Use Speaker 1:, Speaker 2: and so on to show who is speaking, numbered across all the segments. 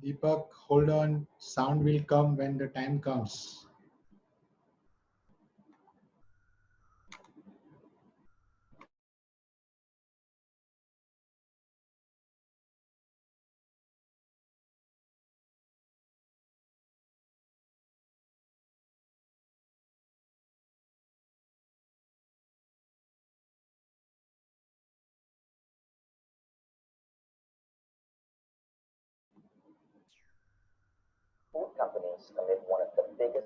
Speaker 1: Deepak, hold on. Sound will come when the time comes.
Speaker 2: Food companies commit one of the biggest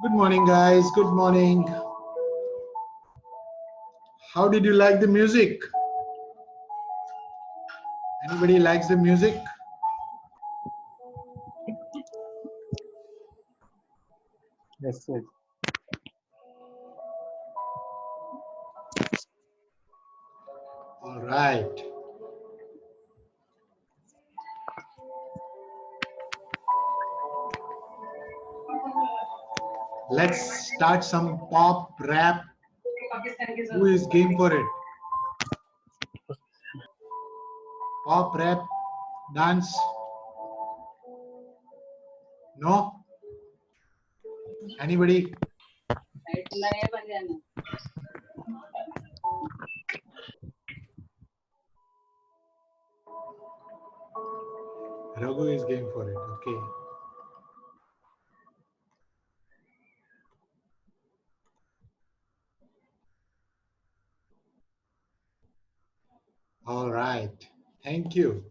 Speaker 1: Good morning, guys. Good morning. How did you like the music? Anybody likes the music?
Speaker 3: Yes, yes.
Speaker 1: right. Let's start some pop rap. Who is game for it? Pop rap dance? No? Anybody? Raghu is game for it. Okay. All right. Thank you.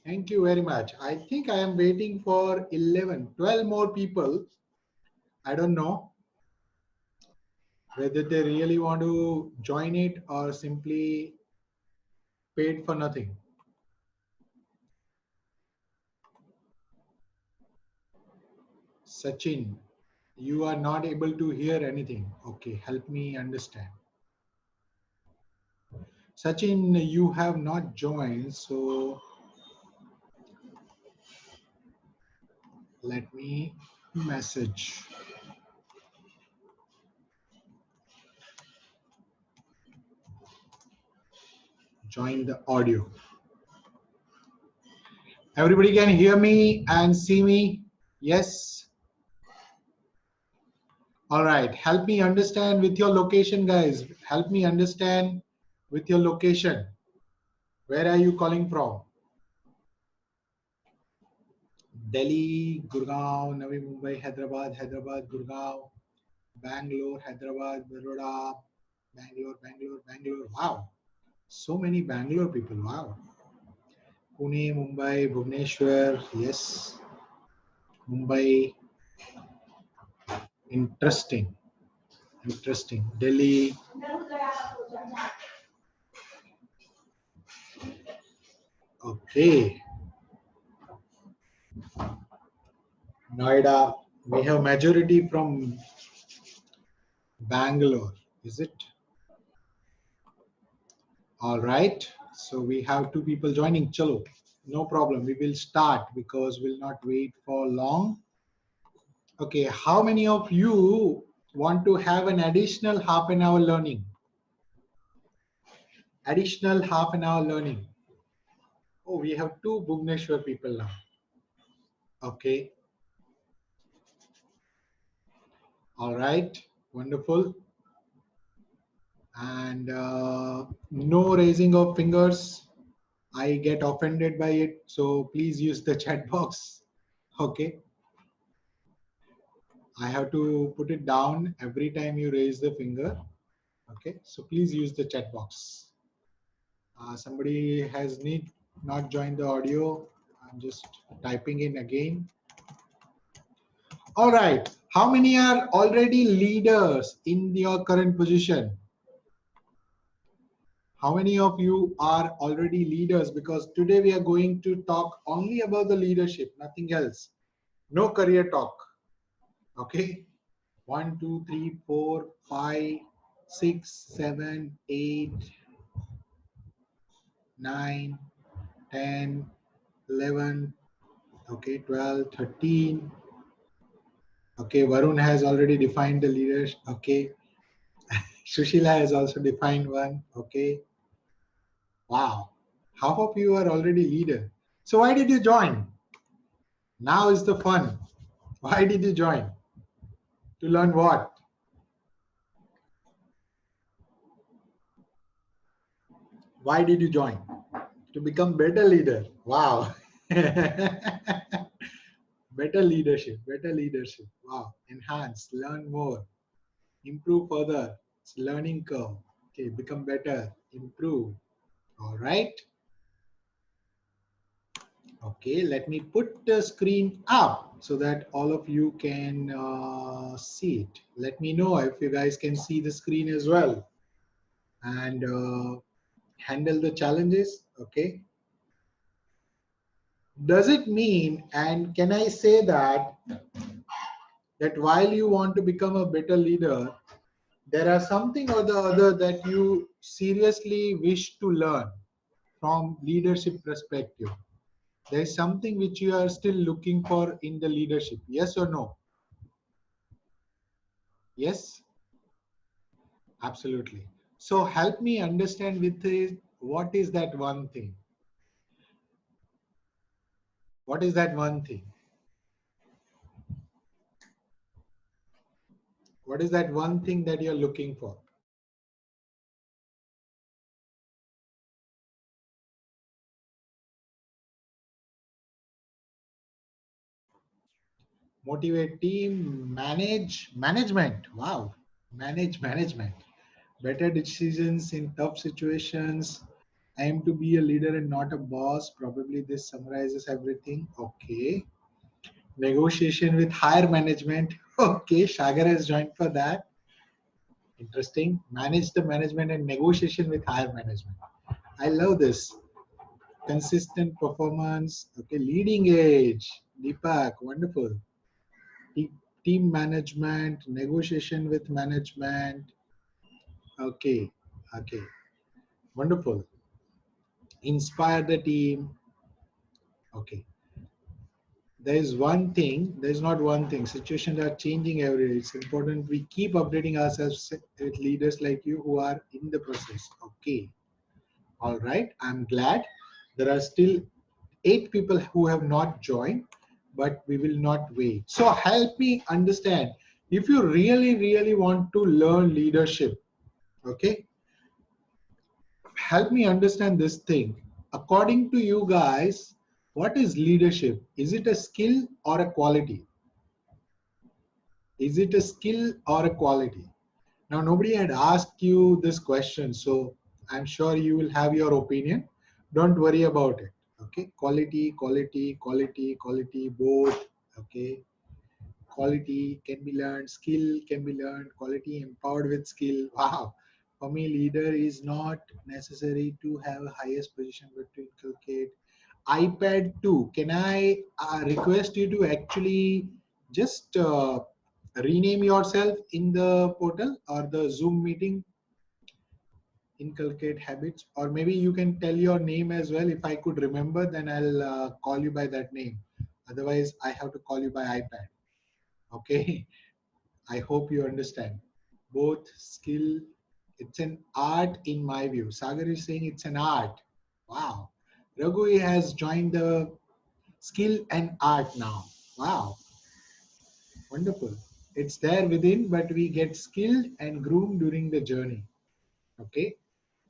Speaker 1: Thank you very much. I think I am waiting for 11, 12 more people. I don't know whether they really want to join it or simply paid for nothing. Sachin, you are not able to hear anything. Okay, help me understand. Sachin, you have not joined, so let me message. Join the audio. Everybody can hear me and see me? Yes? All right. Help me understand with your location, guys. Help me understand with your location. Where are you calling from? Delhi, Gurgaon, Navi Mumbai, Hyderabad, Gurgaon, Bangalore, Hyderabad, Baroda, Bangalore. Wow. So many Bangalore people. Wow. Pune, Mumbai, Bhubaneswar. Yes. Mumbai. Interesting. Interesting. Delhi. Okay. Noida. We have majority from Bangalore. Is it? All right. So we have two people joining. Chalo. No problem. We will start because we'll not wait for long. Okay. How many of you want to have an additional half an hour learning? Additional half an hour learning. Oh, we have two Bhubaneswar people now. Okay. All right. Wonderful. And no raising of fingers. I get offended by it. So please use the chat box. Okay. I have to put it down every time you raise the finger. Okay. So please use the chat box. Somebody has not joined the audio. I'm just typing in again. All right. How many are already leaders in your current position? How many of you are already leaders? Because today we are going to talk only about the leadership, nothing else. No career talk. Okay. 1, 2, 3, 4, 5, 6, 7, 8, 9, 10, 11, okay, 12, 13. Okay, Varun has already defined the leaders. Okay. Sushila has also defined one. Okay. Wow. Half of you are already leader. So why did you join? Now is the fun. Why did you join? To learn what? Why did you join? To become better leader. Wow. Better leadership. Better leadership. Wow. Enhance. Learn more. Improve further. It's learning curve. Okay. Become better. Improve. All right. Okay. Let me put the screen up so that all of you can see it. Let me know if you guys can see the screen as well. And handle the challenges. Okay. Does it mean, and can I say that while you want to become a better leader, there are something or the other that you seriously wish to learn? from leadership perspective. There is something which you are still looking for in the leadership. Yes or no? Yes, absolutely. So help me understand with this, what is that one thing? What is that one thing? What is that one thing that you're looking for? Motivate team, manage management. Wow, manage management. Better decisions in tough situations. Aim to be a leader and not a boss. Probably this summarizes everything. Okay. Negotiation with higher management. Okay, Shagar has joined for that. Interesting. Manage the management and negotiation with higher management. I love this. Consistent performance. Okay, leading edge. Deepak, wonderful. Te- Team management, negotiation with management. Okay, okay, wonderful. Inspire the team. Okay, there's not one thing. Situations are changing every day. It's important we keep updating ourselves with leaders like you who are in the process. Okay, all right, I'm glad. There are still 8 people who have not joined, but we will not wait. So help me understand, if you really want to learn leadership, okay, help me understand this thing. According to you guys, what is leadership? Is it a skill or a quality? Is it a skill or a quality? Now, nobody had asked you this question, so I'm sure you will have your opinion. Don't worry about it. Okay, quality, quality, quality, quality, both. Okay, quality can be learned, skill can be learned, quality empowered with skill. Wow. For me, leader is not necessary to have a highest position, but to inculcate. iPad too. Can I request you to actually just rename yourself in the portal or the Zoom meeting? Inculcate habits, or maybe you can tell your name as well. If I could remember, then I'll call you by that name. Otherwise, I have to call you by iPad. Okay. I hope you understand. Both skill, it's an art in my view. Sagar is saying it's an art. Wow. Raghu has joined the skill and art now. Wow. Wonderful. It's there within, but we get skilled and groomed during the journey. Okay.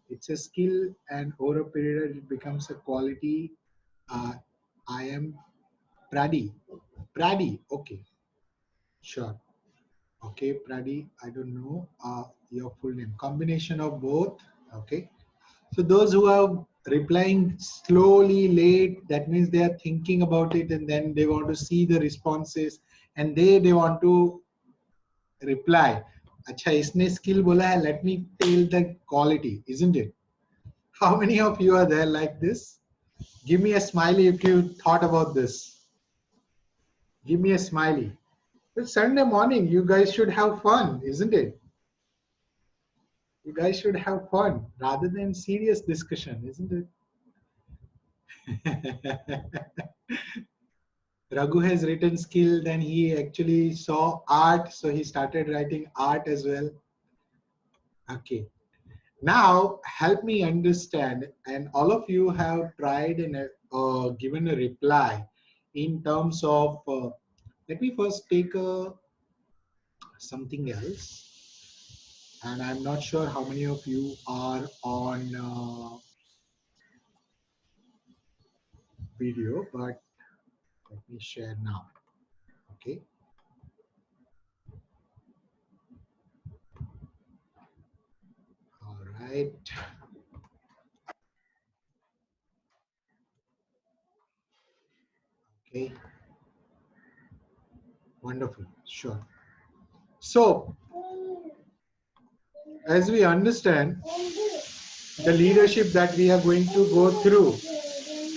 Speaker 1: It's a skill, and over a period, it becomes a quality. Uh, I am Pradi. Pradi. Okay. Sure. Okay, Pradi, I don't know your full name. Combination of both. Okay. So those who are replying slowly, late, that means they are thinking about it and then they want to see the responses and they want to reply. Acha, isne skill bola hai, let me tell the quality, isn't it? How many of you are there like this? Give me a smiley if you thought about this. Give me a smiley. It's Sunday morning. You guys should have fun, isn't it? You guys should have fun rather than serious discussion, isn't it? Raghu has written skill, then he actually saw art, so he started writing art as well. Okay. Now, help me understand, and all of you have tried and given a reply in terms of, let me first take something else, and I'm not sure how many of you are on video, but let me share now. Okay. All right. Okay. Wonderful. Sure. So, as we understand the leadership that we are going to go through,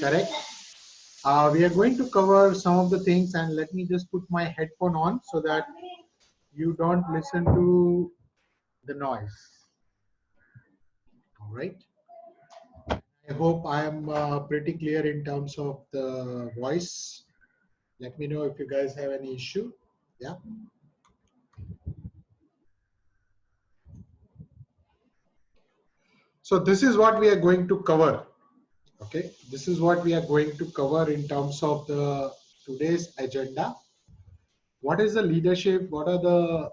Speaker 1: correct? We are going to cover some of the things, and let me just put my headphone on so that you don't listen to the noise. All right. I hope I am pretty clear in terms of the voice. Let me know if you guys have any issue. Yeah. So this is what we are going to cover. Okay. This is what we are going to cover in terms of the today's agenda. What is the leadership? What are the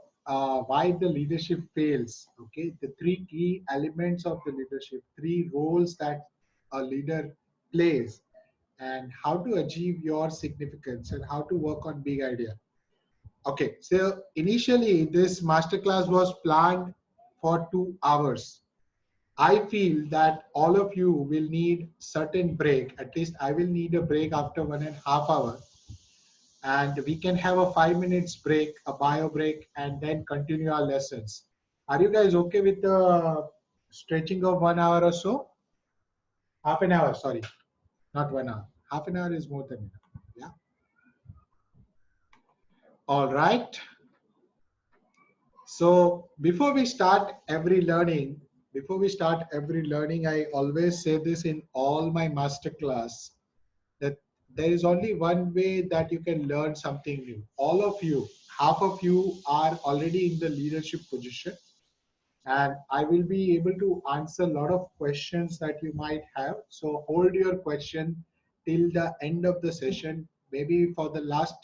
Speaker 1: why the leadership fails? Okay. The three key elements of the leadership, three roles that a leader plays, and how to achieve your significance and how to work on big idea. Okay, so initially this masterclass was planned for 2 hours. I feel that all of you will need certain break. At least I will need a break after 1.5 hours, and we can have a 5 minutes break, a bio break, and then continue our lessons. Are you guys okay with the stretching of 1 hour or so? Half an hour, sorry, not 1 hour. Half an hour is more than enough. Yeah. All right. So before we start every learning, I always say this in all my masterclass that there is only one way that you can learn something new. All of you, half of you are already in the leadership position, and I will be able to answer a lot of questions that you might have. So hold your question till the end of the session. Maybe for the last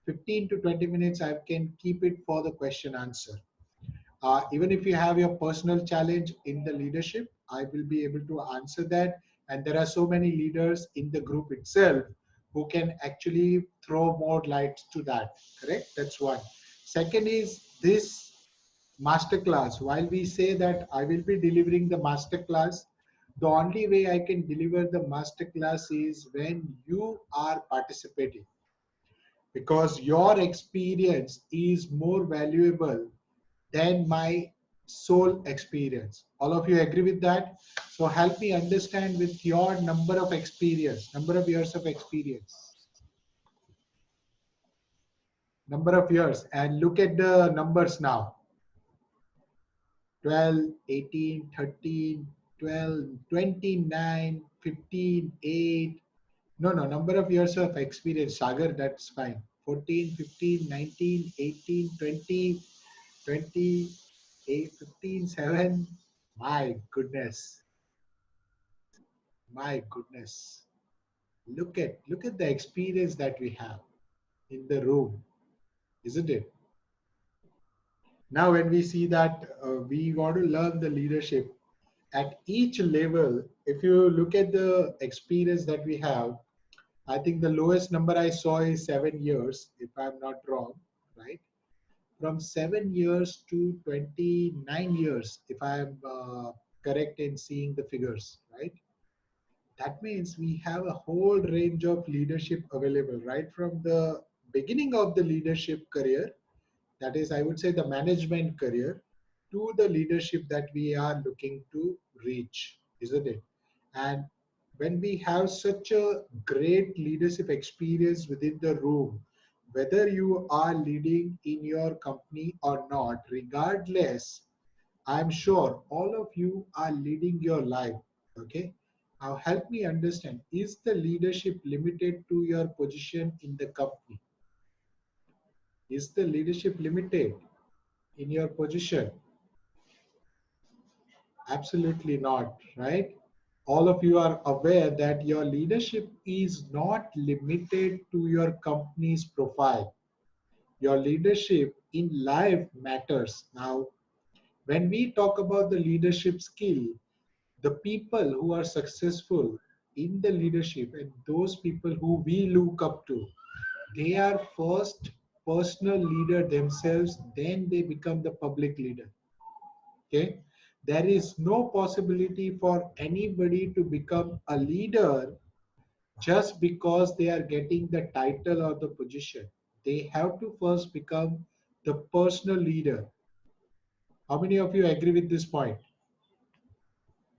Speaker 1: 15 to 20 minutes, I can keep it for the question answer. Even if you have your personal challenge in the leadership, I will be able to answer that. And there are so many leaders in the group itself who can actually throw more light to that. Correct? That's one. Second is this masterclass. While we say that I will be delivering the masterclass, the only way I can deliver the masterclass is when you are participating, because your experience is more valuable than my soul experience. All of you agree with that? So help me understand with your number of experience, number of years of experience, number of years, and look at the numbers now. 12, 18, 13, 12, 29, 15, 8. No, no, number of years of experience, Sagar, that's fine. 14, 15, 19, 18, 20, 20, 8, 15, 7. My goodness. My goodness. Look at the experience that we have in the room, isn't it? Now, when we see that we want to learn the leadership at each level, if you look at the experience that we have, I think the lowest number I saw is 7 years, if I'm not wrong, right? From 7 years to 29 years, if I'm correct in seeing the figures, right? That means we have a whole range of leadership available, right from the beginning of the leadership career, that is, I would say, the management career, to the leadership that we are looking to reach, isn't it? And when we have such a great leadership experience within the room, whether you are leading in your company or not, regardless, I'm sure all of you are leading your life. Okay. Now help me understand, is the leadership limited to your position in the company? Is the leadership limited in your position? Absolutely not, right? All of you are aware that your leadership is not limited to your company's profile. Your leadership in life matters. Now, when we talk about the leadership skill, the people who are successful in the leadership and those people who we look up to, they are first personal leader themselves, then they become the public leader. Okay, there is no possibility for anybody to become a leader just because they are getting the title or the position. They have to first become the personal leader. How many of you agree with this point?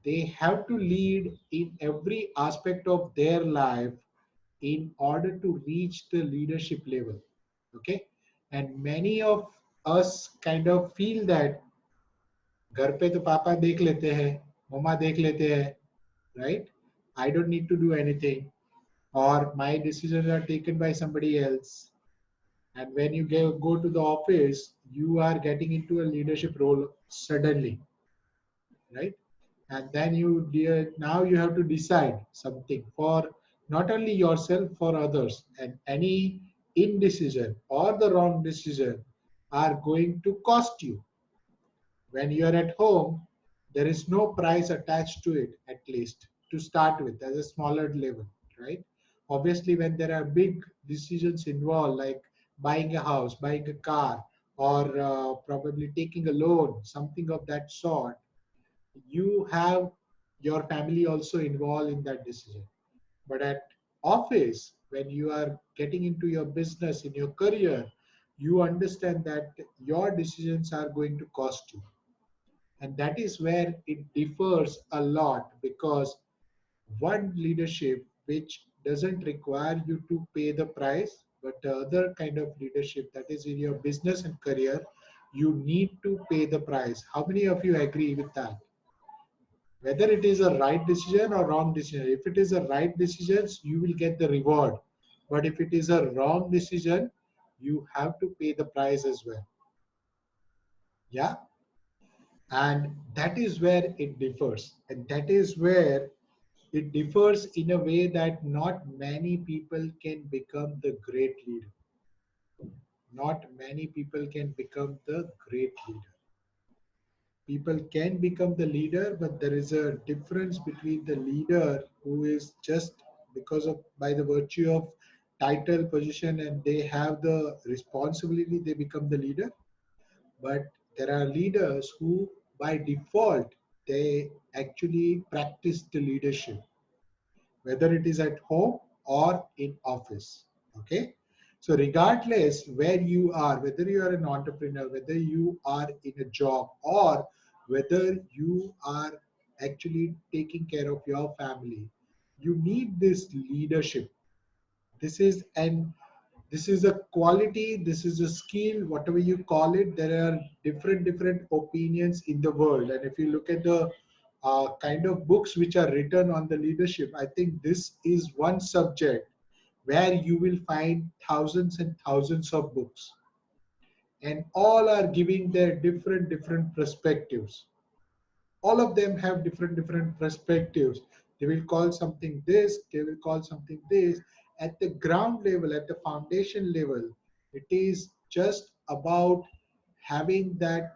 Speaker 1: They have to lead in every aspect of their life in order to reach the leadership level. Okay, and many of us kind of feel that घर पे तो पापा देख लेते हैं, मम्मा देख लेते हैं, right? I don't need to do anything, or my decisions are taken by somebody else. And when you go to the office, you are getting into a leadership role suddenly, right? And then now you have to decide something for not only yourself, for others. And any indecision or the wrong decision are going to cost you. When you are at home, there is no price attached to it, at least to start with, as a smaller level, right? Obviously, when there are big decisions involved, like buying a house, buying a car, or probably taking a loan, something of that sort, you have your family also involved in that decision. But at office, when you are getting into your business, in your career, you understand that your decisions are going to cost you. And that is where it differs a lot, because one leadership which doesn't require you to pay the price, but the other kind of leadership, that is in your business and career, you need to pay the price. How many of you agree with that? Whether it is a right decision or wrong decision. If it is a right decision, you will get the reward. But if it is a wrong decision, you have to pay the price as well. Yeah. And that is where it differs. And that is where it differs in a way that not many people can become the great leader. Not many people can become the great leader. People can become the leader, but there is a difference between the leader who is just because of by the virtue of title, position, and they have the responsibility, they become the leader. But there are leaders who by default they actually practice the leadership, whether it is at home or in office. Okay. So regardless where you are, whether you are an entrepreneur, whether you are in a job, or whether you are actually taking care of your family, you need this leadership. This is an this is a quality, this is a skill, whatever you call it. There are different opinions in the world. And if you look at the kind of books which are written on the leadership, I think this is one subject where you will find thousands and thousands of books, and all are giving their different perspectives. All of them have different perspectives. They will call something this, they will call something this. At the ground level, at the foundation level, it is just about having that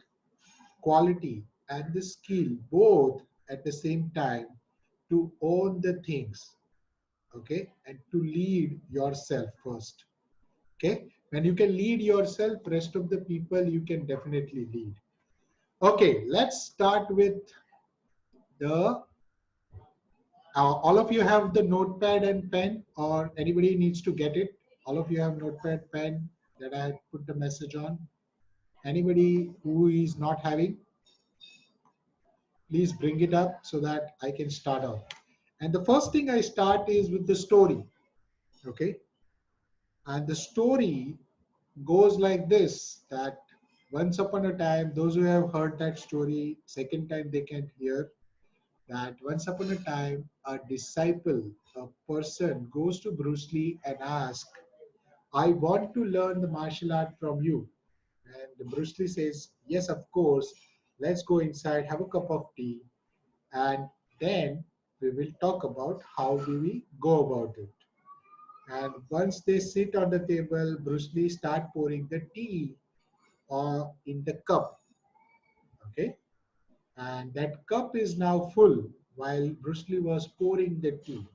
Speaker 1: quality and the skill both at the same time to own the things, okay, and to lead yourself first. Okay, when you can lead yourself, rest of the people you can definitely lead. Okay, let's start with the all of you have the notepad and pen, or anybody needs to get it? All of you have notepad, pen that I put the message on. Anybody who is not having, please bring it up so that I can start off. And the first thing I start is with the story. Okay. And the story goes like this, that once upon a time, those who have heard that story, second time they can hear that once upon a time, a disciple, a person goes to Bruce Lee and asks, I want to learn the martial art from you. And Bruce Lee says, yes, of course. Let's go inside, have a cup of tea, and then we will talk about how do we go about it. And once they sit on the table, Bruce Lee start pouring the tea in the cup. Okay, and that cup is now full while Bruce Lee was pouring the tea.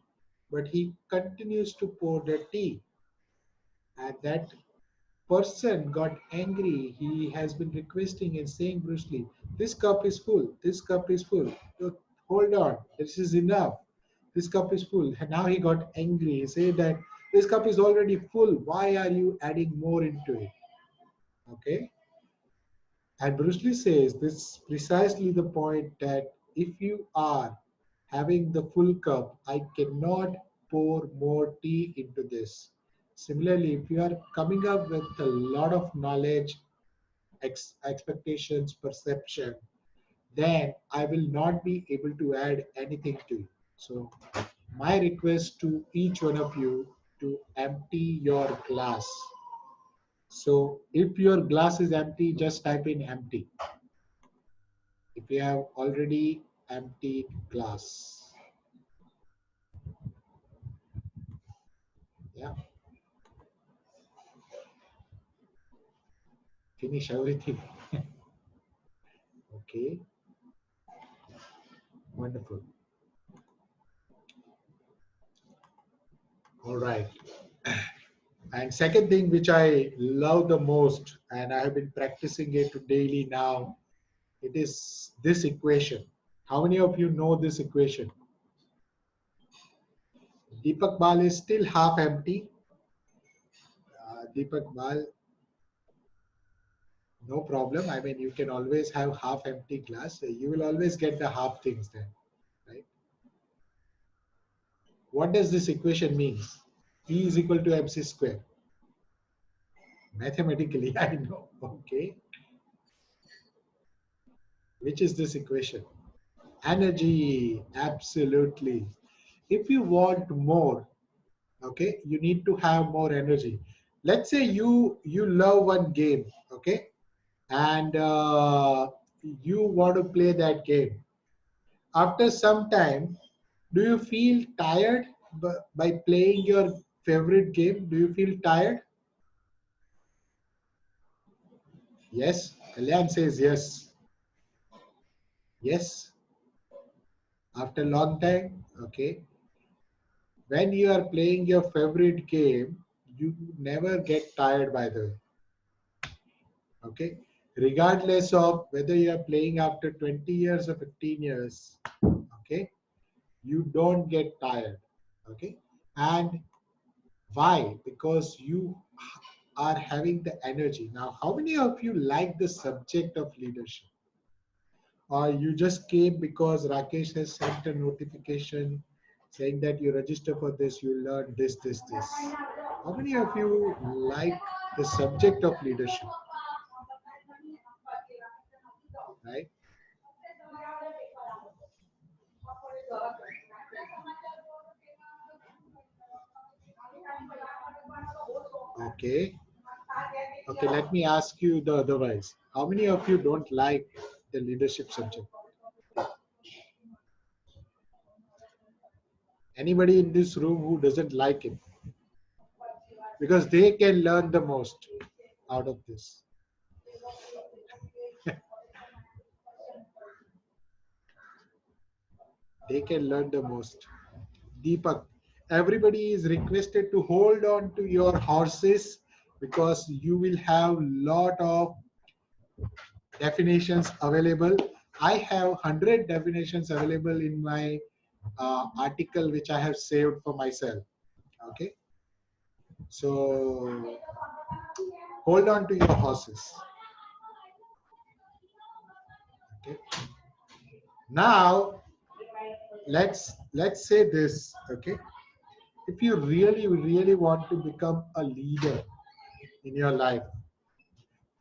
Speaker 1: But he continues to pour the tea, and that person got angry. He has been requesting and saying, Bruce Lee, this cup is full, this cup is full. Look, hold on, this is enough. This cup is full. And now he got angry. He said that this cup is already full. Why are you adding more into it? Okay. And Bruce Lee says this is precisely the point, that if you are having the full cup, I cannot pour more tea into this. Similarly, if you are coming up with a lot of knowledge, expectations, perception, then I will not be able to add anything to you. So My request to each one of you to empty your glass. So if your glass is empty, just type in empty. If you have already emptied glass, yeah, finish everything. Okay, wonderful. All right. And second thing which I love the most, and I have been practicing it daily now, it is this equation. How many of you know this equation? Deepak Bal is still half empty. Deepak Bal, no problem. I mean, you can always have half empty glass. You will always get the half things then, right? What does this equation mean? E is equal to mc square. Mathematically, I know. Okay. Which is this equation? Energy. Absolutely. If you want more, okay, you need to have more energy. Let's say you love one game, okay, and you want to play that game. After some time, do you feel tired by playing your favorite game? Do you feel tired? Yes. Kalyan says yes. Yes. After a long time, okay. When you are playing your favorite game, you never get tired, by the way. Okay. Regardless of whether you are playing after 20 years or 15 years, okay, you don't get tired. Okay. And why? Because you are having the energy. Now, how many of you like the subject of leadership? Or you just came because Rakesh has sent a notification saying that you register for this, you learn this, this, this. How many of you like the subject of leadership? Right? Okay. Okay, let me ask you the otherwise. How many of you don't like the leadership subject? Anybody in this room who doesn't like it? Because they can learn the most out of this. They can learn the most. Deepak, everybody is requested to hold on to your horses because you will have lot of definitions available. I have 100 definitions available in my article which I have saved for myself. Okay, so hold on to your horses. Okay, now let's say this. Okay, if you really want to become a leader in your life,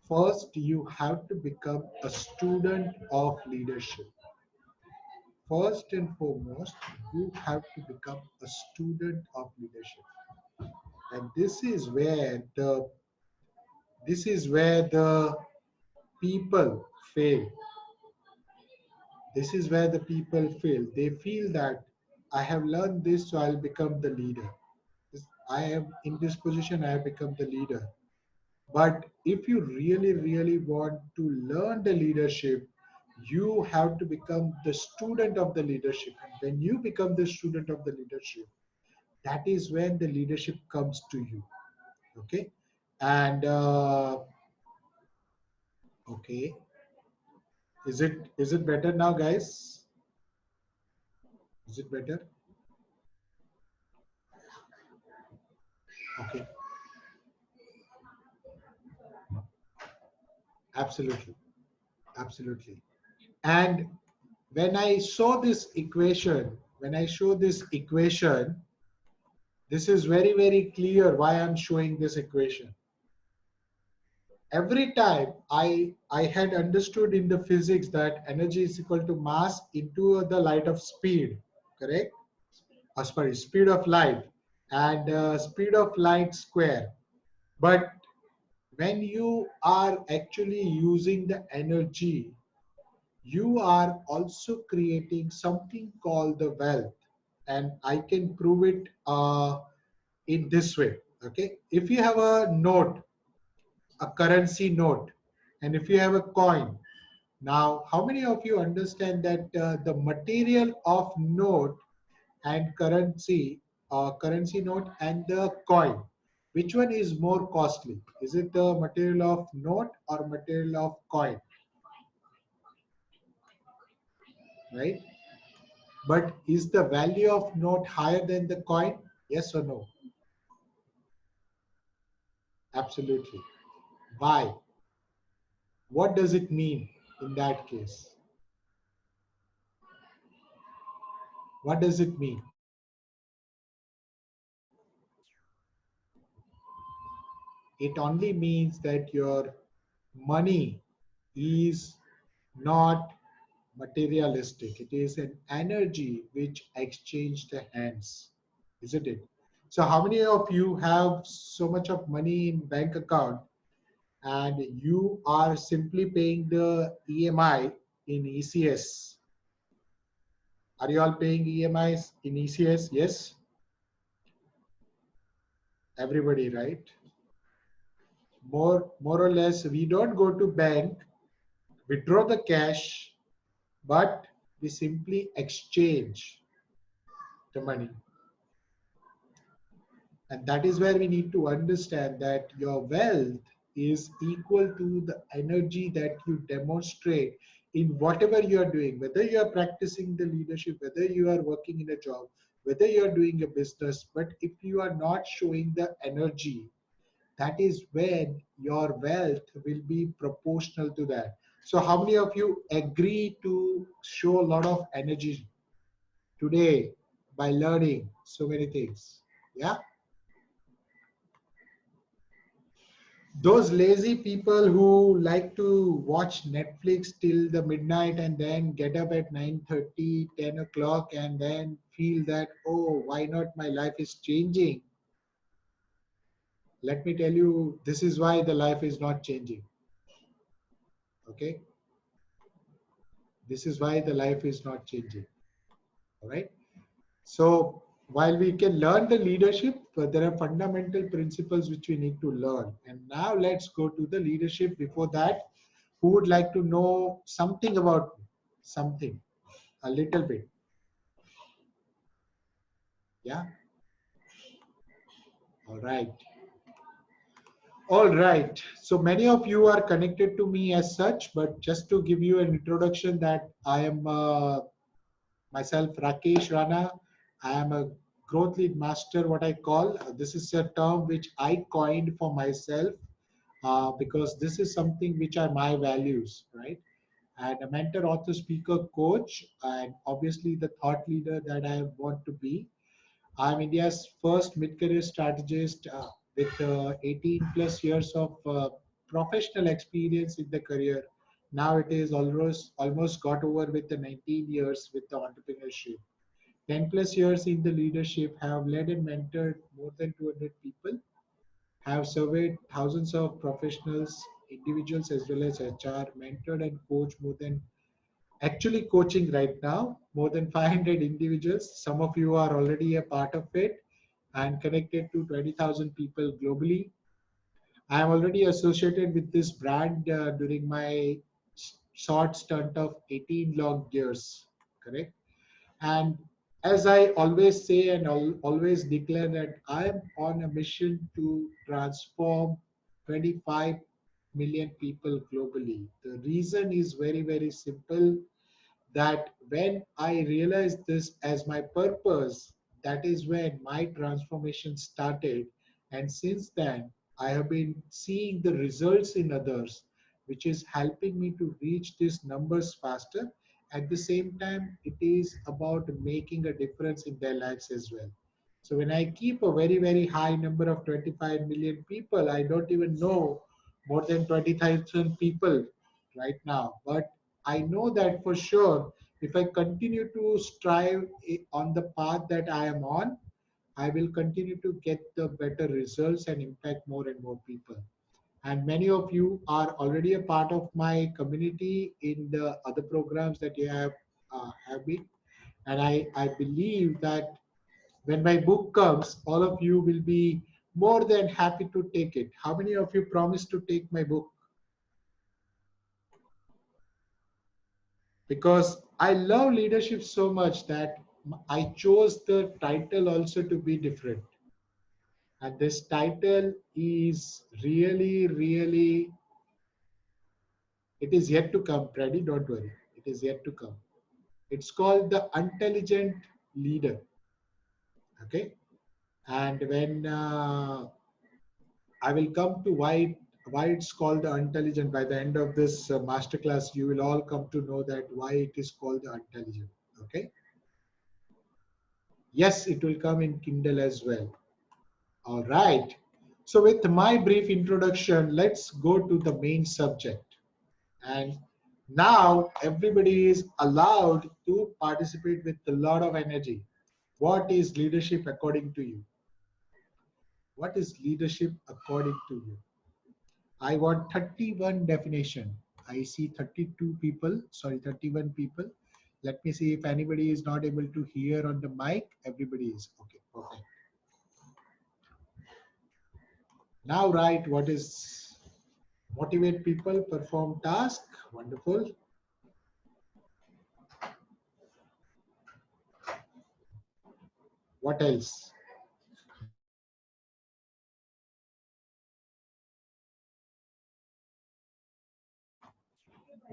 Speaker 1: first you have to become a student of leadership. First and foremost, you have to become a student of leadership, and this is where the people fail. This is where the people fail. They feel that I have learned this, so I'll become the leader. I am in this position, I have become the leader. But if you really want to learn the leadership, you have to become the student of the leadership. And when you become the student of the leadership, that is when the leadership comes to you. Okay. And okay, is it better now, guys? Is it better? Okay, absolutely, absolutely. And when I saw this equation, when I show this equation, this is very clear why I'm showing this equation. Every time I had understood in the physics that energy is equal to mass into the light of speed, correct? sorry, speed of light, and speed of light square. But when you are actually using the energy, you are also creating something called the wealth. And I can prove it in this way. Okay, if you have a note, a currency note, and if you have a coin, now how many of you understand that the material of note and currency note and the coin, which one is more costly? Is it the material of note or material of coin? Right? But is the value of note higher than the coin? Yes or no? Absolutely. Why? What does it mean in that case? What does it mean? It only means that your money is not materialistic. It is an energy which exchange the hands, isn't it? So how many of you have so much of money in bank account and you are simply paying the EMI in ECS? Are you all paying EMIs in ECS? Yes, everybody, right? More or less, we don't go to bank, withdraw the cash, but we simply exchange the money. And that is where we need to understand that your wealth is equal to the energy that you demonstrate in whatever you are doing, whether you are practicing the leadership, whether you are working in a job, whether you are doing a business. But if you are not showing the energy, that is when your wealth will be proportional to that. So, how many of you agree to show a lot of energy today by learning so many things? Yeah. Those lazy people who like to watch Netflix till the midnight and then get up at 9:30, 10 o'clock, and then feel that, oh, why not, my life is changing. Let me tell you, this is why the life is not changing. Okay, this is why the life is not changing. All right. So while we can learn the leadership, but there are fundamental principles which we need to learn. And now let's go to the leadership. Before that, who would like to know something about something, a little bit? Yeah. All right. All right. So many of you are connected to me as such, but just to give you an introduction, that I am myself Rakesh Rana. I am a growth lead master, what I call. This is a term which I coined for myself because this is something which are my values, right? And a mentor, author, speaker, coach, and obviously the thought leader that I want to be. I'm India's first mid-career strategist with 18 plus years of professional experience in the career. Now it is almost got over with the 19 years with the entrepreneurship. 10 plus years in the leadership, have led and mentored more than 200 people, have surveyed thousands of professionals, individuals as well as HR, mentored and coached more than, actually coaching right now more than 500 individuals. Some of you are already a part of it, and connected to 20,000 people globally. I am already associated with this brand during my short stunt of 18 long years, correct? And as I always say and always declare, that I am on a mission to transform 25 million people globally. The reason is very, very simple, that when I realized this as my purpose, that is when my transformation started. And since then, I have been seeing the results in others, which is helping me to reach these numbers faster. At the same time, it is about making a difference in their lives as well. So when I keep a very, very high number of 25 million people, I don't even know more than 20,000 people right now. But I know that for sure If I continue to strive on the path that I am on, I will continue to get the better results and impact more and more people. And many of you are already a part of my community in the other programs that you have been. And I believe that when my book comes, all of you will be more than happy to take it. How many of you promise to take my book? Because I love leadership so much that I chose the title also to be different. And this title is really, really, it is yet to come, Freddy, don't worry. It is yet to come. It's called The Intelligent Leader. Okay. And when I will come to why it's called the intelligent. By the end of this masterclass, you will all come to know that why it is called the intelligent. Okay. Yes, it will come in Kindle as well. All right. So with my brief introduction, let's go to the main subject. And now everybody is allowed to participate with a lot of energy. What is leadership according to you? What is leadership according to you? I want 31 definition. I see 32 people, sorry, 31 people. Let me see if anybody is not able to hear on the mic. Everybody is. Okay, perfect. Now, right, what is motivate people, perform task? Wonderful. What else?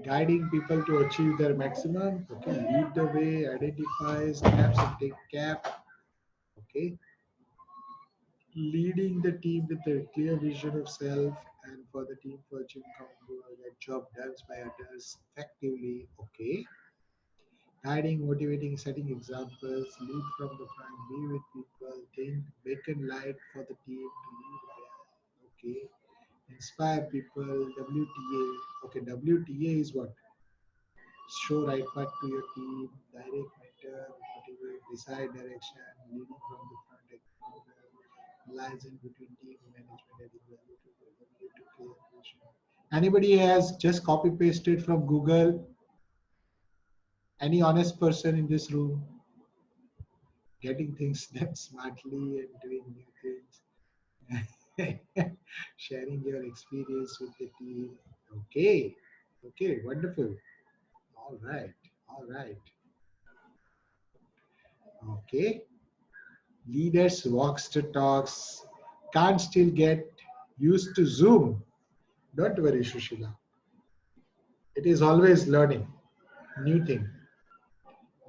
Speaker 1: Guiding people to achieve their maximum. Okay, lead the way, identify steps and take cap. Okay, leading the team with a clear vision of self and for the team to achieve get job done by others effectively. Okay, guiding, motivating, setting examples, lead from the front, be with people, think, beacon light for the team to lead well. Okay, inspire people. WTA. Okay, WTA is what? Show right path to your team, direct, mentor, motivate, decide direction, leading from the front, lies in between team management and value to clear vision. Anybody has just copy pasted from Google? Any honest person in this room? Getting things done smartly and doing new things. Sharing your experience with the team. Okay. Okay, wonderful. All right. All right. Okay. Leaders walks to talks can't still get used to Zoom. Don't worry, Shushila. It is always learning new thing.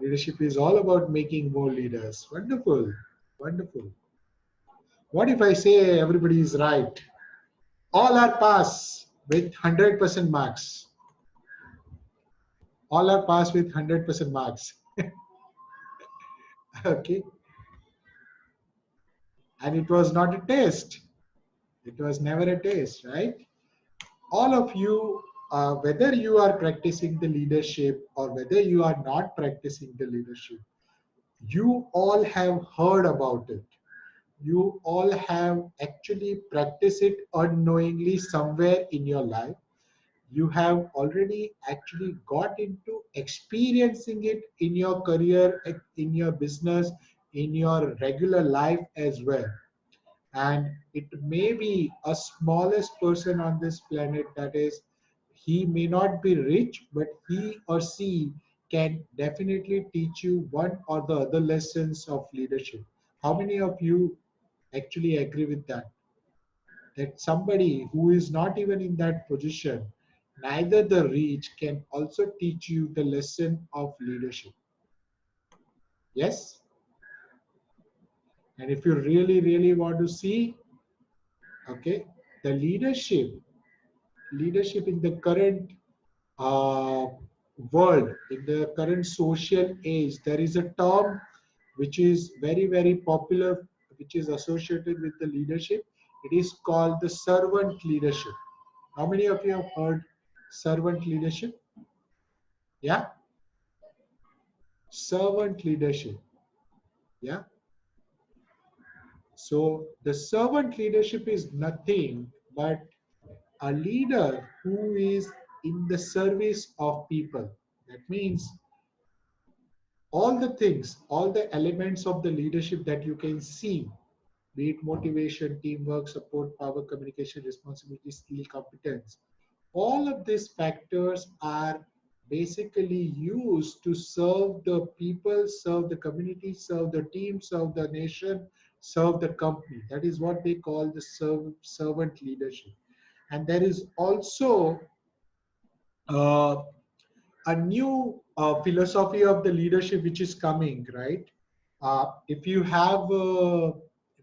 Speaker 1: Leadership is all about making more leaders. Wonderful. Wonderful. What if I say everybody is right? All are pass with 100% marks. All are pass with 100% marks. Okay. And it was not a test. It was never a test, right? All of you, whether you are practicing the leadership or whether you are not practicing the leadership, you all have heard about it. You all have actually practiced it unknowingly somewhere in your life. You have already actually got into experiencing it in your career, in your business, in your regular life as well. And it may be a smallest person on this planet, that is, he may not be rich, but he or she can definitely teach you one or the other lessons of leadership. How many of you actually agree with that? That somebody who is not even in that position, neither the rich, can also teach you the lesson of leadership. Yes? And if you really, really want to see, okay, the leadership in the current uh, world, in the current social age, there is a term which is very, very popular, which is associated with the leadership. It is called the servant leadership. How many of you have heard servant leadership? Yeah? servant leadership. Yeah. So the servant leadership is nothing but a leader who is in the service of people. That means all the things, all the elements of the leadership that you can see, be it motivation, teamwork, support, power, communication, responsibility, skill, competence, all of these factors are basically used to serve the people, serve the community, serve the team, serve the nation, serve the company. That is what they call the servant leadership. And there is also uh, a new philosophy of the leadership which is coming, right? If you have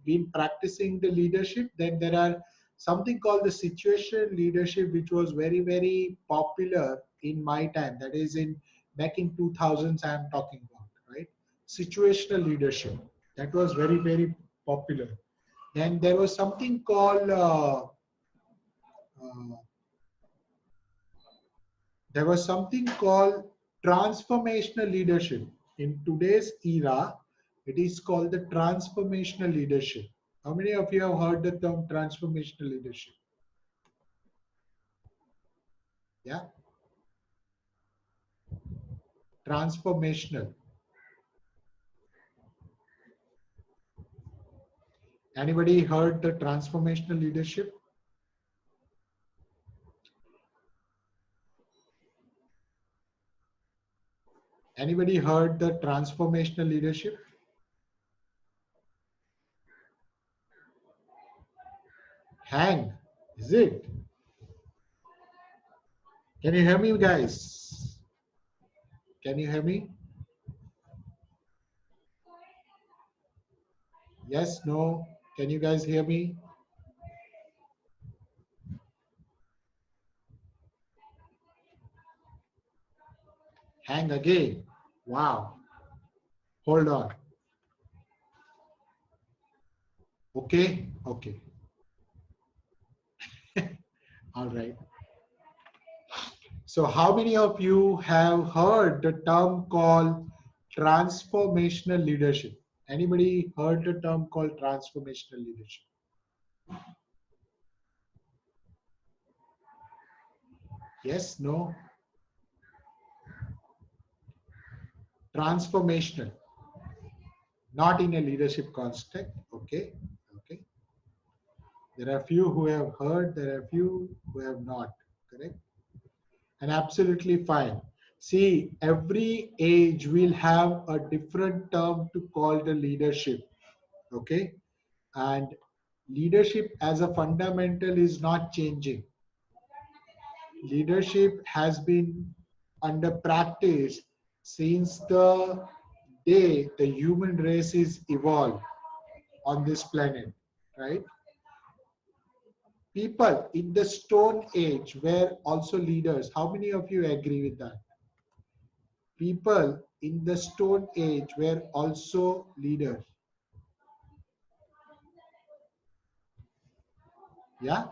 Speaker 1: been practicing the leadership, then there are something called the situation leadership, which was very, very popular in my time. That is in back in 2000s, I am talking about, right? Situational leadership. That was very, very popular. Then there was something called uh, there was something called transformational leadership. In today's era, it is called the transformational leadership. How many of you have heard the term transformational leadership? Yeah, transformational. Anybody heard the transformational leadership? Anybody heard the transformational leadership? Hang, is it? Can you hear me, guys? Can you hear me? Yes, no. Can you guys hear me? Hang again. Wow. Hold on. Okay, okay. All right. So how many of you have heard the term called transformational leadership? Anybody heard the term called transformational leadership? Yes, no? Transformational, not in a leadership context. Okay, okay. There are few who have heard, there are few who have not, correct? And absolutely fine. See, every age will have a different term to call the leadership, okay? And leadership as a fundamental is not changing. Leadership has been under practice since the day the human race is evolved on this planet, right? People in the stone age were also leaders. How many of you agree with that? People in the stone age were also leaders. Yeah.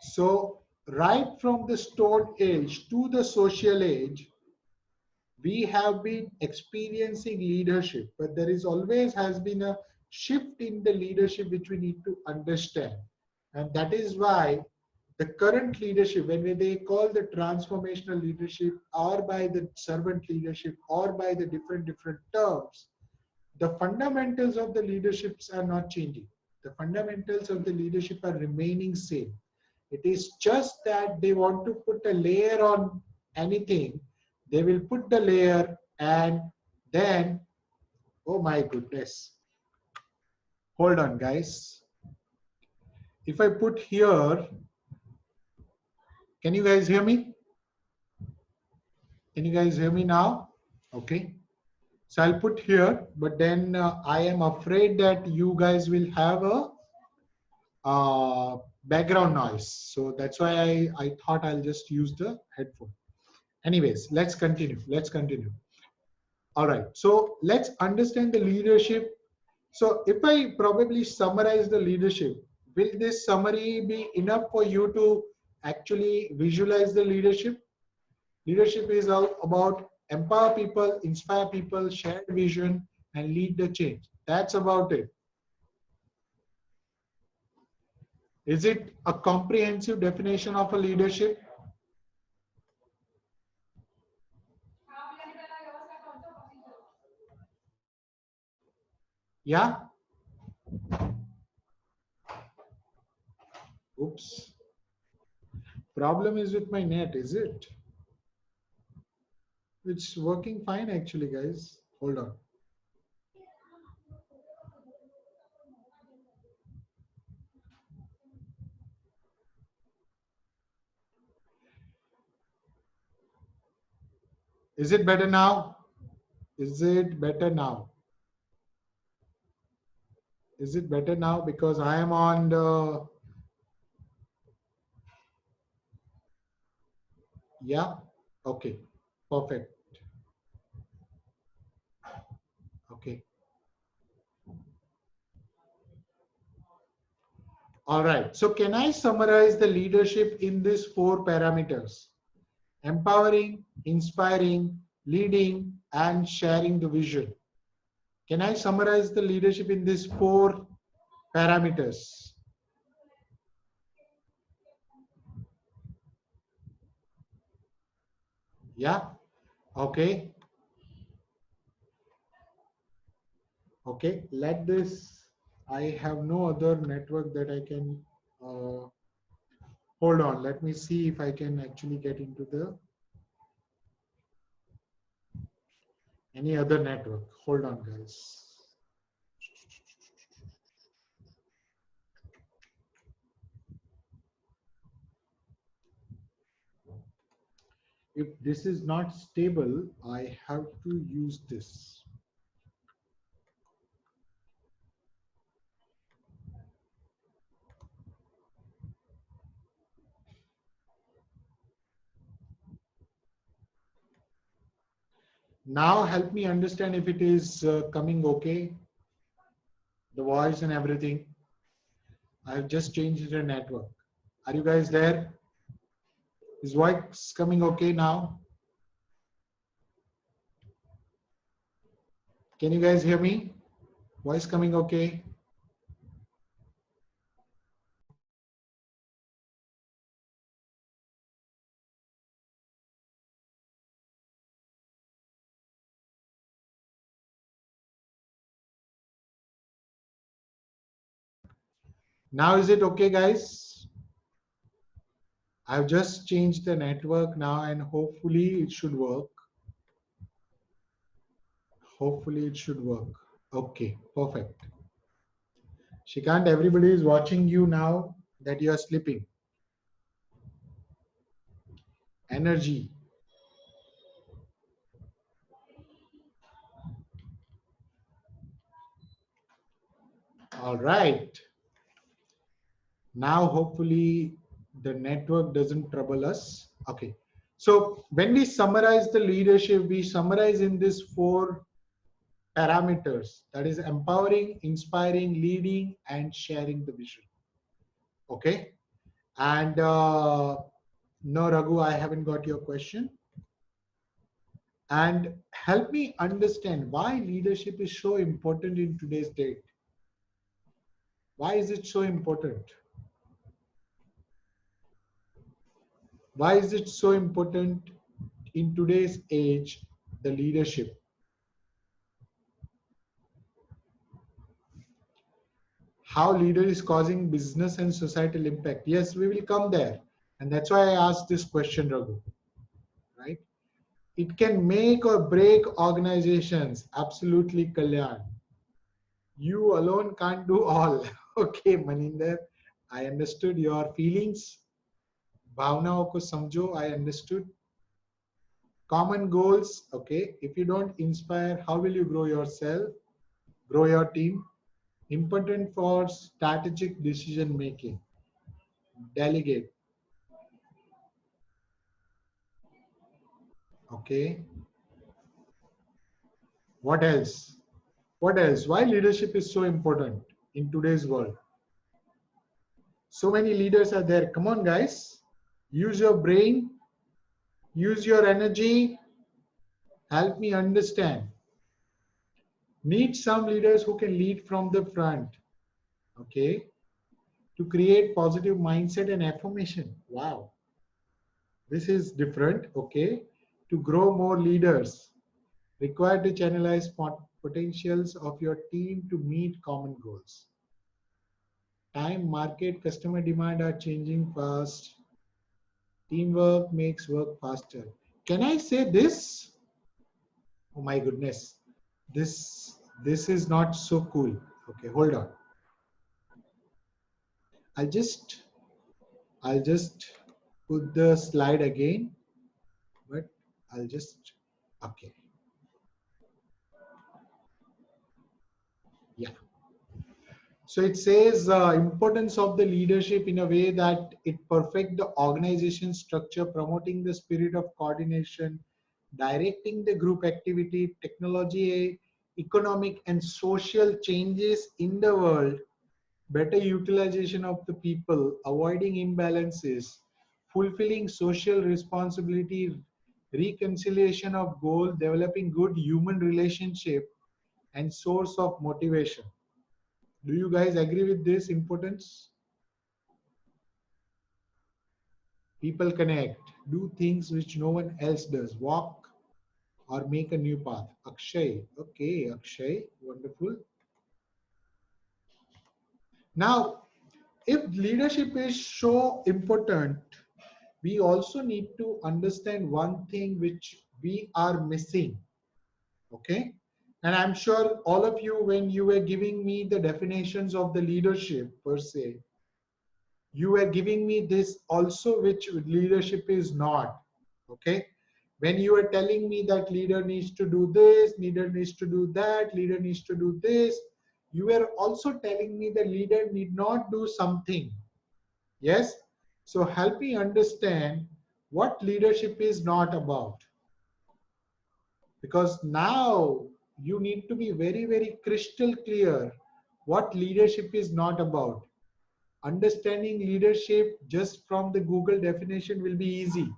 Speaker 1: So right from the stone age to the social age, we have been experiencing leadership, but there is always has been a shift in the leadership which we need to understand. And that is why the current leadership, when they call the transformational leadership or by the servant leadership or by the different terms, the fundamentals of the leaderships are not changing. The fundamentals of the leadership are remaining same. It is just that they want to put a layer on anything. They will put the layer and then, oh my goodness. Hold on, guys. If I put here, can you guys hear me? Can you guys hear me now? Okay. So I'll put here, but then I am afraid that you guys will have a background noise. So that's why I thought I'll just use the headphone. Anyways, let's continue. Let's continue. All right. So let's understand the leadership. So if I probably summarize the leadership, will this summary be enough for you to actually visualize the leadership? Leadership is all about empower people, inspire people, share vision, and lead the change. That's about it. Is it a comprehensive definition of a leadership? Yeah? Oops. Problem is with my net, is it? It's working fine actually, guys. Hold on. Is it better now? Is it better now? Is it better now? Because I am on the, yeah? Okay. Perfect. Okay. All right. So can I summarize the leadership in these four parameters? Empowering, inspiring, leading, and sharing the vision. Can I summarize the leadership in these four parameters? Yeah. Okay. Okay. Let this. I have no other network that I can. Hold on. Let me see if I can actually get into the any other network. Hold on, guys. If this is not stable, I have to use this. Now help me understand if it is coming okay, the voice and everything. I have just changed the network. Are you guys there? Is voice coming okay now? Can you guys hear me? Voice coming okay? Now is it okay, guys? I've just changed the network now and hopefully it should work. Hopefully it should work. Okay, perfect. Shikant, everybody is watching you now that you are sleeping. Energy. All right. Now hopefully the network doesn't trouble us. Okay. So when we summarize the leadership, we summarize in these four parameters, that is empowering, inspiring, leading, and sharing the vision. Okay. And no, Raghu, I haven't got your question. And help me understand why leadership is so important in today's date. Why is it so important? Why is it so important in today's age, the leadership? How leader is causing business and societal impact? Yes, we will come there. And that's why I asked this question, Raghu, right? It can make or break organizations. Absolutely, Kalyan. You alone can't do all. Okay, Maninder, I understood your feelings. भावनाओं को समझो, I understood. Common goals, okay. If you don't inspire, how will you grow yourself, grow your team? Important for strategic decision making. Delegate, okay. What else? What else? Why leadership is so important in today's world? So many leaders are there. Come on, guys. Use your brain, use your energy, Help me understand. Need some leaders who can lead from the front, okay, to create positive mindset and affirmation. Wow, this is different, okay. To grow more leaders, required to channelize potentials of your team to meet common goals. Time, market, customer demand are changing fast. Teamwork makes work faster. Can I say this? Oh my goodness. This is not so cool. Okay, hold on. I'll just I'll just put the slide again, but I'll just okay. Yeah. So it says importance of the leadership in a way that it perfect the organization structure, promoting the spirit of coordination, directing the group activity, technology, economic and social changes in the world, better utilization of the people, avoiding imbalances, fulfilling social responsibility, reconciliation of goal, developing good human relationship, and source of motivation. Do you guys agree with this importance? People connect, do things which no one else does, walk or make a new path. Akshay, okay, Akshay, wonderful. Now, if leadership is so important, we also need to understand one thing which we are missing. Okay. And I'm sure all of you, when you were giving me the definitions of the leadership per se, you were giving me this also, which leadership is not. Okay. When you were telling me that leader needs to do this, leader needs to do that, leader needs to do this, you were also telling me the leader need not do something. Yes. So help me understand what leadership is not about. Because now you need to be very, very crystal clear what leadership is not about. Understanding leadership just from the Google definition will be easy.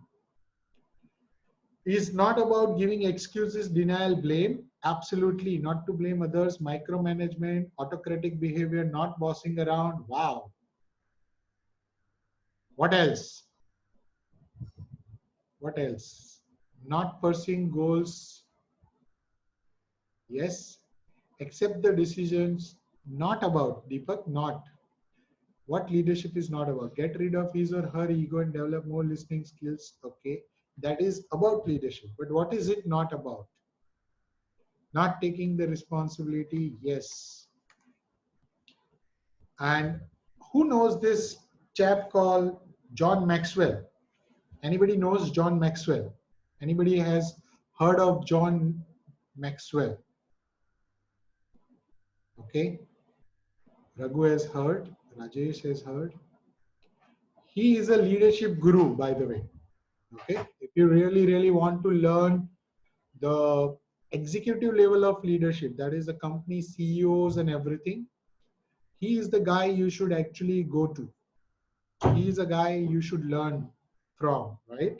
Speaker 1: Is not about giving excuses, denial, blame. Absolutely not to blame others, micromanagement, autocratic behavior, not bossing around. Wow. What else? What else? Not pursuing goals. Yes. Accept the decisions. Not about, Deepak, not. What leadership is not about. Get rid of his or her ego and develop more listening skills. Okay. That is about leadership. But what is it not about? Not taking the responsibility. Yes. And who knows this chap called John Maxwell? Anybody knows John Maxwell? Anybody has heard of John Maxwell? Okay. Raghu has heard. Rajesh has heard. He is a leadership guru, by the way. Okay. If you really, really want to learn the executive level of leadership, that is the company CEOs and everything, he is the guy you should actually go to. He is a guy you should learn from, right?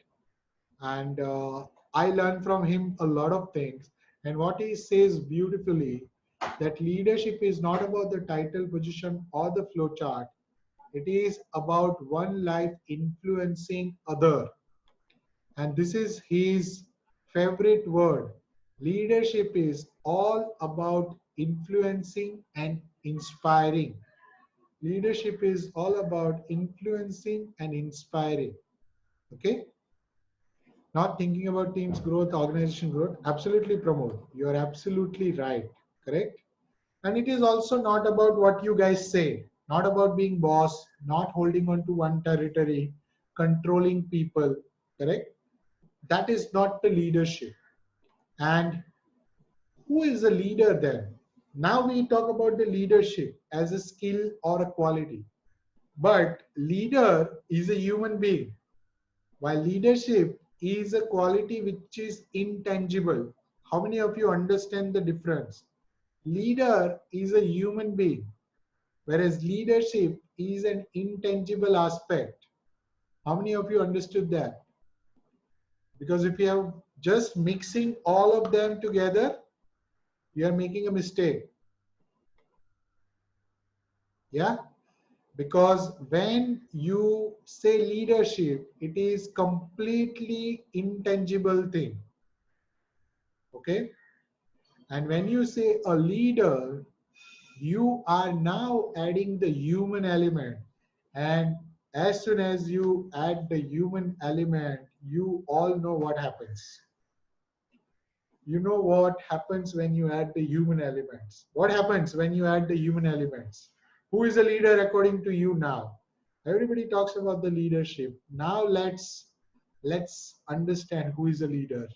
Speaker 1: And I learned from him a lot of things. And what he says beautifully, that leadership is not about the title, position, or the flow chart. It is about one life influencing other. And this is his favorite word. Leadership is all about influencing and inspiring. Leadership is all about influencing and inspiring. Okay? Not thinking about teams growth, organization growth. Absolutely, Pramod. You are absolutely right. Correct? And it is also not about what you guys say, not about being boss, not holding on to one territory, controlling people. Correct? That is not the leadership. And who is a leader then? Now we talk about the leadership as a skill or a quality. But leader is a human being, while leadership is a quality which is intangible. How many of you understand the difference? Leader is a human being, whereas leadership is an intangible aspect. How many of you understood that? Because if you have Just mixing all of them together, you are making a mistake. Yeah, because when you say leadership, it is completely intangible thing. Okay, and when you say a leader, you are now adding the human element, and as soon as you add the human element, you all know what happens. You know what happens when you add the human elements. What happens when you add the human elements? Who is a leader according to you now? Everybody talks about the leadership. Now let's understand who is a leader.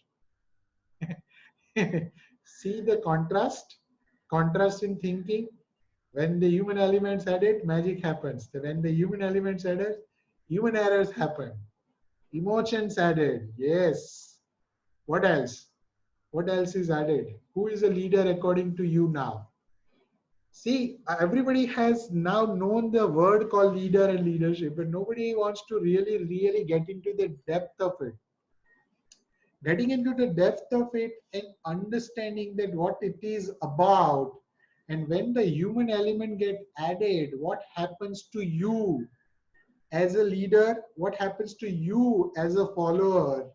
Speaker 1: See the contrast in thinking. When the human elements added, magic happens. When the human elements added, human errors happen. Emotions added, yes. What else? What else is added? Who is a leader according to you now? See, everybody has now known the word called leader and leadership, but nobody wants to really get into the depth of it. Getting into the depth of it and understanding that what it is about, and when the human element get added, what happens to you as a leader, what happens to you as a follower,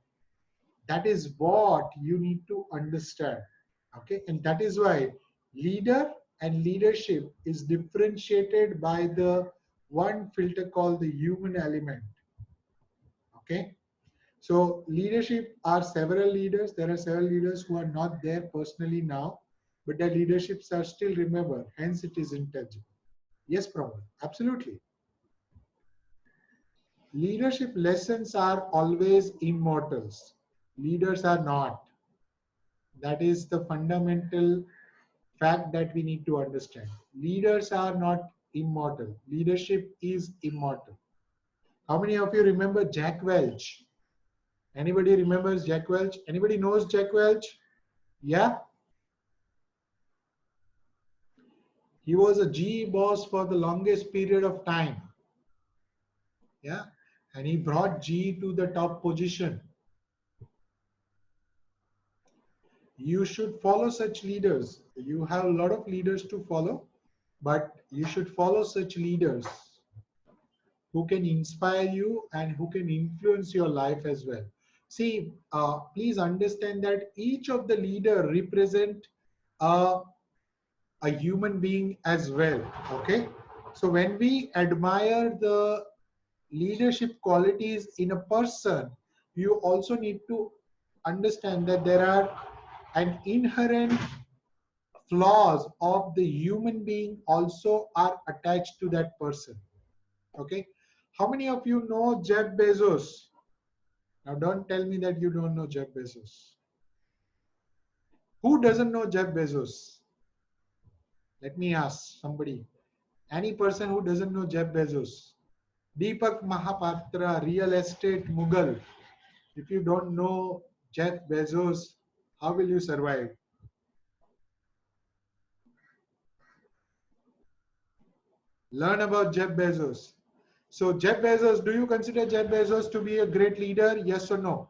Speaker 1: that is what you need to understand. Okay, and that is why leader and leadership is differentiated by the one filter called the human element. Okay, so leadership are several leaders. There are several leaders who are not there personally now, but their leaderships are still remembered. Hence, it is intangible. Yes, Pramod, absolutely. Leadership lessons are always immortals. Leaders are not. That is the fundamental fact that we need to understand. Leaders are not immortal. Leadership is immortal. How many of you remember Jack Welch? Anybody remembers Jack Welch? Anybody knows Jack Welch? Yeah, he was a GE boss for the longest period of time. Yeah, and he brought GE to the top position. You should follow such leaders. You have a lot of leaders to follow, but you should follow such leaders who can inspire you and who can influence your life as well. See, please understand that each of the leader represent a, a human being as well. Okay, so when we admire the leadership qualities in a person, you also need to understand that there are an inherent flaws of the human being also are attached to that person. Okay, how many of you know Jeff Bezos? Now don't tell me that you don't know Jeff Bezos. Who doesn't know Jeff Bezos? Let me ask somebody. Any person who doesn't know Jeff Bezos? Deepak Mahapatra, real estate Mughal. If you don't know Jeff Bezos, how will you survive? Learn about Jeff Bezos. So Jeff Bezos, do you consider Jeff Bezos to be a great leader? Yes or no?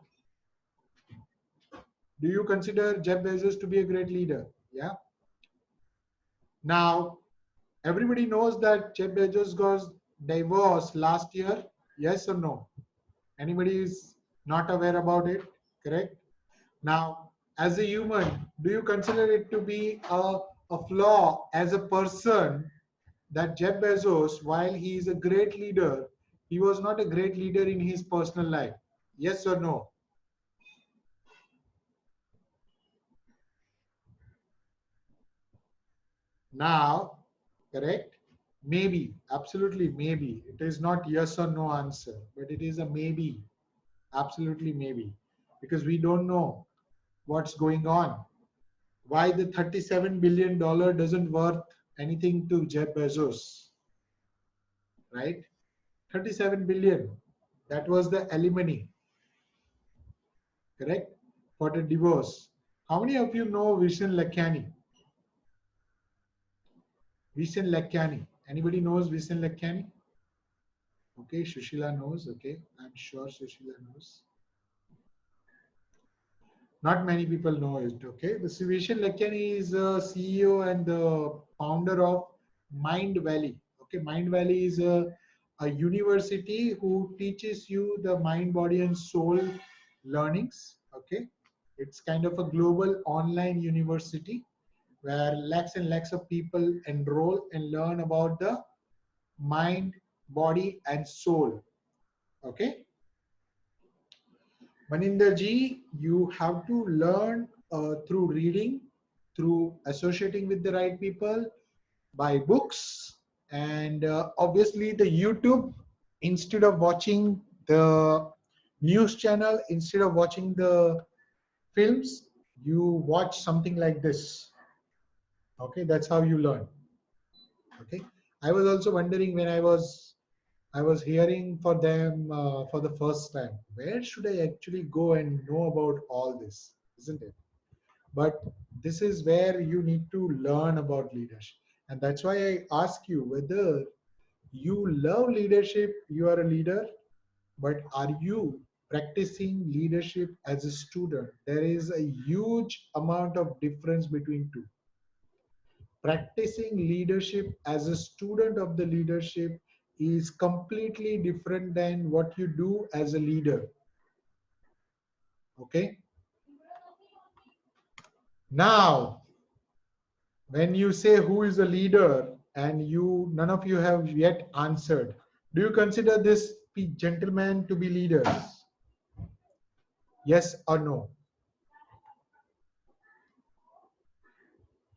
Speaker 1: Do you consider Jeff Bezos to be a great leader? Yeah. Now, everybody knows that Jeff Bezos got divorced last year. Yes or no? Anybody is not aware about it? Correct? Now, as a human, do you consider it to be a flaw as a person that Jeff Bezos, while he is a great leader, he was not a great leader in his personal life? Yes or no? Now, correct? Maybe, absolutely maybe. It is not yes or no answer, but it is a maybe, absolutely maybe, because we don't know what's going on. Why the $37 billion doesn't worth anything to Jeff Bezos, right? 37 billion. That was the alimony, correct? For the divorce. How many of you know Vishen Lakhani? Vishen Lakhani. Anybody knows Vishen Lakhani? Okay, Sushila knows. Okay, I'm sure Sushila knows. Not many people know it. Okay, the Siveshan Lakyani is CEO and the founder of Mind Valley. Okay, Mind Valley is a university who teaches you the mind, body, and soul learnings. Okay, it's kind of a global online university where lakhs and lakhs of people enroll and learn about the mind, body, and soul. Okay, Maninder ji, you have to learn through reading, through associating with the right people, by books, and obviously the YouTube. Instead of watching the news channel, instead of watching the films, you watch something like this. Okay, that's how you learn. Okay, I was also wondering when I was hearing for them for the first time. Where should I actually go and know about all this? Isn't it? But this is where you need to learn about leadership. And that's why I ask you whether you love leadership, you are a leader, but are you practicing leadership as a student? There is a huge amount of difference between two. Practicing leadership as a student of the leadership is completely different than what you do as a leader. Okay, now when you say who is a leader and you none of you have yet answered, do you consider this gentleman to be leaders? Yes or no?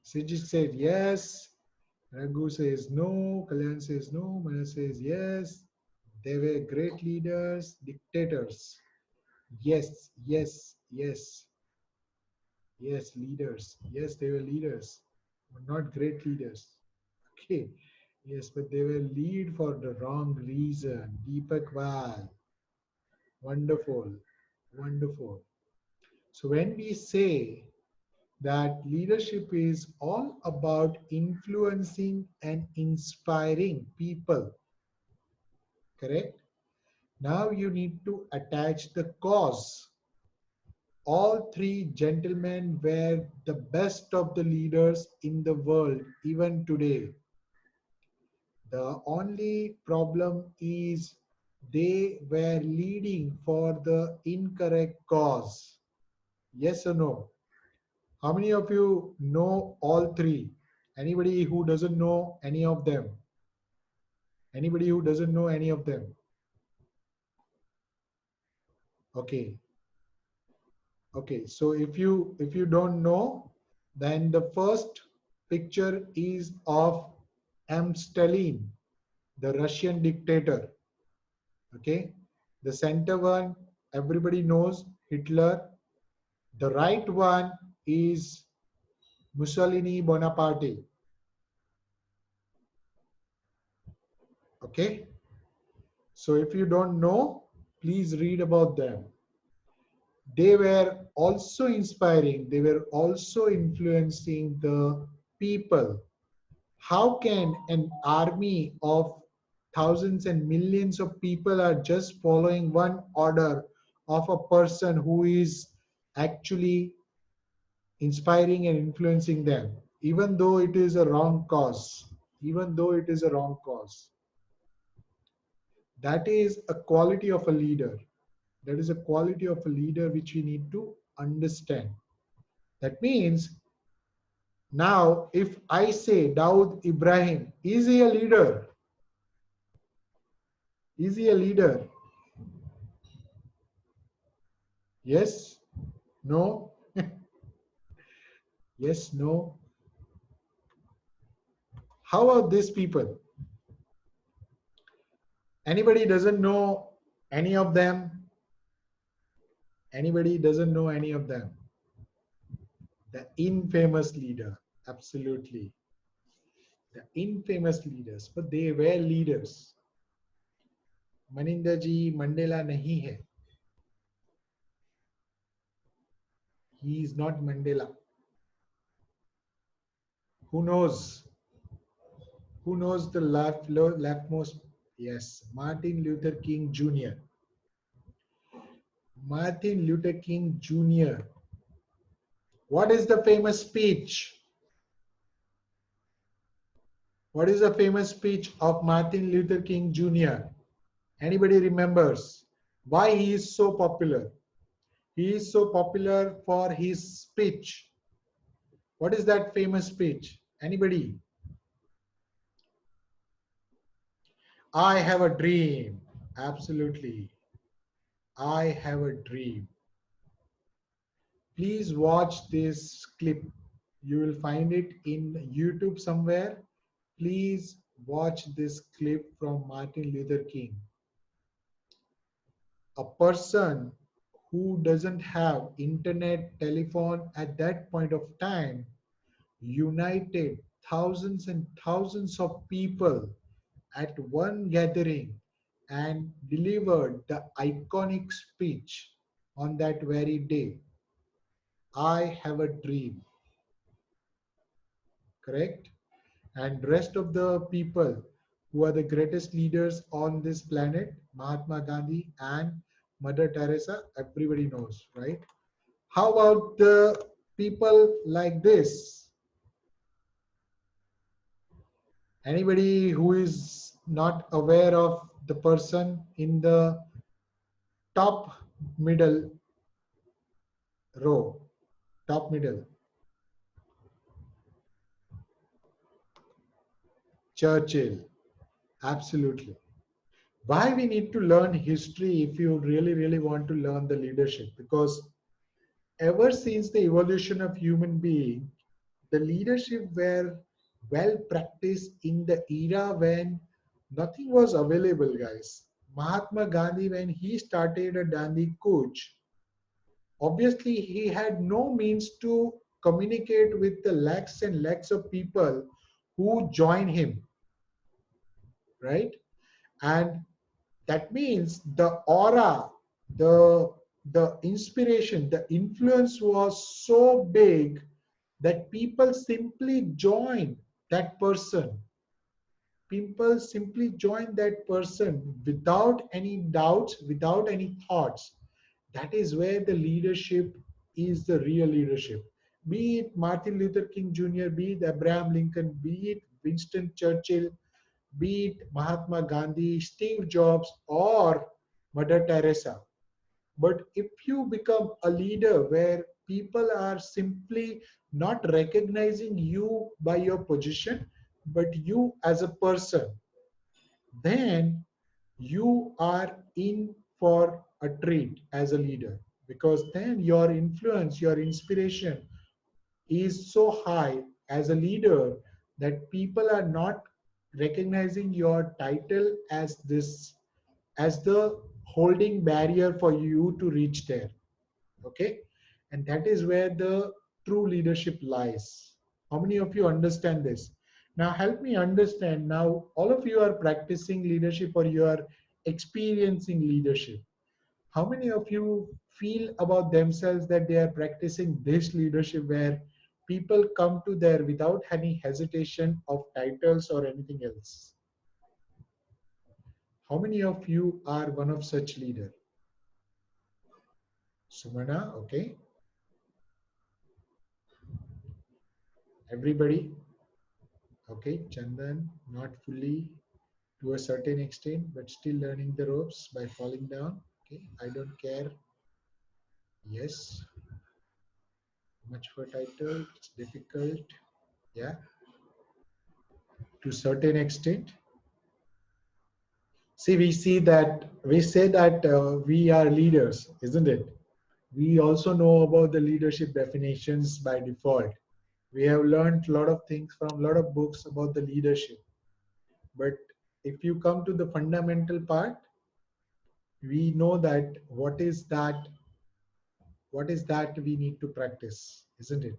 Speaker 1: Sijit said yes, Raghu says no, Kalyan says no, Maya says yes. They were great leaders, dictators. Yes, yes, yes, yes, leaders. Yes, they were leaders, but not great leaders. Okay. Yes, but they were lead for the wrong reason. Deepak Val. Wonderful. Wonderful. So when we say that leadership is all about influencing and inspiring people, correct? Now you need to attach the cause. All three gentlemen were the best of the leaders in the world, even today. The only problem is they were leading for the incorrect cause. Yes or no? How many of you know all three? Anybody who doesn't know any of them? Anybody who doesn't know any of them? Okay. Okay. So if you don't know, then the first picture is of M. Stalin, the Russian dictator. Okay. The center one, everybody knows Hitler. The right one is Mussolini Bonaparte. Okay. So if you don't know, please read about them. They were also inspiring, they were also influencing the people. How can an army of thousands and millions of people are just following one order of a person who is actually inspiring and influencing them, even though it is a wrong cause? Even though it is a wrong cause, that is a quality of a leader. That is a quality of a leader which we need to understand. That means now if I say Dawood Ibrahim, is he a leader? Is he a leader? Yes? No? Yes? No? How about these people? Anybody doesn't know any of them? Anybody doesn't know any of them? The infamous leader. Absolutely. The infamous leaders. But they were leaders. Maninder ji Mandela nahi hai. He is not Mandela. Who knows? Who knows the leftmost? Yes, Martin Luther King Jr. Martin Luther King Jr. What is the famous speech? What is the famous speech of Martin Luther King Jr.? Anybody remembers why he is so popular? He is so popular for his speech. What is that famous speech? Anybody? I have a dream. Absolutely. I have a dream. Please watch this clip. You will find it in YouTube somewhere. Please watch this clip from Martin Luther King. A person who doesn't have internet, telephone at that point of time united thousands and thousands of people at one gathering and delivered the iconic speech on that very day. I have a dream, correct? And rest of the people who are the greatest leaders on this planet, Mahatma Gandhi and Mother Teresa, everybody knows, right? How about the people like this? Anybody who is not aware of the person in the top middle row, top middle, Churchill, absolutely. Why we need to learn history if you really want to learn the leadership? Because ever since the evolution of human being, the leadership were well practiced in the era when nothing was available, guys. Mahatma Gandhi, when he started a Dandi Kuch, obviously he had no means to communicate with the lakhs and lakhs of people who join him, right? And that means the aura, the the inspiration, the influence was so big that people simply join that person. People simply join that person without any doubts, without any thoughts. That is where the leadership is the real leadership. Be it Martin Luther King Jr., be it Abraham Lincoln, be it Winston Churchill, be it Mahatma Gandhi, Steve Jobs, or Mother Teresa. But if you become a leader where people are simply not recognizing you by your position, but you as a person, then you are in for a treat as a leader, because then your influence, your inspiration is so high as a leader that people are not recognizing your title as this, as the holding barrier for you to reach there. Okay, and that is where the true leadership lies. How many of you understand this? Now help me understand. Now all of you are practicing leadership or you are experiencing leadership. How many of you feel about themselves that they are practicing this leadership where people come to there without any hesitation of titles or anything else? How many of you are one of such leader? Sumana, okay. Everybody, okay. Chandan, not fully, to a certain extent, but still learning the ropes by falling down. Okay, I don't care. Yes, much for title, it's difficult. Yeah, to certain extent. See, we say that we are leaders, isn't it? We also know about the leadership definitions by default. We have learned a lot of things from a lot of books about the leadership. But if you come to the fundamental part, we know that what is that we need to practice, isn't it?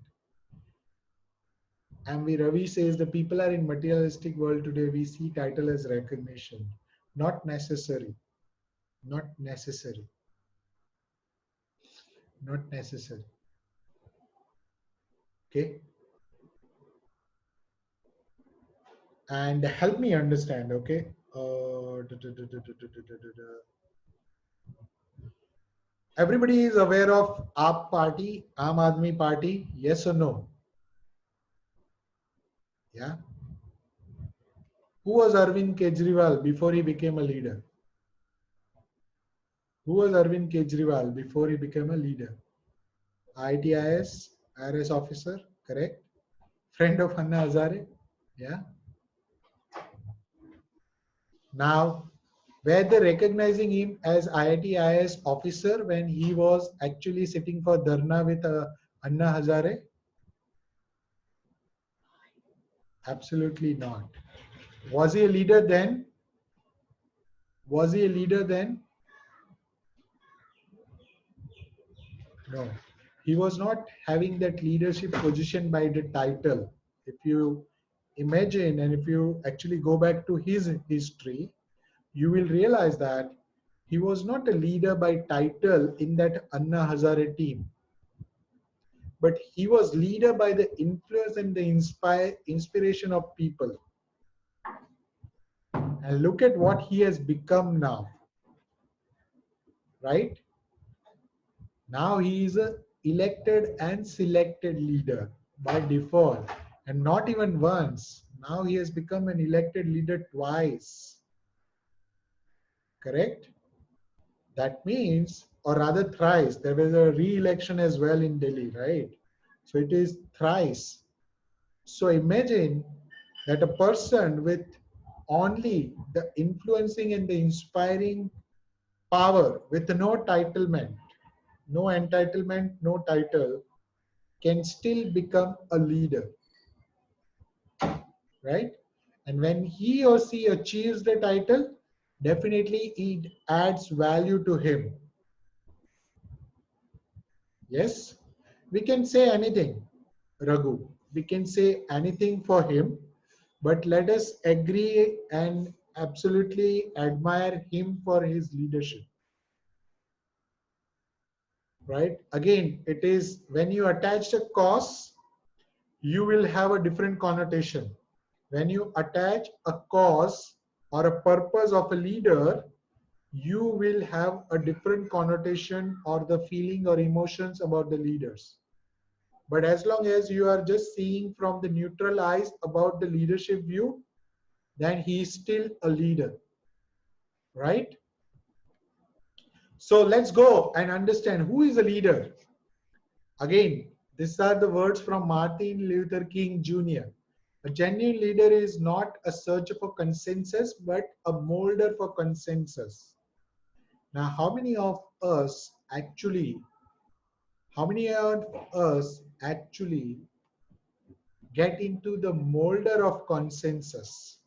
Speaker 1: MV Ravi says the people are in materialistic world today. We see title as recognition, not necessary, not necessary, not necessary. Okay, and help me understand. Okay, Everybody is aware of AAP party, Aam Aadmi Party, yes or no? Yeah. Who was Arvind Kejriwal before he became a leader? Who was Arvind Kejriwal before he became a leader? ITIS, IRS officer, correct? Friend of Anna Hazare. Yeah. Now, were they recognizing him as IIT officer when he was actually sitting for Dharna with Anna Hazare? Absolutely not. Was he a leader then? Was he a leader then? No. He was not having that leadership position by the title. If you imagine and if you actually go back to his history, you will realize that he was not a leader by title in that Anna Hazare team, but he was leader by the influence and the inspiration of people. And look at what he has become now, right? Now he is a elected and selected leader by default, and not even once. Now he has become an elected leader twice, correct? That means, or rather thrice, there was a re-election as well in Delhi, right? So it is thrice. So imagine that a person with only the influencing and the inspiring power with no entitlement, no entitlement, no title, can still become a leader, right? And when he or she achieves the title, definitely it adds value to him. Yes, we can say anything, Raghu. We can say anything for him, but let us agree and absolutely admire him for his leadership, right? Again, it is when you attach a cause, you will have a different connotation. When you attach a cause or a purpose of a leader, you will have a different connotation or the feeling or emotions about the leaders. But as long as you are just seeing from the neutral eyes about the leadership view, then he is still a leader, right? So let's go and understand who is a leader. Again, these are the words from Martin Luther King Jr. A genuine leader is not a searcher for consensus, but a molder for consensus. Now, how many of us actually get into the molder of consensus?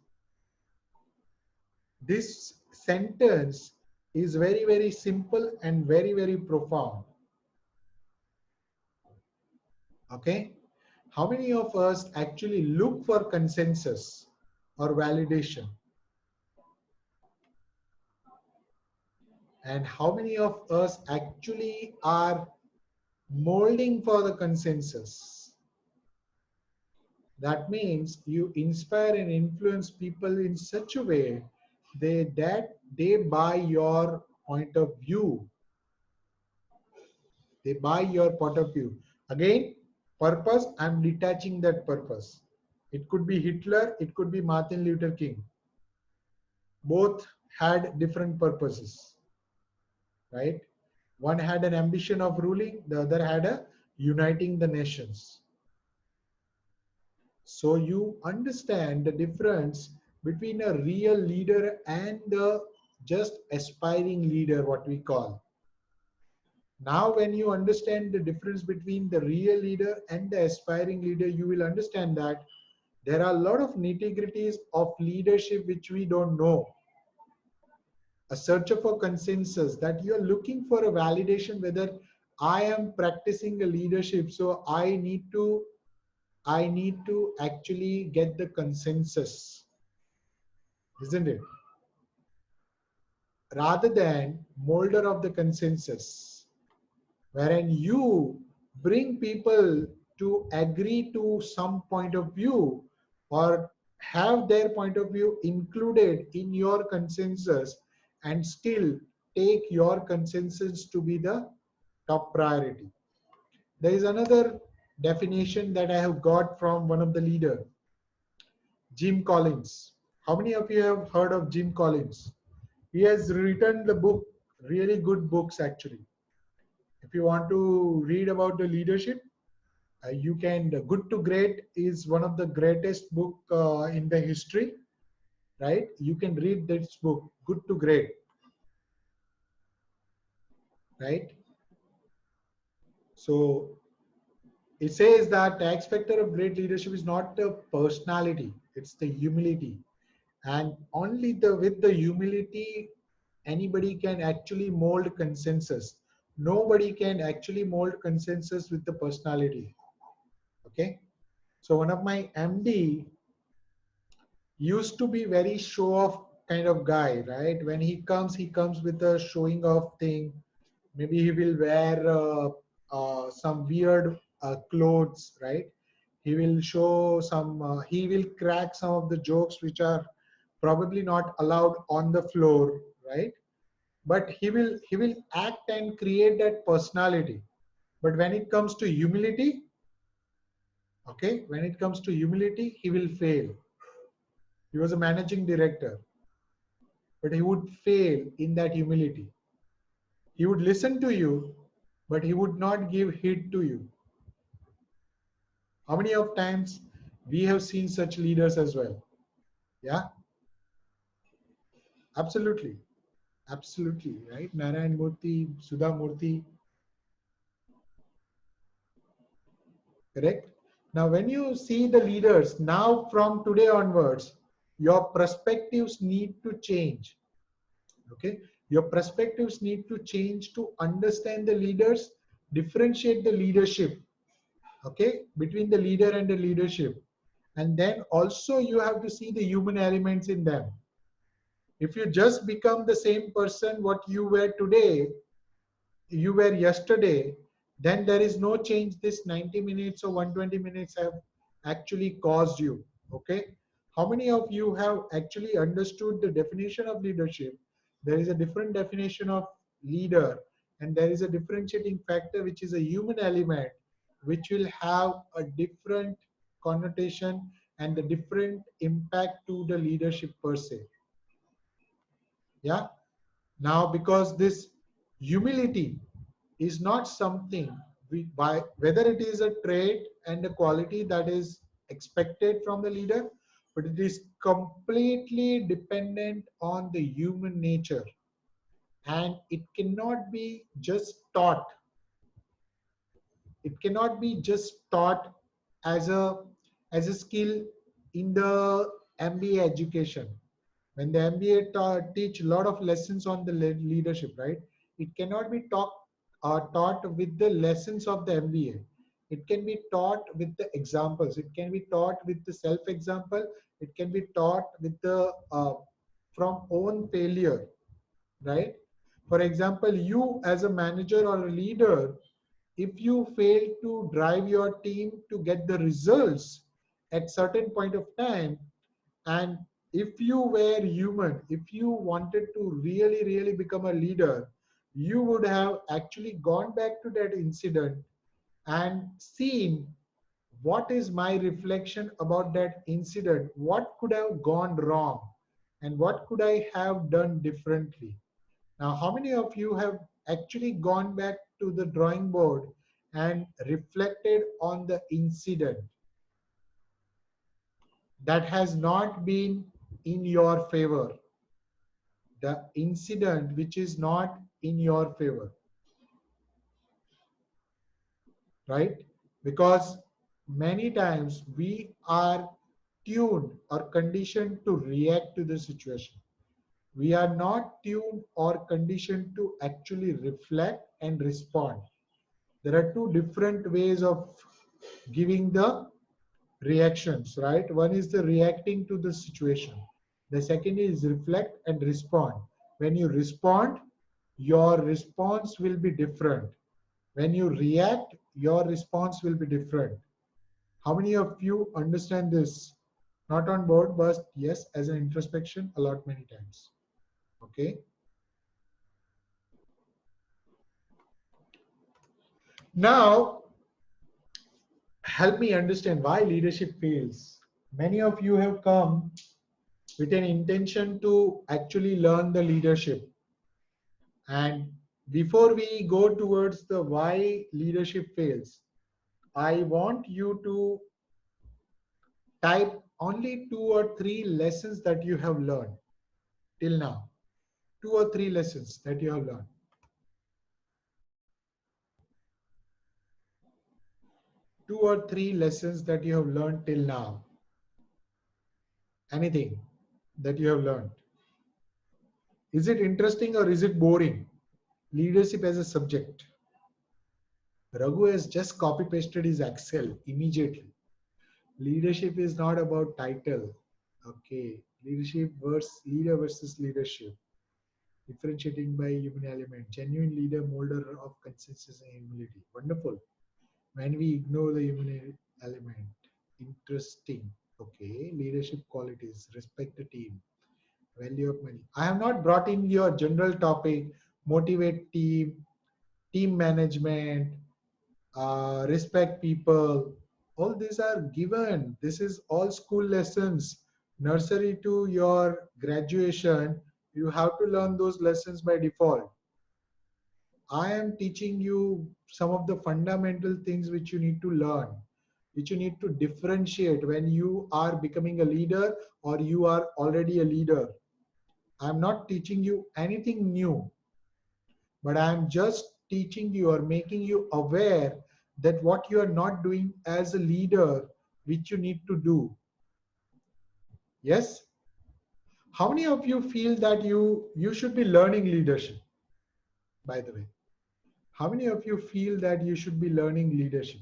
Speaker 1: This sentence is very, very simple and very, very profound. Okay? How many of us actually look for consensus or validation? And how many of us actually are molding for the consensus? That means you inspire and influence people in such a way that they buy your point of view. They buy your point of view. Again, purpose, I'm detaching that purpose. It could be Hitler, it could be Martin Luther King. Both had different purposes, right? One had an ambition of ruling, the other had a uniting the nations. So you understand the difference between a real leader and the just aspiring leader, what we call. Now, when you understand the difference between the real leader and the aspiring leader, you will understand that there are a lot of nitty-gritties of leadership which we don't know. A searcher for consensus, that you're looking for a validation whether I am practicing a leadership, so I need to actually get the consensus, isn't it? Rather than molder of the consensus, wherein you bring people to agree to some point of view or have their point of view included in your consensus and still take your consensus to be the top priority. There is another definition that I have got from one of the leader, Jim Collins. How many of you have heard of Jim Collins? He has written the book, really good books actually. If you want to read about the leadership, you can. Good to Great is one of the greatest book in the history, right? You can read this book, Good to Great, right? So it says that the X factor of great leadership is not the personality, it's the humility. And only with the humility, anybody can actually mold consensus. Nobody can actually mold consensus with the personality. Okay. So one of my MD used to be very show off kind of guy, right? When he comes with a showing off thing. Maybe he will wear some weird clothes, right? He will show some, he will crack some of the jokes which are probably not allowed on the floor, right? But he will act and create that personality. But when it comes to humility, okay, when it comes to humility, he will fail. He was a managing director, but he would fail in that humility. He would listen to you, but he would not give heed to you. How many of times we have seen such leaders as well? Yeah, absolutely. Absolutely, right? Narayan Murthy, Sudha Murthy, correct? Now, when you see the leaders, now from today onwards, your perspectives need to change. Okay? Your perspectives need to change to understand the leaders, differentiate the leadership, okay, between the leader and the leadership. And then also you have to see the human elements in them. If you just become the same person what you were today, you were yesterday, then there is no change this 90 minutes or 120 minutes have actually caused you. Okay. How many of you have actually understood the definition of leadership? There is a different definition of leader, and there is a differentiating factor which is a human element which will have a different connotation and the different impact to the leadership per se. Yeah. Now, because this humility is not something by whether it is a trait and a quality that is expected from the leader, but it is completely dependent on the human nature, and it cannot be just taught. It cannot be just taught as a skill in the MBA education. When the MBA teach a lot of lessons on the leadership, right? It cannot be taught with the lessons of the MBA. It can be taught with the examples. It can be taught with the self example. It can be taught with the from own failure, right? For example, you as a manager or a leader, if you fail to drive your team to get the results at certain point of time, and if you were human, if you wanted to really become a leader, you would have actually gone back to that incident and seen what is my reflection about that incident, what could have gone wrong, and what could I have done differently. Now, how many of you have actually gone back to the drawing board and reflected on the incident that has not been in your favor, the incident which is not in your favor, right? Because many times we are tuned or conditioned to react to the situation. We are not tuned or conditioned to actually reflect and respond. There are two different ways of giving the reactions, right? One is the reacting to the situation. The second is reflect and respond. When you respond, your response will be different. When you react, your response will be different. How many of you understand this? Not on board, but yes, as an introspection, a lot many times. Okay. Now, help me understand why leadership fails. Many of you have come with an intention to actually learn the leadership. And before we go towards the why leadership fails, I want you to type only 2 or 3 lessons that you have learned till now. 2 or 3 lessons that you have learned. 2 or 3 lessons that you have learned till now. Anything that you have learned. Is it interesting or is it boring? Leadership as a subject. Raghu has just copy pasted his Excel immediately. Leadership is not about title. Okay. Leadership versus leader versus leadership. Differentiating by human element. Genuine leader, molder of consensus and humility. Wonderful. When we ignore the human element. Interesting. Okay. Leadership qualities. Respect the team. Value of money. I have not brought in your general topic. Motivate team. Team management. Respect people. All these are given. This is all school lessons. Nursery to your graduation, you have to learn those lessons by default. I am teaching you some of the fundamental things which you need to learn, which you need to differentiate when you are becoming a leader or you are already a leader. I'm not teaching you anything new, but I'm just teaching you or making you aware that what you are not doing as a leader, which you need to do. Yes? How many of you feel that you should be learning leadership, by the way? How many of you feel that you should be learning leadership?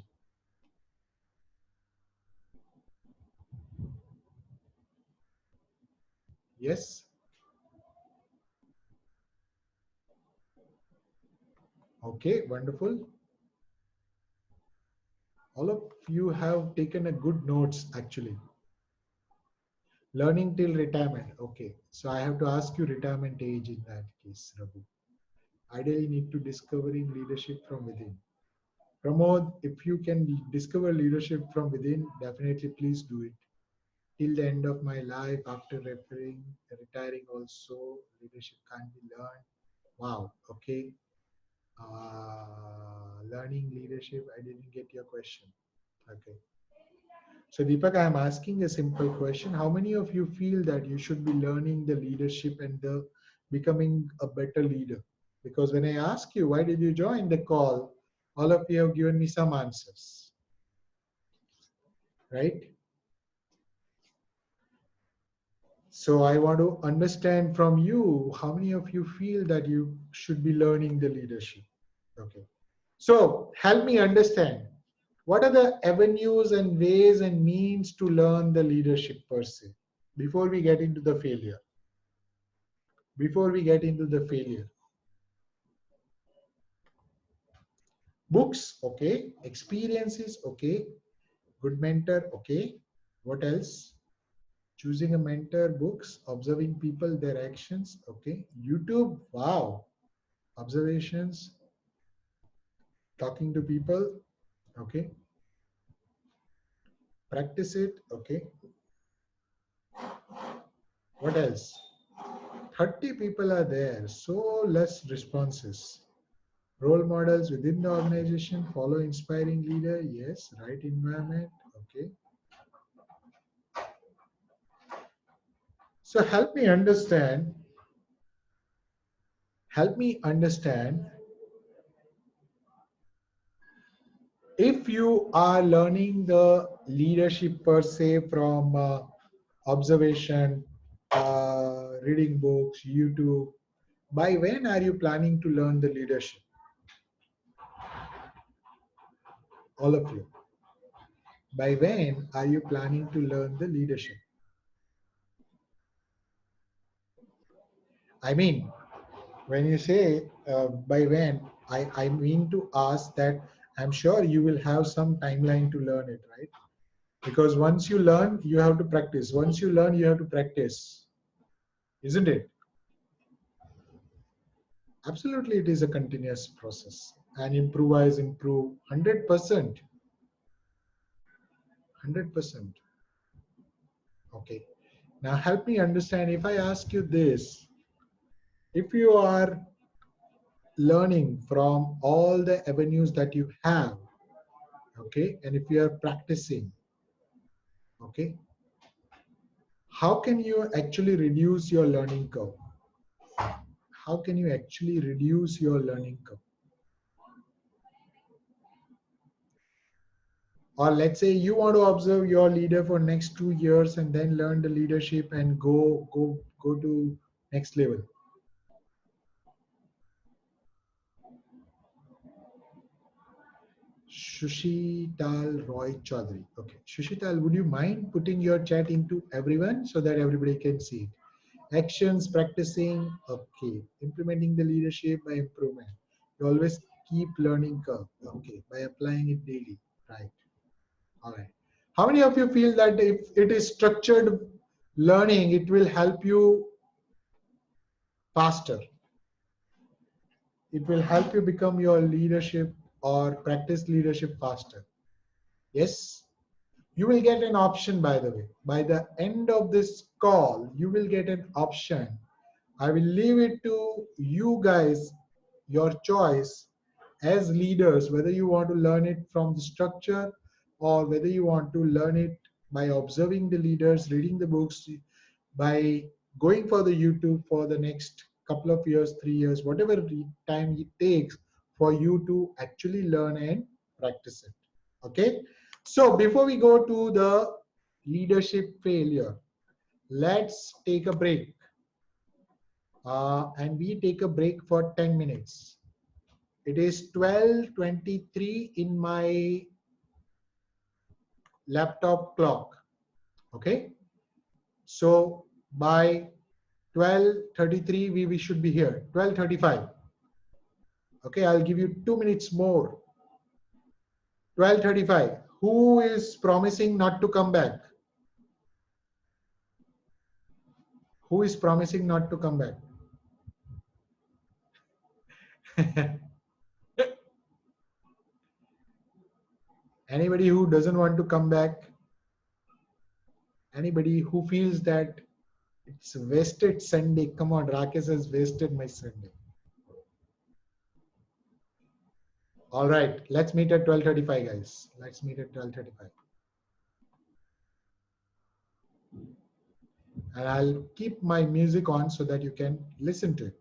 Speaker 1: Yes? Okay, wonderful. All of you have taken a good notes actually. Learning till retirement. Okay, so I have to ask you retirement age in that case, Raghu. Ideally need to discovering leadership from within. Pramod, if you can discover leadership from within, definitely please do it. Till the end of my life, after retiring also, leadership can't be learned. Wow, okay. Learning leadership, I didn't get your question. Okay. So Deepak, I am asking a simple question. How many of you feel that you should be learning the leadership and the becoming a better leader? Because when I ask you, why did you join the call? All of you have given me some answers, right? So I want to understand from you, how many of you feel that you should be learning the leadership? Okay. So help me understand, what are the avenues and ways and means to learn the leadership per se before we get into the failure? Before we get into the failure. Books, okay. Experiences, okay. Good mentor, okay. What else? Choosing a mentor, books, observing people, their actions, okay. YouTube, wow. Observations, talking to people, okay. Practice it, okay. What else? 30 people are there, so less responses. Role models within the organization, follow inspiring leader, yes. Right environment, okay. So help me understand, if you are learning the leadership per se from observation, reading books, YouTube, by when are you planning to learn the leadership? All of you. By when are you planning to learn the leadership? I mean, when you say by when, I mean to ask that I'm sure you will have some timeline to learn it, right? Because once you learn, you have to practice. Once you learn, you have to practice, isn't it? Absolutely, it is a continuous process. and improvise, improve 100%. 100%. Okay. Now help me understand, if I ask you this, if you are learning from all the avenues that you have, okay, and if you are practicing, okay, how can you actually reduce your learning curve? How can you actually reduce your learning curve? Or let's say you want to observe your leader for next 2 years and then learn the leadership and go to next level. Shushital Roy Chaudhary. Okay, Shushital, would you mind putting your chat into everyone so that everybody can see it? Actions, practicing, okay. Implementing the leadership by improvement. You always keep learning curve, okay, by applying it daily, right? All right. How many of you feel that if it is structured learning, it will help you faster? It will help you become your leadership or practice leadership faster. Yes? You will get an option, by the way. By the end of this call, you will get an option. I will leave it to you guys, your choice as leaders, whether you want to learn it from the structure or whether you want to learn it by observing the leaders, reading the books, by going for the YouTube for the next couple of years, 3 years, whatever time it takes for you to actually learn and practice it. Okay. So before we go to the leadership failure, let's take a break. And we take a break for 10 minutes. It is 12:23 in my laptop clock. Okay. So by 12:33 we should be here. 12:35. Okay, I'll give you 2 minutes more. 12:35. Who is promising not to come back? Who is promising not to come back? Anybody who doesn't want to come back? Anybody who feels that it's wasted Sunday? Come on, Rakesh has wasted my Sunday. All right, let's meet at 12:35, guys. Let's meet at 12:35. And I'll keep my music on so that you can listen to it.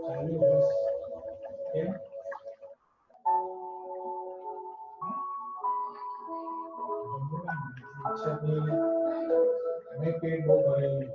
Speaker 1: चालू बस કેમ ઈચ્છા અમે પેટ બહુ ભરેલું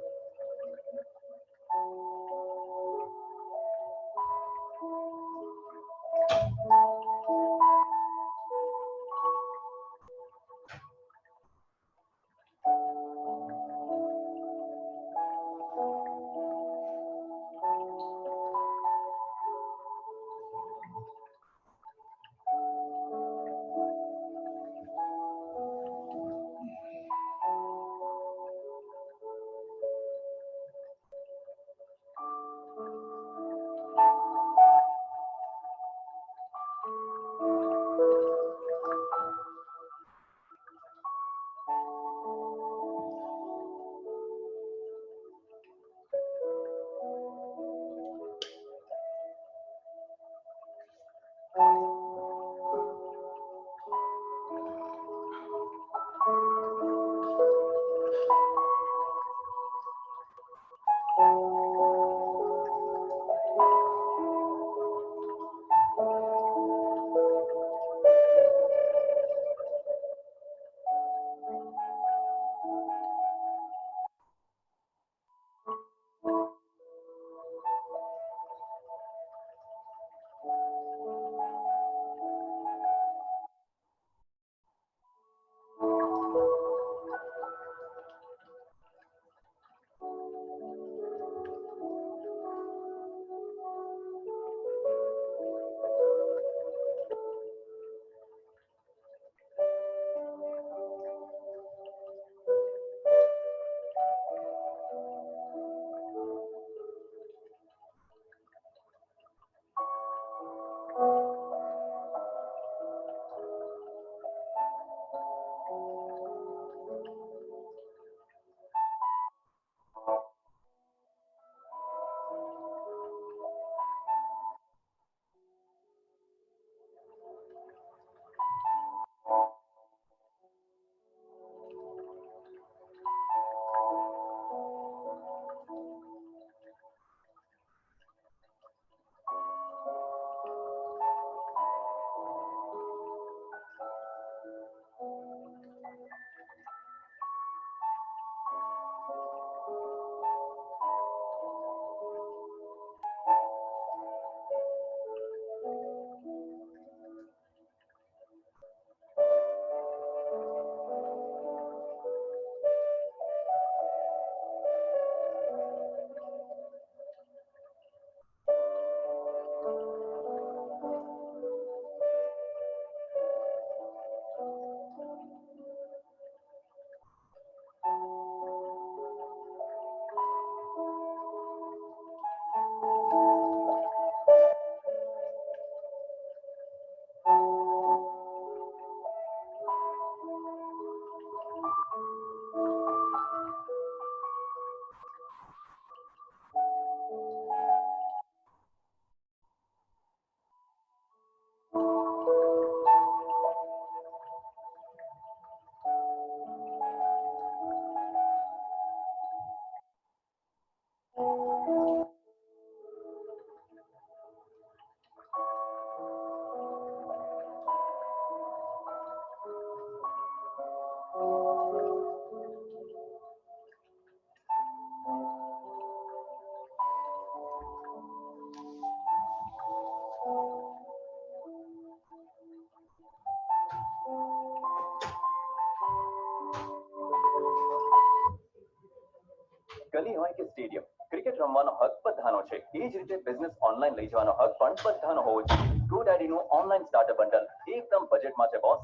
Speaker 2: ગલી હોય કે સ્ટેડિયમ, ક્રિકેટ રમવાનો હક બધાનો છે. એ જ રીતે બિઝનેસ ઓનલાઈન લઈ જવાનો હક પણ બધાનો હોવો જોઈએ. GoDaddyનું ઓનલાઈન સ્ટાર્ટઅપ બંડલ એકદમ બજેટમાં છે boss.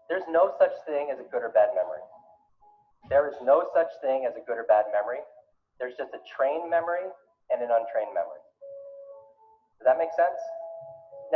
Speaker 2: There's no such thing as a good or bad memory. There is no such thing as a good or bad memory. There's just a trained memory and an untrained memory. Does that make sense?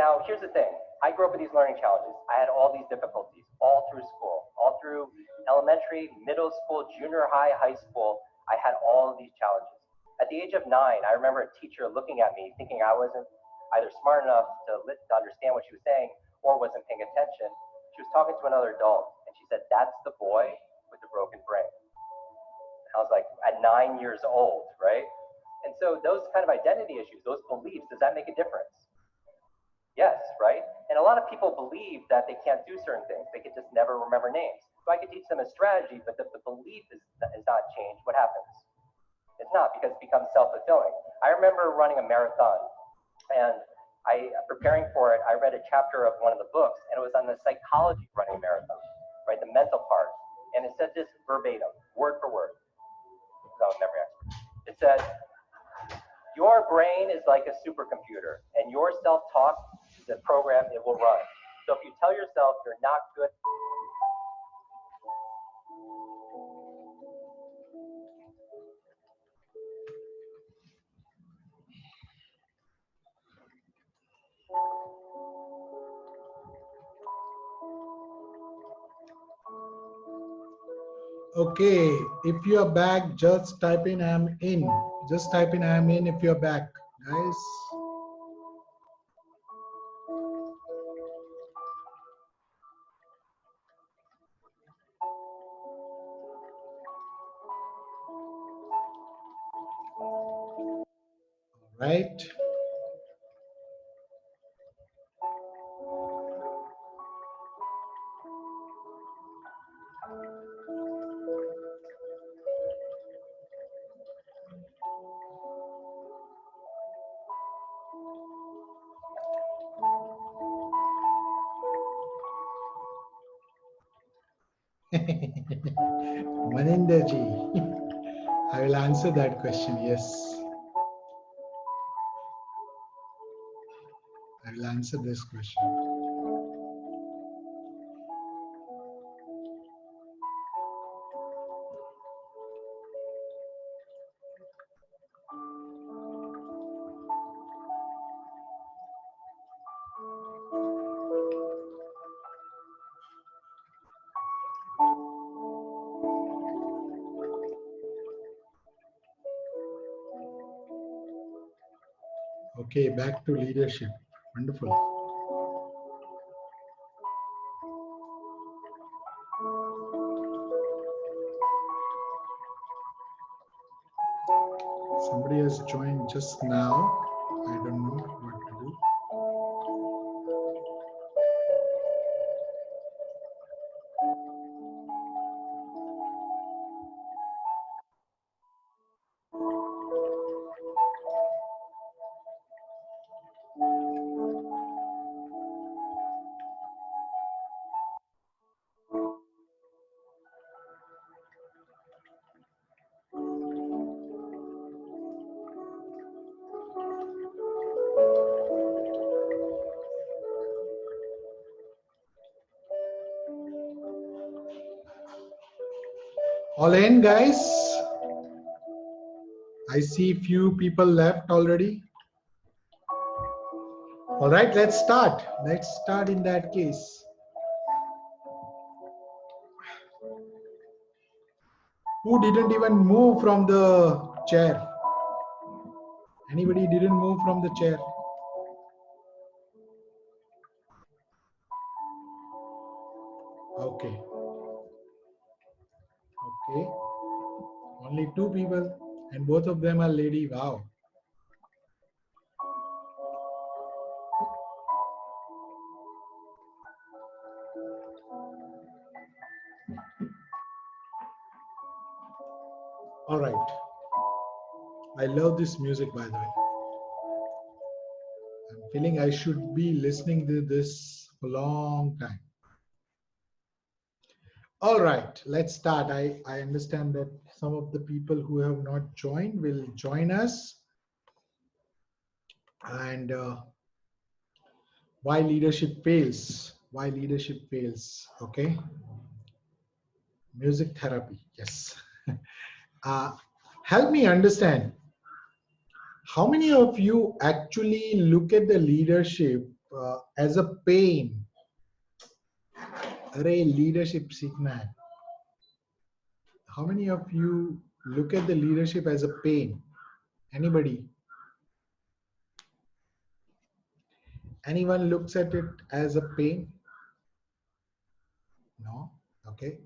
Speaker 2: Now, here's the thing. I grew up with these learning challenges. I had all these difficulties all through school, all through elementary, middle school, junior high, high school. I had all of these challenges. At the age of 9, I remember a teacher looking at me thinking I wasn't either smart enough to understand what she was saying or wasn't paying attention. She was talking to another adult and she said, "That's the boy with the broken brain." And I was like, at 9 years old, right? And so those kind of identity issues, those beliefs, does that make a difference? Yes, right? And a lot of people believe that they can't do certain things. They could just never remember names. So I could teach them a strategy, but if the belief is not changed, what happens? It's not, because it becomes self-fulfilling. I remember running a marathon, and preparing for it, I read a chapter of one of the books, and it was on the psychology of running a marathon, right? The mental part. And it said this verbatim, word for word. So I was memory expert. It said, "Your brain is like a supercomputer, and your self-talk is a program it will run. So if you tell yourself you're not good..."
Speaker 1: Okay, if you are back, just type in "I'm in." Just type in "I'm in" if you're back, guys. Right? Maninder ji, I will answer that question. Yes, I will answer this question. Okay, back to leadership. Wonderful. Somebody has joined just now. I don't know what to do. All in, guys. I see few people left already. All right, let's start. Let's start in that case. Who didn't even move from the chair? Anybody didn't move from the chair? Okay. Okay. Only two people, and both of them are lady. Wow. All right. I love this music, by the way. I'm feeling I should be listening to this for a long time. All right, let's start. I understand that some of the people who have not joined will join us. And why leadership fails? Why leadership fails? Okay, music therapy. Yes. uh, Help me understand. How many of you actually look at the leadership as a pain? अरे leadership सीखना है. How many of you look at the leadership as a pain? Anybody? Anyone looks at it as a pain? No? Okay.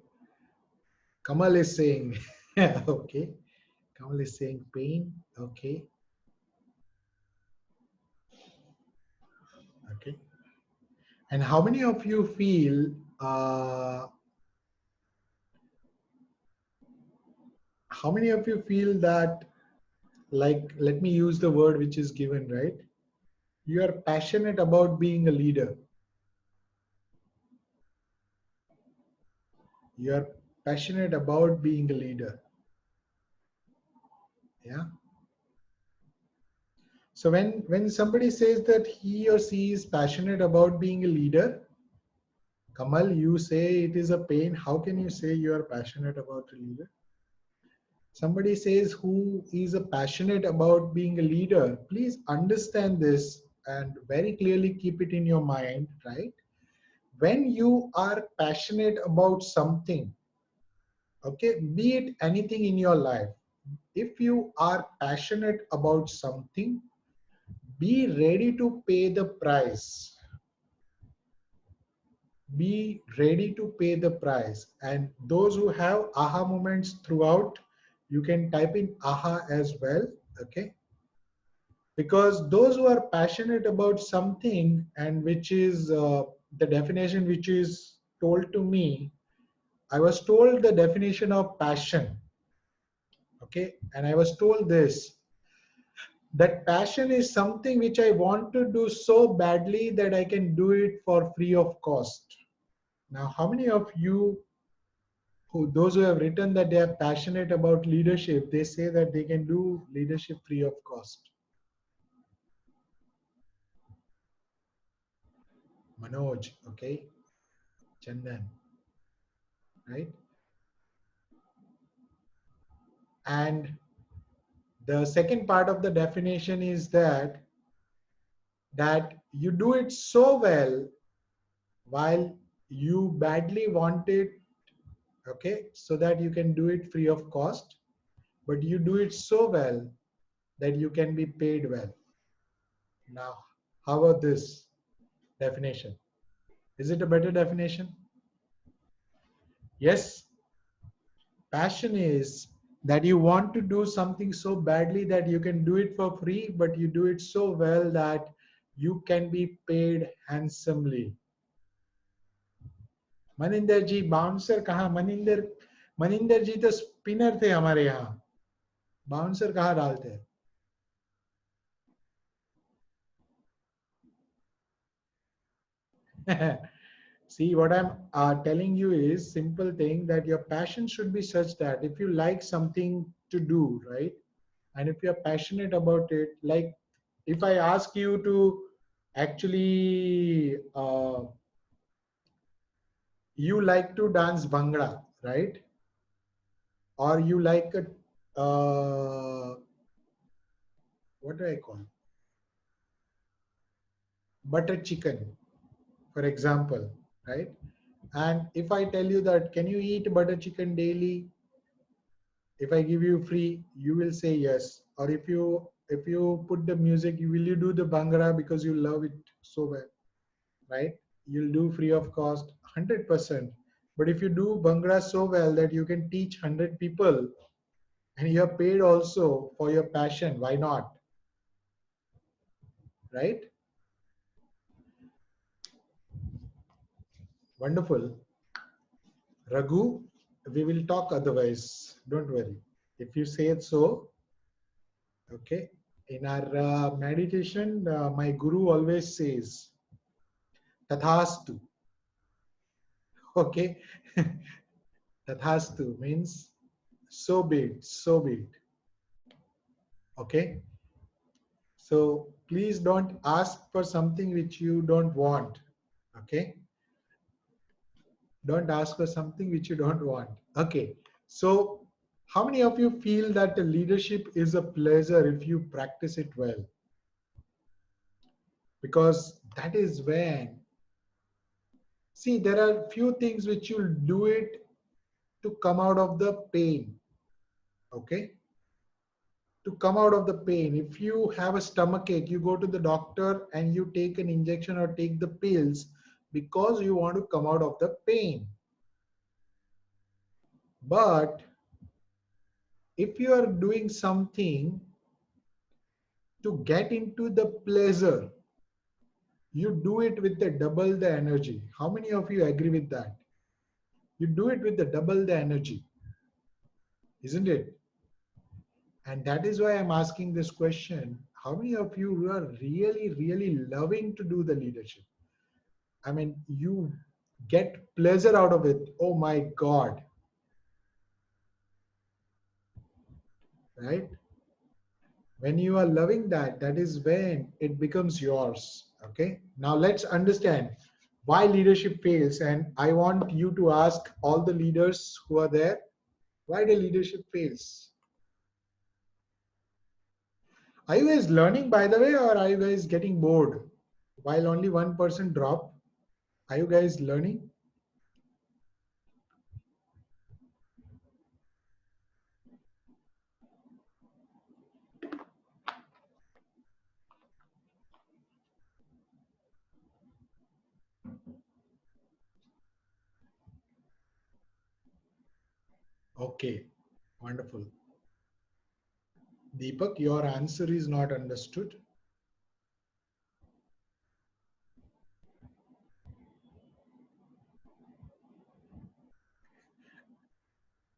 Speaker 1: Kamal is saying, okay. Kamal is saying pain. Okay. Okay. And how many of you feel, how many of you feel that, like, let me use the word which is given, right? You are passionate about being a leader. You are passionate about being a leader. Yeah. So when somebody says that he or she is passionate about being a leader, Kamal, you say it is a pain. How can you say you are passionate about a leader? Somebody says who is a passionate about being a leader. Please understand this and very clearly keep it in your mind, right? When you are passionate about something, okay, be it anything in your life, if you are passionate about something, be ready to pay the price. Be ready to pay the price. And those who have aha moments throughout, you can type in aha as well. Okay. Because those who are passionate about something, and which is the definition which is told to me, I was told the definition of passion. Okay. And I was told this, that passion is something which I want to do so badly that I can do it for free of cost. Now, how many of you, who those who have written that they are passionate about leadership, they say that they can do leadership free of cost? Manoj, okay, Chandan, right? And the second part of the definition is that you do it so well while you badly want it, okay, so that you can do it free of cost, but you do it so well that you can be paid well. Now, how about this definition? Is it a better definition? Yes, passion is that you want to do something so badly that you can do it for free, but you do it so well that you can be paid handsomely. Maninder ji bouncer कहाँ? मनिंदर जी तो spinner थे हमारे यहाँ. Bouncer कहाँ डालते हैं? See, what I'm telling you is simple thing, that your passion should be such that if you like something to do, right? And if you're passionate about it, like if I ask you to actually, you like to dance Bhangra, right? Or you like a, what do I call? Butter chicken, for example, right? And if I tell you that, can you eat butter chicken daily? If I give you free, you will say yes. Or if you put the music, will you do the Bhangra because you love it so well, right? You'll do free of cost, 100%. But if you do Bhangra so well that you can teach 100 people and you're paid also for your passion, why not? Right? Wonderful. Raghu, we will talk otherwise. Don't worry. If you say it so, okay. In our meditation, my guru always says, Tathastu. Okay. Tathastu means so be it, so be it. Okay. So please don't ask for something which you don't want. Okay. Don't ask for something which you don't want. Okay. So how many of you feel that the leadership is a pleasure if you practice it well? Because that is when, see, there are few things which you'll do it to come out of the pain. Okay. To come out of the pain. If you have a stomach ache, you go to the doctor and you take an injection or take the pills because you want to come out of the pain. But if you are doing something to get into the pleasure, you do it with the double the energy. How many of you agree with that? You do it with the double the energy, isn't it? And that is why I'm asking this question. How many of you are really, really loving to do the leadership? I mean, you get pleasure out of it. Oh my God, right? When you are loving that, that is when it becomes yours. Okay. Now let's understand why leadership fails. And I want you to ask all the leaders who are there, why the leadership fails. Are you guys learning, by the way, or are you guys getting bored? While only one person dropped, are you guys learning? Okay, wonderful. Deepak, your answer is not understood.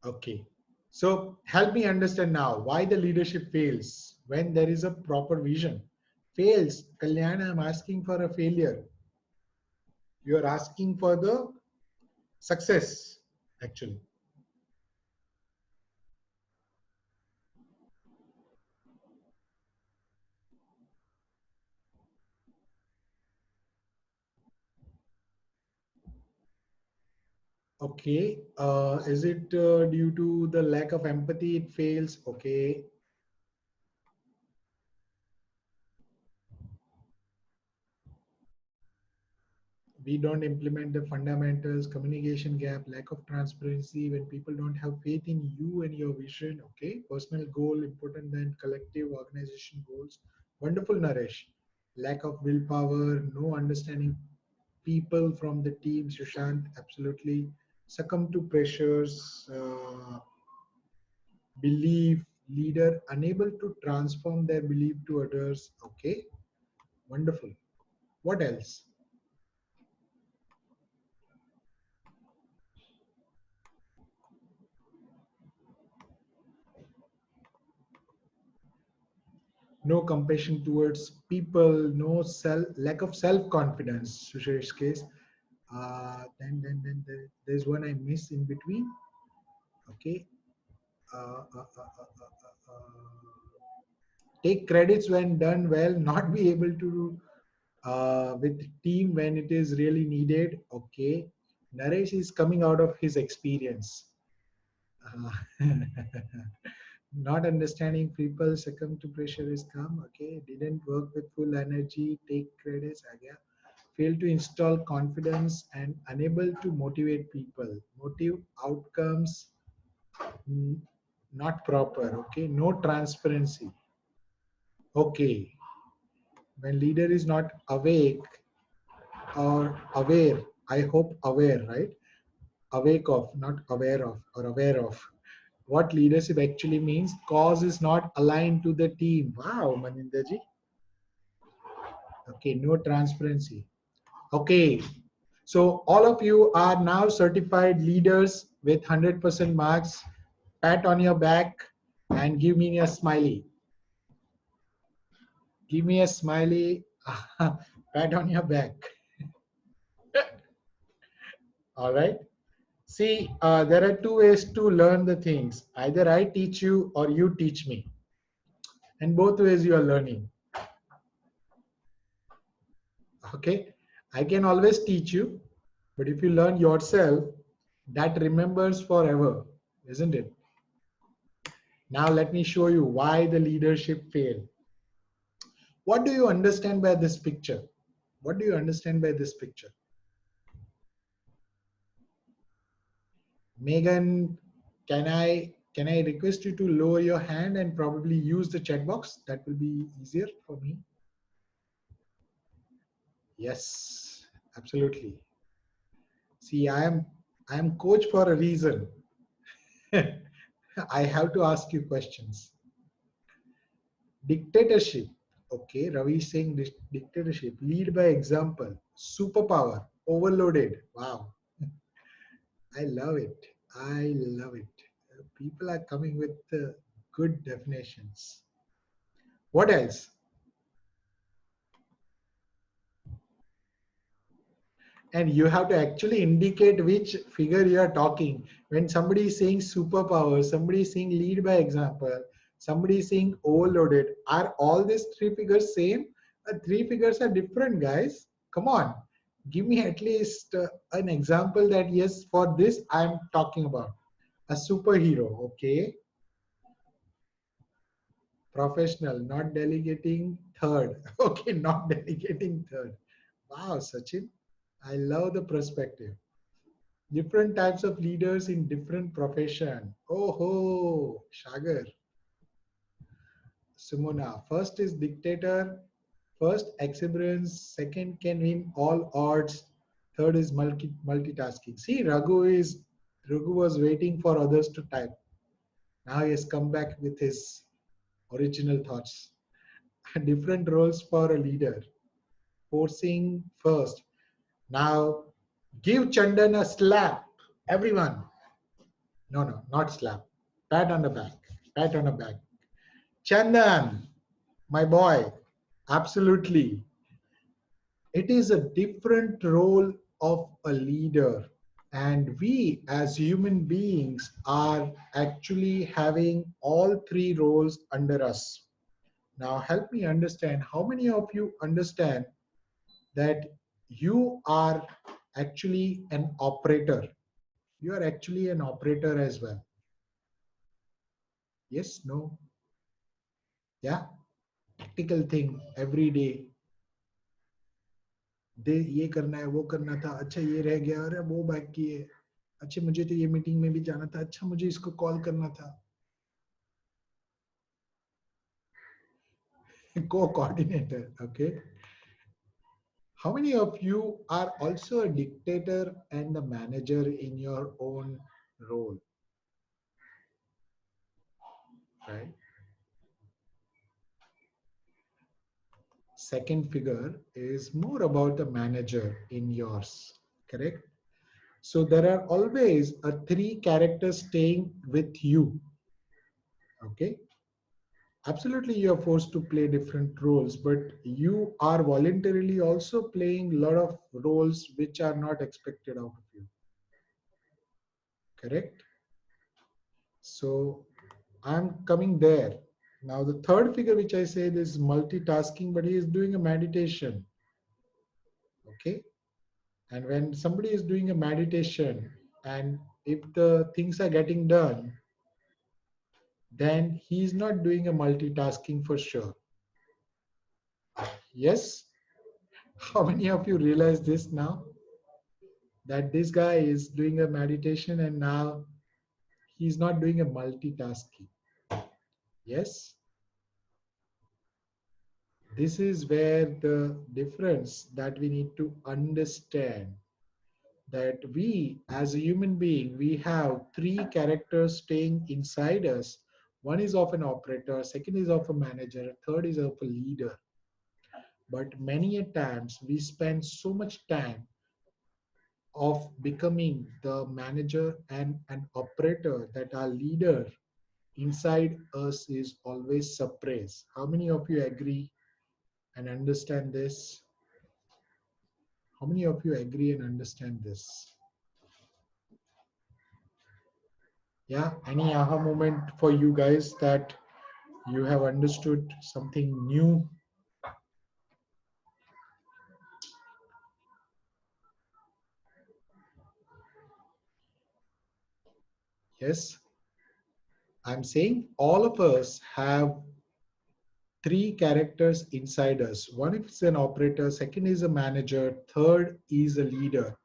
Speaker 1: Okay. So help me understand now why the leadership fails when there is a proper vision. Fails. Kalyana, I'm asking for a failure. You are asking for the success, actually. Okay. Is it due to the lack of empathy it fails? Okay. We don't implement the fundamentals, communication gap, lack of transparency, when people don't have faith in you and your vision. Okay, personal goal important than collective organization goals. Wonderful, Naresh. Lack of willpower, no understanding people from the team. Sushant, absolutely. Succumb to pressures, belief, leader unable to transform their belief to others. Okay, wonderful. What else? No compassion towards people, no lack of self-confidence, Sushesh's case. Then there's one I miss in between. Okay. Take credits when done well, not be able to with team when it is really needed. Okay. Naresh is coming out of his experience. Uh, not understanding people, succumb to pressure is come. Okay, didn't work with full energy, take credits again, fail to install confidence and unable to motivate people, motive outcomes, mm, not proper. Okay, no transparency. Okay, when leader is not awake or aware, I hope aware, right? Awake of, not aware of, or aware of what leadership actually means. Cause is not aligned to the team. Wow, Maninderji. Okay, no transparency. Okay, so all of you are now certified leaders with 100% marks. Pat on your back. and give me a smiley. Give me a smiley. Pat on your back. All right. See, there are two ways to learn the things. Either I teach you or you teach me. And both ways you are learning. Okay. I can always teach you, but if you learn yourself, that remembers forever, isn't it? Now let me show you why the leadership failed. What do you understand by this picture? What do you understand by this picture? Megan, can I request you to lower your hand and probably use the chat box? That will be easier for me. Yes, absolutely. See, I am coach for a reason. I have to ask you questions. Dictatorship. Okay, Ravi is saying dictatorship. Lead by example. Superpower. Overloaded. Wow. I love it. I love it. People are coming with good definitions. What else? And you have to actually indicate which figure you are talking. When somebody is saying superpower, somebody is saying lead by example, somebody is saying overloaded, are all these three figures same? Three figures are different, guys. Come on, give me at least an example that yes, for this I'm talking about a superhero. Okay, professional, not delegating third. Okay, not delegating third. Wow, Sachin, I love the perspective. Different types of leaders in different profession. Oh ho, Shagar, Simona. First is dictator. First exuberance. Second can win all odds. Third is multitasking. See, Raghu was waiting for others to type. Now he has come back with his original thoughts. Different roles for a leader. Forcing first. Now give Chandan a slap. Everyone. No, no, not slap. Pat on the back. Pat on the back. Chandan, my boy, absolutely. It is a different role of a leader. And we as human beings are actually having all three roles under us. Now, help me understand how many of you understand that you are actually an operator? You are actually an operator as well. Yes, no, yeah, practical thing every day. दे ये करना है वो करना था अच्छा ये रह गया अरे वो बाकी है अच्छा मुझे तो ये मीटिंग में भी जाना था अच्छा मुझे इसको कॉल करना था co-coordinator. Okay, how many of you are also a dictator and the manager in your own role, right? Second figure is more about the manager in yours, correct? So there are always a three characters staying with you. Okay, absolutely you are forced to play different roles, but you are voluntarily also playing a lot of roles which are not expected out of you, correct? So I'm coming there. Now the third figure which I said is multitasking, but he is doing a meditation. Okay, and when somebody is doing a meditation and if the things are getting done, then he is not doing a multitasking for sure. Yes, how many of you realize this now? That this guy is doing a meditation and now he's not doing a multitasking. Yes, this is where the difference that we need to understand, that we as a human being we have three characters staying inside us. One is of an operator, second is of a manager, third is of a leader. But many a times we spend so much time of becoming the manager and an operator that our leader inside us is always suppressed. How many of you agree and understand this? How many of you agree and understand this? Yeah, any aha moment for you guys that you have understood something new? Yes, I'm saying all of us have three characters inside us. One is an operator, second is a manager, third is a leader.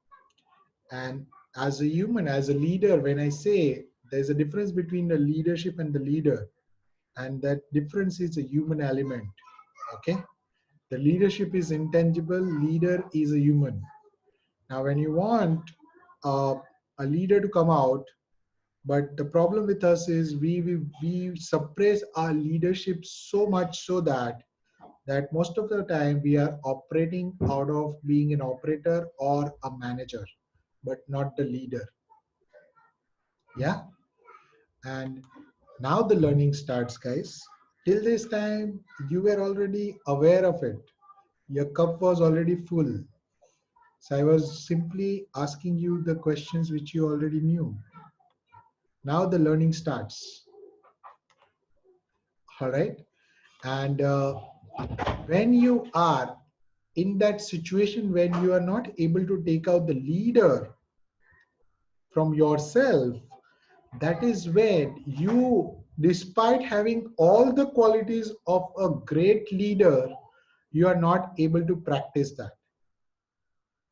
Speaker 1: And as a human, as a leader, when I say there's a difference between the leadership and the leader, and that difference is a human element. Okay, the leadership is intangible, leader is a human. Now when you want uh, a leader to come out, but the problem with us is we suppress our leadership so much, so that most of the time we are operating out of being an operator or a manager, but not the leader. Yeah. And now the learning starts, guys. Till this time you were already aware of it, your cup was already full, so I was simply asking you the questions which you already knew. Now the learning starts. All right. And when you are in that situation, when you are not able to take out the leader from yourself, that is when you, despite having all the qualities of a great leader, you are not able to practice that.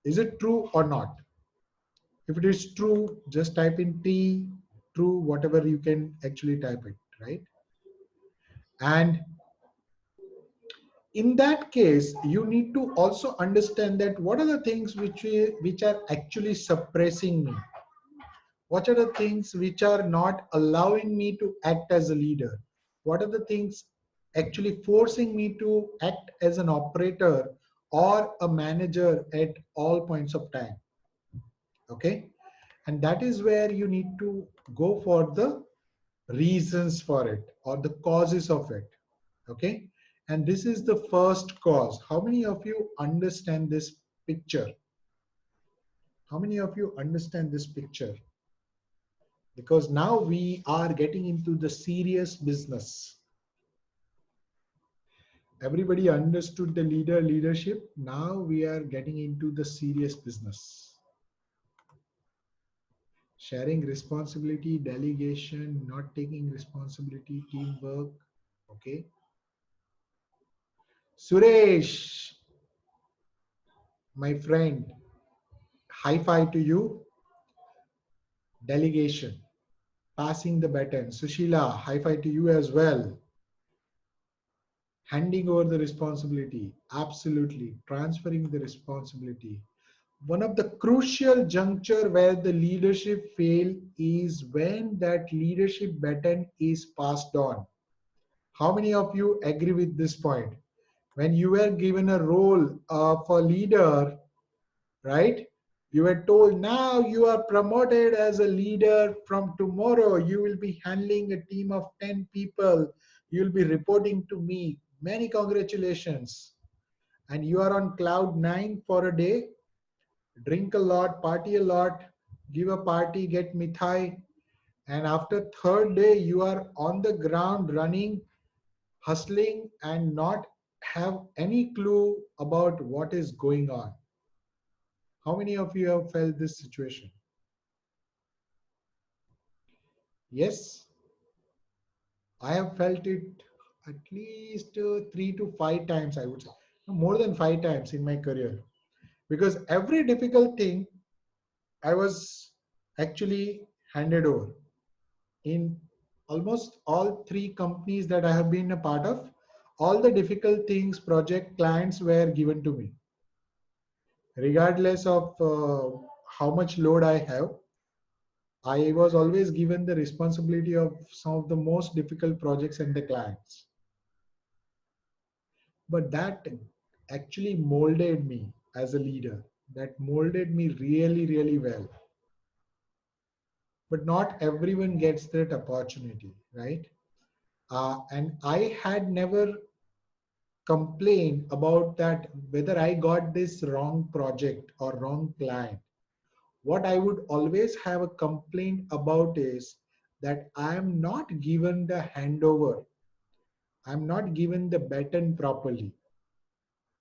Speaker 1: Is it true or not? If it is true, just type in T, true, whatever you can actually type it, right? And in that case, you need to also understand that what are the things which are actually suppressing me? What are the things which are not allowing me to act as a leader? What are the things actually forcing me to act as an operator or a manager at all points of time? Okay. And that is where you need to go for the reasons for it or the causes of it. Okay. And this is the first cause. How many of you understand this picture? How many of you understand this picture? Because now we are getting into the serious business. Everybody understood the leadership. Now we are getting into the serious business. Sharing responsibility, delegation, not taking responsibility, teamwork. Okay. Suresh, my friend, high five to you. Delegation, passing the baton. Sushila, high five to you as well. Handing over the responsibility, absolutely. Transferring the responsibility. One of the crucial juncture where the leadership fail is when that leadership baton is passed on. How many of you agree with this point? When you were given a role of a leader, right? You were told now you are promoted as a leader. From tomorrow you will be handling a team of 10 people. You'll be reporting to me. Many congratulations. And you are on cloud nine for a day. Drink a lot, party a lot, give a party, get mithai. And after third day, you are on the ground running, hustling, and not have any clue about what is going on. How many of you have felt this situation? Yes, I have felt it at least 3 to 5 times, I would say. No, more than 5 times in my career. Because every difficult thing I was actually handed over. In almost all three companies that I have been a part of, all the difficult things, project clients were given to me. Regardless of how much load I have, I was always given the responsibility of some of the most difficult projects and the clients. But that actually molded me as a leader. That molded me really, really well. but not everyone gets that opportunity, right? And I had never complained about that whether I got this wrong project or wrong client. What I would always have a complaint about is that I am not given the handover, I'm not given the baton properly,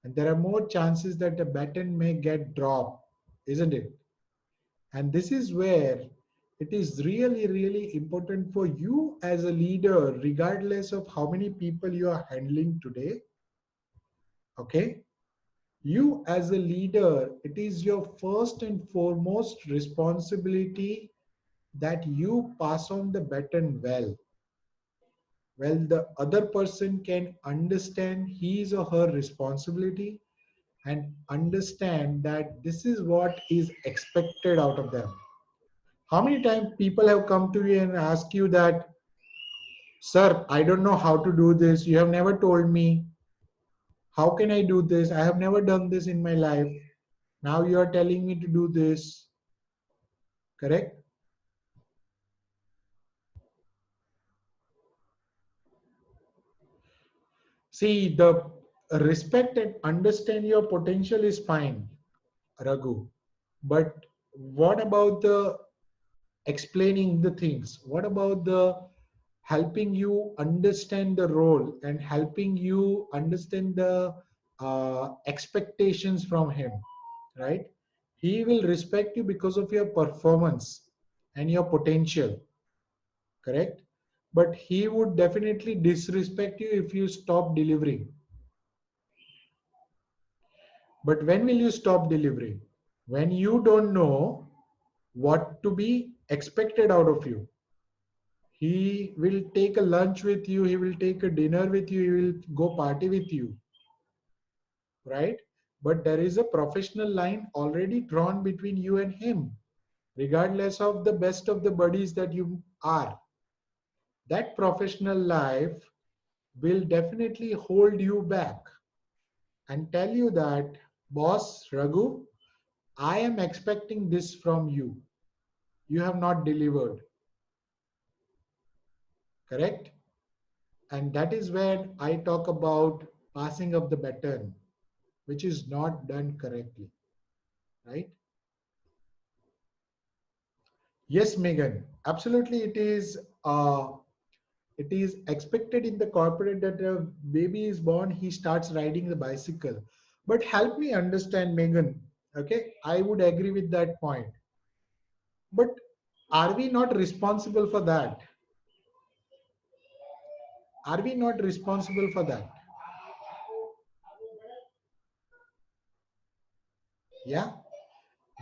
Speaker 1: and there are more chances that the baton may get dropped, isn't it? And this is where it is really, really important for you as a leader, regardless of how many people you are handling today. Okay? You as a leader, it is your first and foremost responsibility that you pass on the baton well. Well, the other person can understand his or her responsibility and understand that this is what is expected out of them. How many times people have come to you and ask you that, sir, I don't know how to do this. You have never told me. How can I do this? I have never done this in my life. Now you are telling me to do this. Correct? See, the respect and understand your potential is fine, Raghu. But what about the explaining the things? What about the helping you understand the role and helping you understand the expectations from him, right? He will respect you because of your performance and your potential, correct? But he would definitely disrespect you if you stop delivering. But when will you stop delivering? When you don't know what to be expected out of you. He will take a lunch with you, he will take a dinner with you, he will go party with you, right? But there is a professional line already drawn between you and him, regardless of the best of the buddies that you are. That professional life will definitely hold you back and tell you that, boss Raghu, I am expecting this from you. You have not delivered, correct? And that is where I talk about passing of the baton, which is not done correctly, right? Yes, Megan, absolutely. It is expected in the corporate that a baby is born, he starts riding the bicycle. But help me understand, Megan. Okay, I would agree with that point. But are we not responsible for that? Are we not responsible for that? Yeah.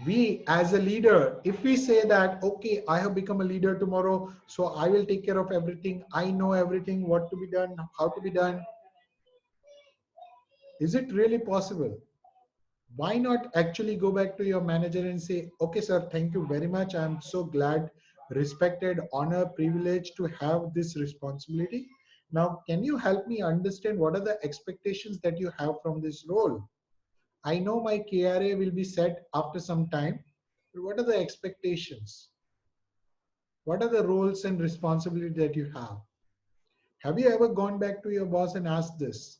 Speaker 1: We as a leader, if we say that, okay, I have become a leader tomorrow, so I will take care of everything, I know everything, what to be done, how to be done, is it really possible? Why not actually go back to your manager and say, okay sir, thank you very much, I'm so glad, respected, honor, privilege to have this responsibility. Now can you help me understand what are the expectations that you have from this role? I know my KRA will be set after some time, but what are the expectations? What are the roles and responsibilities that you have? Have you ever gone back to your boss and asked this?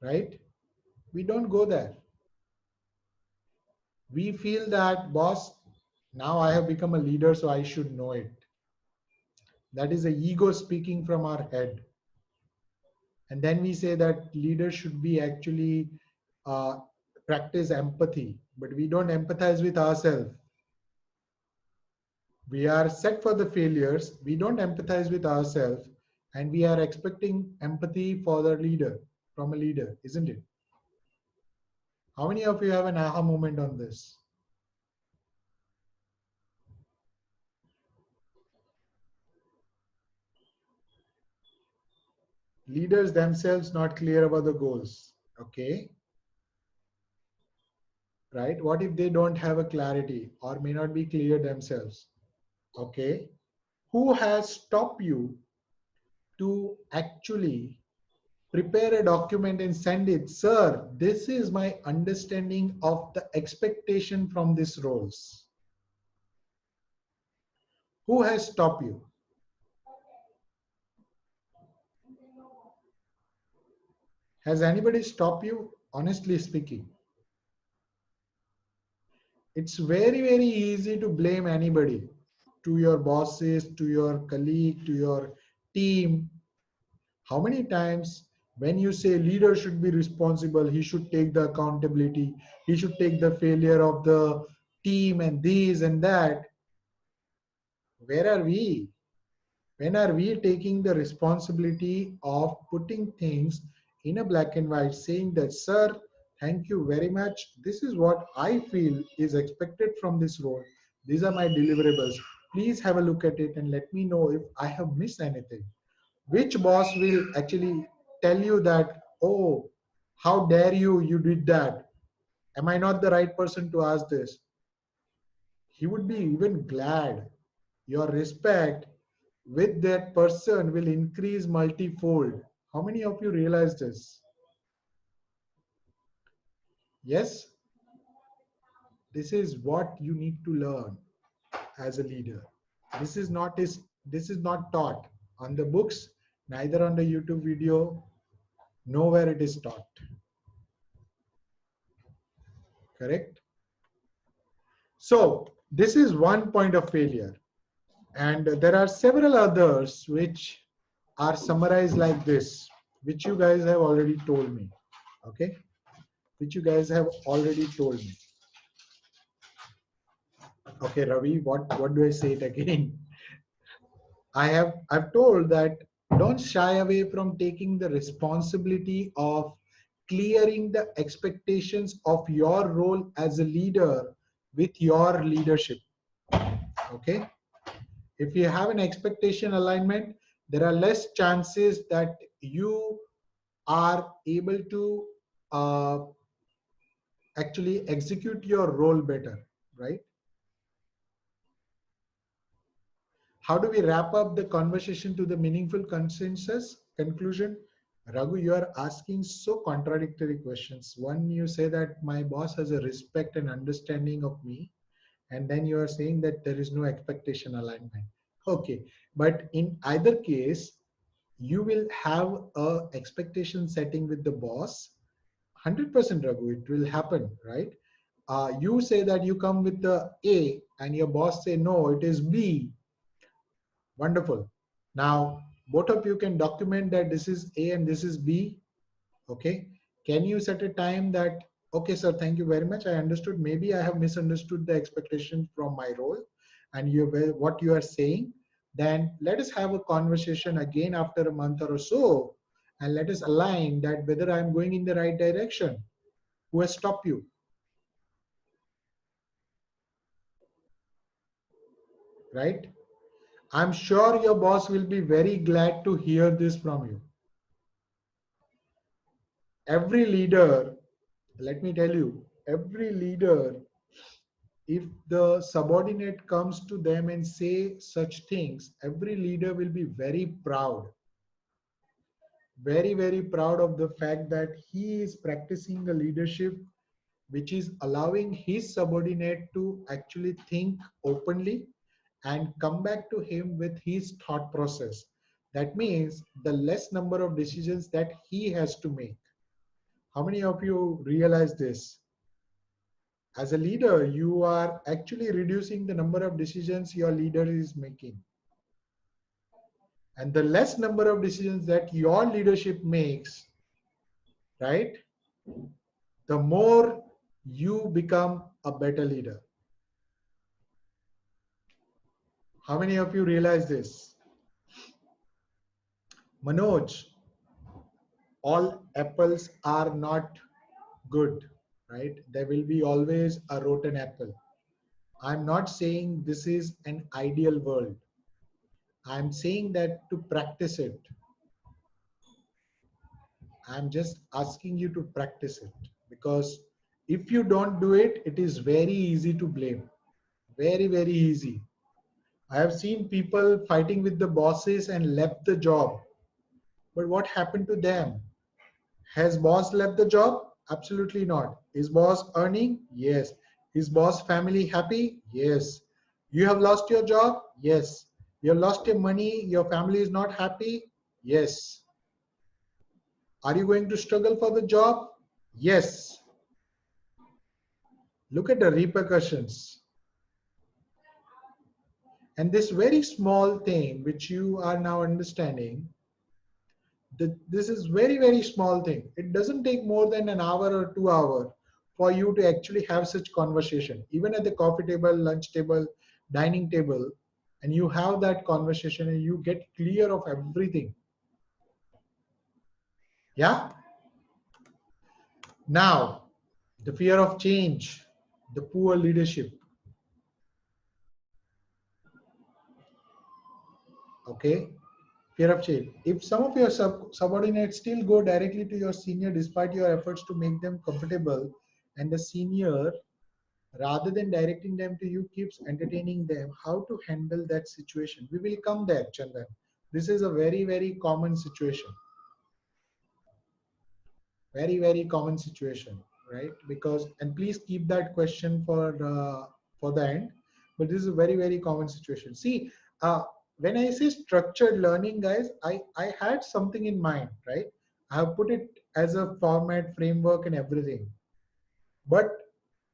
Speaker 1: Right? We don't go there. We feel that, boss, now I have become a leader, so I should know it. That is a ego speaking from our head. And then we say that leaders should be actually uh, practice empathy, but we don't empathize with ourselves. We are set for the failures, we don't empathize with ourselves, and we are expecting empathy for the leader, from a leader, isn't it? How many of you have an aha moment on this? Leaders themselves not clear about the goals. Okay, right? What if they don't have a clarity or may not be clear themselves? Okay, who has stopped you to actually prepare a document and send it. Sir, this is my understanding of the expectation from these roles. Who has stopped you? Has anybody stopped you? Honestly speaking, it's very, very easy to blame anybody, to your bosses, to your colleague, to your team. How many times when you say leader should be responsible, he should take the accountability, he should take the failure of the team and this and that, where are we? When are we taking the responsibility of putting things in a black and white, saying that, sir, thank you very much. This is what I feel is expected from this role. These are my deliverables. Please have a look at it and let me know if I have missed anything. Which boss will actually tell you that, oh, how dare you, you did that? Am I not the right person to ask this? He would be even glad. Your respect with that person will increase multifold. How many of you realize this? Yes, this is what you need to learn as a leader. This is not taught on the books, neither on the YouTube video, nowhere it is taught. Correct? So this is one point of failure. And there are several others which are summarized like this, which you guys have already told me. Okay? Which you guys have already told me. Okay, Ravi, what do I say it again? I've told that don't shy away from taking the responsibility of clearing the expectations of your role as a leader with your leadership. Okay? If you have an expectation alignment, there are less chances that you are able to uh, actually execute your role better, right? How do we wrap up the conversation to the meaningful consensus conclusion? Raghu, you are asking so contradictory questions. One, you say that my boss has a respect and understanding of me, and then you are saying that there is no expectation alignment. Okay, but in either case, you will have a expectation setting with the boss. 100% Raghu, it will happen, right? You say that you come with the A and your boss say no, it is B. Wonderful. Now, both of you can document that this is A and this is B. Okay. Can you set a time that, okay, sir, thank you very much. I understood. Maybe I have misunderstood the expectation from my role and what you are saying. Then let us have a conversation again after a month or so and let us align that whether I'm going in the right direction. Who has stopped you, right? I'm sure your boss will be very glad to hear this from you. Every leader, let me tell you, every leader, if the subordinate comes to them and say such things, every leader will be very proud, very, very proud of the fact that he is practicing a leadership which is allowing his subordinate to actually think openly and come back to him with his thought process. That means the less number of decisions that he has to make. How many of you realize this? As a leader, you are actually reducing the number of decisions your leader is making. And the less number of decisions that your leadership makes, right, the more you become a better leader. How many of you realize this? Manoj, all apples are not good, right? There will be always a rotten apple. I'm not saying this is an ideal world. I'm saying that to practice it, I'm just asking you to practice it because if you don't do it, it is very easy to blame. Very, very easy. I have seen people fighting with the bosses and left the job. But what happened to them? Has boss left the job? Absolutely not. Is boss earning? Yes. Is boss family happy? Yes. You have lost your job? Yes. You have lost your money, your family is not happy? Yes. Are you going to struggle for the job? Yes. Look at the repercussions. And this very small thing which you are now understanding, this is very small thing. It doesn't take more than an hour or 2 hours for you to actually have such conversation, even at the coffee table, lunch table, dining table, and you have that conversation and you get clear of everything. Yeah. Now, the fear of change, the poor leadership. Okay. Fear of change. If some of your subordinates still go directly to your senior despite your efforts to make them comfortable, and the senior, rather than directing them to you, keeps entertaining them, how to handle that situation? We will come there, Chandan. This is a very common situation. Very common situation, right? Because, and please keep that question for the end, but this is a very common situation. See, when I say structured learning, guys, I had something in mind, right? I have put it as a format, framework, and everything. But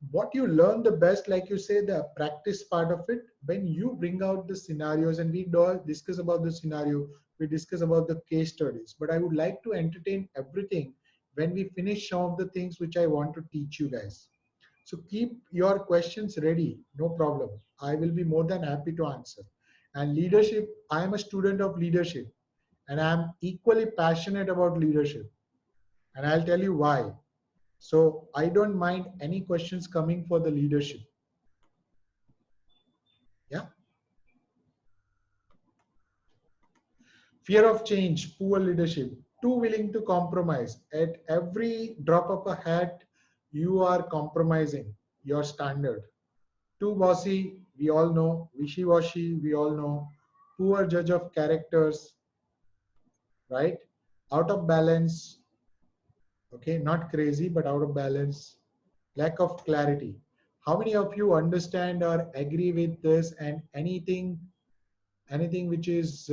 Speaker 1: what you learn the best, like you say, the practice part of it, when you bring out the scenarios, and we do discuss about the scenario, we discuss about the case studies, but I would like to entertain everything when we finish some of the things which I want to teach you guys. So keep your questions ready, no problem. I will be more than happy to answer. And leadership, I am a student of leadership, and I am equally passionate about leadership, and I'll tell you why. So I don't mind any questions coming for the leadership. Yeah. Fear of change, poor leadership, too willing to compromise. At every drop of a hat, you are compromising your standard. Too bossy, we all know. Wishy washy, we all know. Poor judge of characters, right? Out of balance, okay? Not crazy, but out of balance. Lack of clarity. How many of you understand or agree with this? And anything which is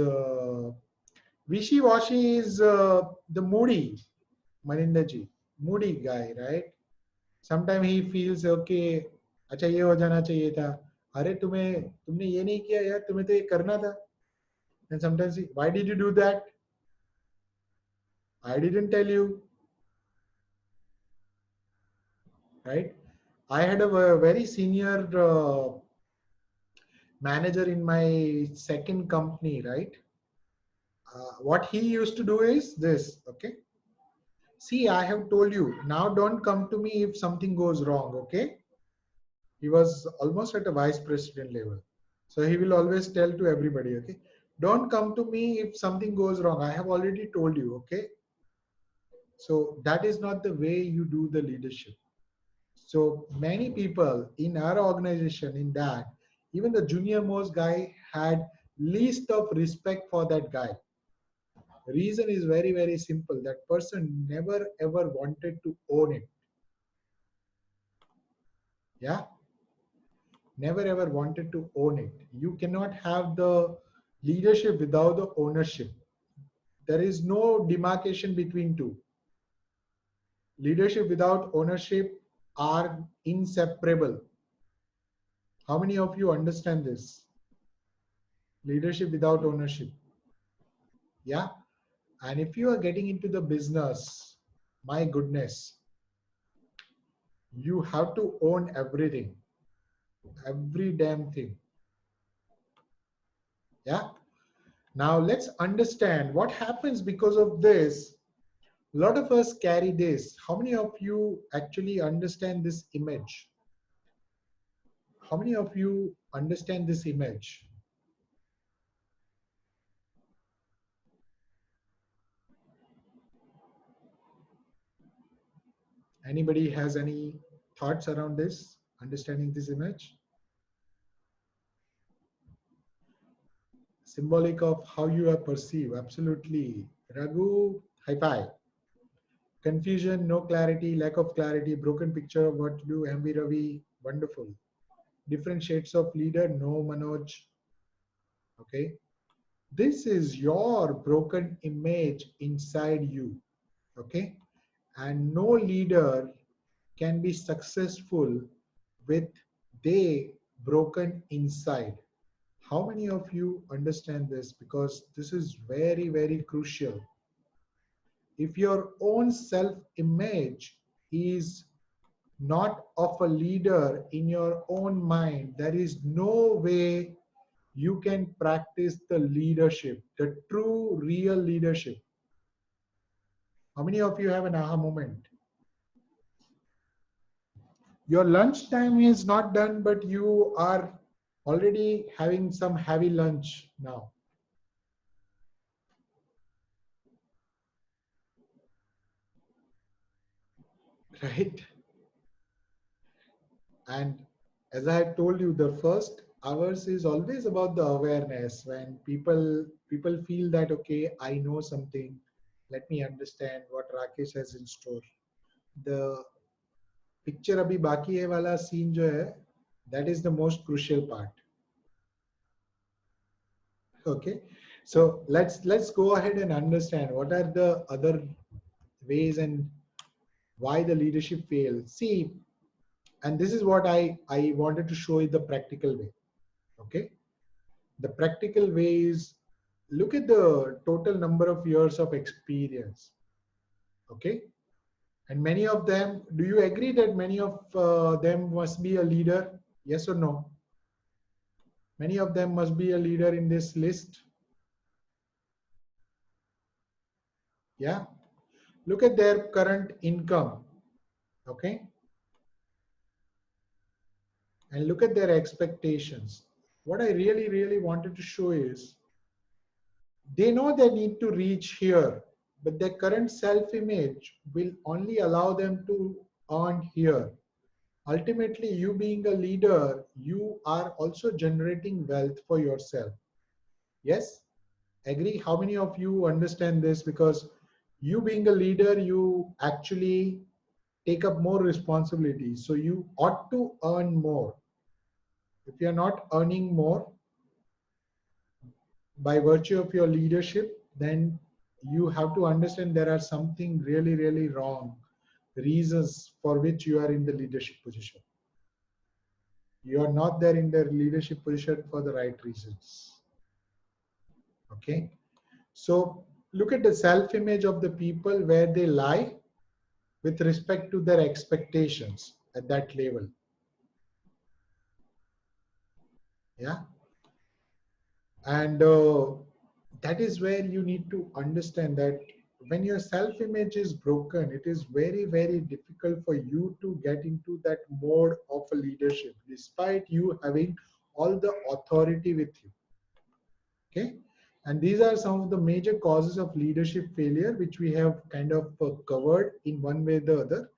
Speaker 1: wishy-washy is the moody, Maninder ji, moody guy, right? Sometimes he feels okay, अच्छा ये हो जाना चाहिए था, अरे तुमने ये नहीं किया यार, तुम्हें तो ये करना था. And sometimes why did you do that? I didn't tell you, right? I had a very senior manager in my second company, right? What he used to do is this, okay? See, I have told you, now don't come to me if something goes wrong, okay? He was almost at a vice president level. So he will always tell to everybody, okay? Don't come to me if something goes wrong. I have already told you, okay? So that is not the way you do the leadership. So many people in our organization, in that, even the junior most guy had least of respect for that guy. Reason is very simple. That person never ever wanted to own it. Yeah, never ever wanted to own it. You cannot have the leadership without the ownership. There is no demarcation between two. Leadership without ownership are inseparable. How many of you understand this? Leadership without ownership. Yeah. And if you are getting into the business, my goodness, you have to own everything, every damn thing. Yeah. Now let's understand what happens because of this. A lot of us carry this. How many of you actually understand this image? How many of you understand this image? Anybody has any thoughts around this, understanding this image? Symbolic of how you are perceived. Absolutely. Raghu, high five. Confusion, no clarity, lack of clarity, broken picture of what to do. MV Ravi, wonderful. Different shades of leader, no Manoj. Okay. This is your broken image inside you. Okay. And no leader can be successful with they broken inside. How many of you understand this? Because this is very, very crucial. If your own self image is not of a leader in your own mind, there is no way you can practice the leadership, the true, real leadership. How many of you have an aha moment? Your lunch time is not done, but you are already having some heavy lunch now, right? And as I had told you, the first hours is always about the awareness. When people feel that okay, I know something, let me understand what Rakesh has in store. The picture abhi baki hai wala scene jo hai, that is the most crucial part. Okay, so let's go ahead and understand what are the other ways and why the leadership fails. See, and this is what I wanted to show you the practical way. Okay, the practical way is look at the total number of years of experience. Okay, and many of them, do you agree that many of them must be a leader? Yes or no? Many of them must be a leader in this list. Yeah, look at their current income. Okay, and look at their expectations. What I really wanted to show is they know they need to reach here, but their current self image will only allow them to earn here. Ultimately, you being a leader, you are also generating wealth for yourself. Yes? Agree? How many of you understand this? Because you being a leader, you actually take up more responsibility. So you ought to earn more. If you're not earning more by virtue of your leadership, then you have to understand there are something really wrong reasons for which you are in the leadership position. You are not there in the leadership position for the right reasons. Okay. So look at the self image of the people where they lie with respect to their expectations at that level. Yeah. And that is where you need to understand that when your self image is broken, it is very difficult for you to get into that mode of a leadership despite you having all the authority with you. Okay, and these are some of the major causes of leadership failure which we have kind of covered in one way or the other.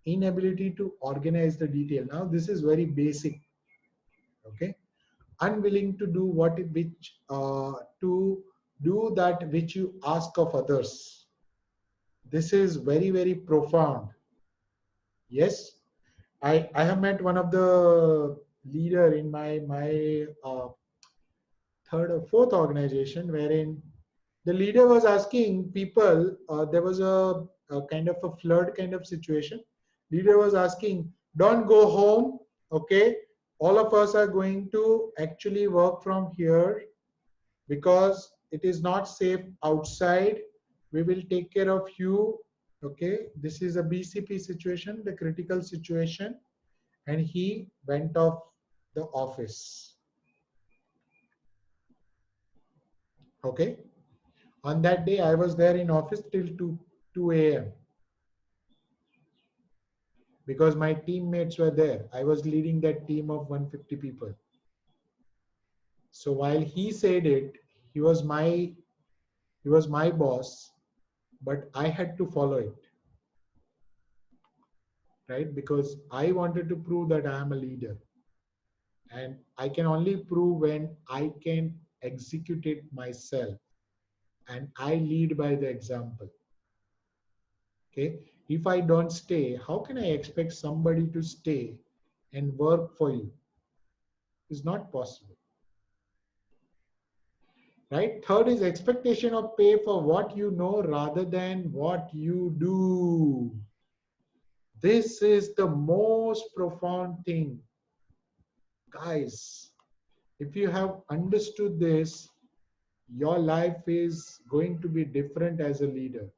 Speaker 1: Inability to organize the detail. Now this is very basic. Okay, unwilling to do what which to do that which you ask of others. This is very profound. Yes, I have met one of the leader in my third or fourth organization wherein the leader was asking people, there was a kind of a flood kind of situation. Leader was asking, don't go home, okay? All of us are going to actually work from here because it is not safe outside. We will take care of you, okay? This is a BCP situation, the critical situation. And he went off the office, okay? On that day, I was there in office till 2 a.m. because my teammates were there. I was leading that team of 150 people. So while he said it, he was my he was my boss, but I had to follow it, right? Because I wanted to prove that I am a leader. And I can only prove when I can execute it myself. And I lead by the example. Okay. If I don't stay, how can I expect somebody to stay and work for you? It's not possible. Right? Third is expectation of pay for what you know rather than what you do. This is the most profound thing. Guys, if you have understood this, your life is going to be different as a leader.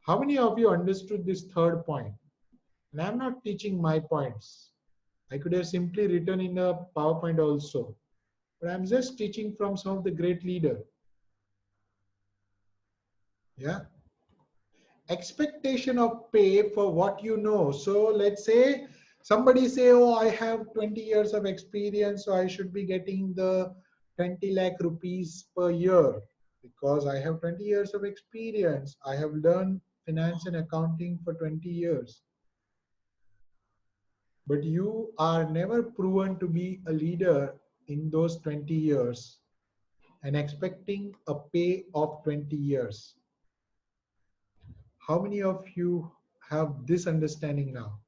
Speaker 1: How many of you understood this third point? And I'm not teaching my points. I could have simply written in a PowerPoint also, but I'm just teaching from some of the great leaders. Yeah. Expectation of pay for what you know. So let's say somebody say, oh, I have 20 years of experience, so I should be getting the 20 lakh rupees per year because I have 20 years of experience. I have learned finance and accounting for 20 years. But you are never proven to be a leader in those 20 years and expecting a pay of 20 years. How many of you have this understanding now?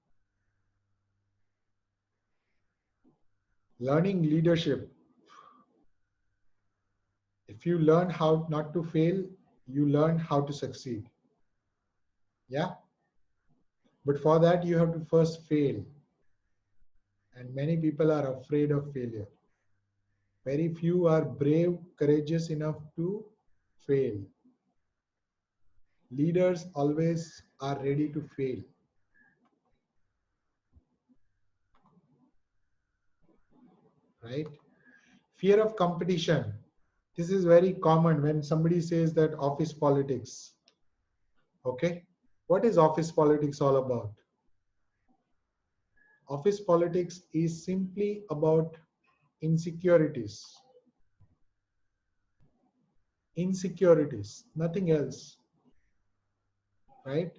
Speaker 1: Learning leadership. If you learn how not to fail, you learn how to succeed. Yeah. But for that, you have to first fail. And many people are afraid of failure. Very few are brave, courageous enough to fail. Leaders always are ready to fail. Right? Fear of competition. This is very common when somebody says that office politics. Okay. What is office politics all about? Office politics is simply about insecurities. Insecurities, nothing else, right?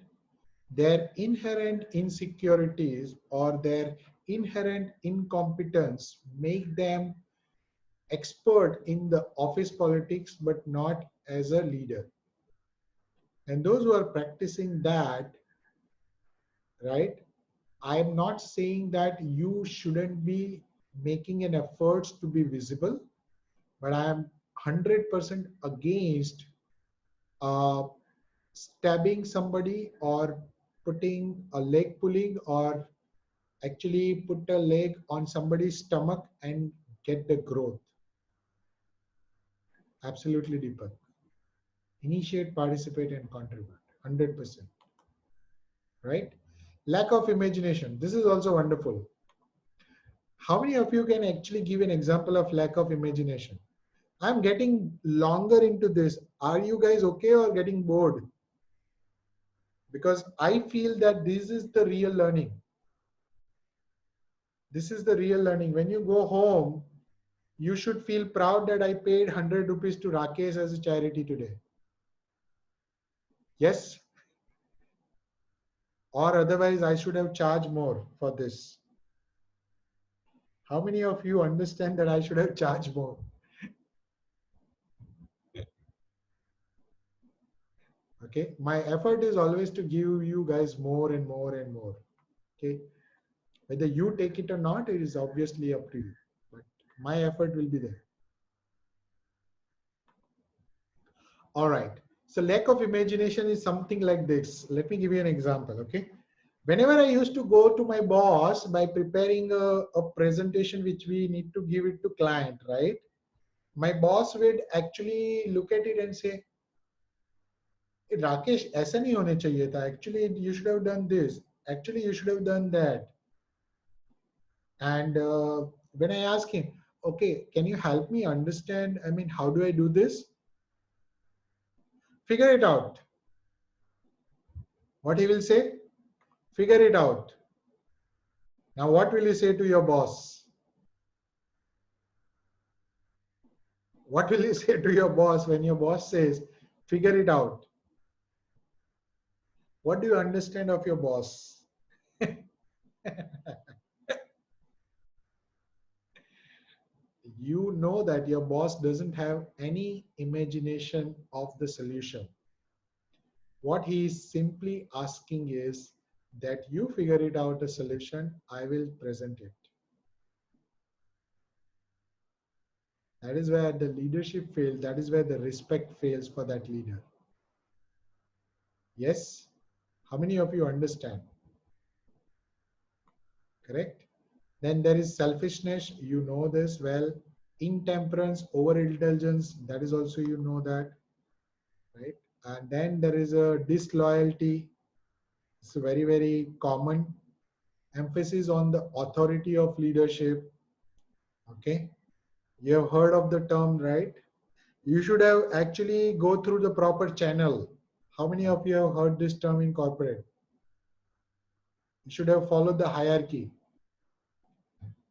Speaker 1: Their inherent insecurities or their inherent incompetence make them expert in the office politics, but not as a leader. And those who are practicing that, right? I'm not saying that you shouldn't be making an effort to be visible, but I am 100% against uh, stabbing somebody or putting a leg pulling or actually put a leg on somebody's stomach and get the growth. Absolutely, Deepak. Initiate, participate, and contribute. 100%. Right? Lack of imagination. This is also wonderful. How many of you can actually give an example of lack of imagination? I'm getting longer into this. Are you guys okay or getting bored? Because I feel that this is the real learning. This is the real learning. When you go home, you should feel proud that I paid 100 rupees to Rakesh as a charity today. Yes, or otherwise I should have charged more for this. How many of you understand that I should have charged more? Okay, my effort is always to give you guys more and more and more. Okay, whether you take it or not, it is obviously up to you. But my effort will be there. All right. So lack of imagination is something like this. Let me give you an example. Okay. Whenever I used to go to my boss by preparing a presentation which we need to give it to client, right? My boss would actually look at it and say, "Hey, Rakesh, ऐसा नहीं होने चाहिए था. Actually, you should have done this. Actually, you should have done that." And when I ask him, okay, can you help me understand? I mean, how do I do this? Figure it out. What he will say? Figure it out. Now, what will you say to your boss? What will you say to your boss when your boss says, figure it out? What do you understand of your boss? You know that your boss doesn't have any imagination of the solution. What he is simply asking is, that you figure it out a solution, I will present it. That is where the leadership fails. That is where the respect fails for that leader. Yes? How many of you understand? Correct? Then there is selfishness. You know this well. Intemperance, overindulgence. That is also, you know that, right? And then there is a disloyalty. It's very, very common. Emphasis on the authority of leadership. Okay? You have heard of the term, right? You should have actually go through the proper channel. How many of you have heard this term in corporate? You should have followed the hierarchy.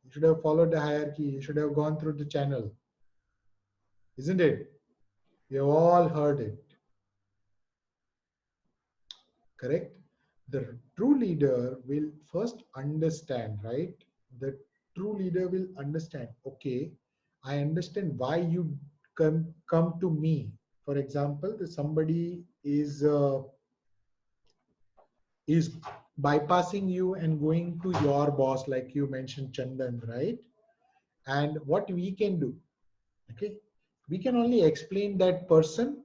Speaker 1: You should have followed the hierarchy. You should have gone through the channel. Isn't it? You have all heard it. Correct? The true leader will first understand, right? The true leader will understand, okay, I understand why you come to me. For example, somebody is bypassing you and going to your boss, like you mentioned, Chandan, right? And what we can do, okay, we can only explain that person,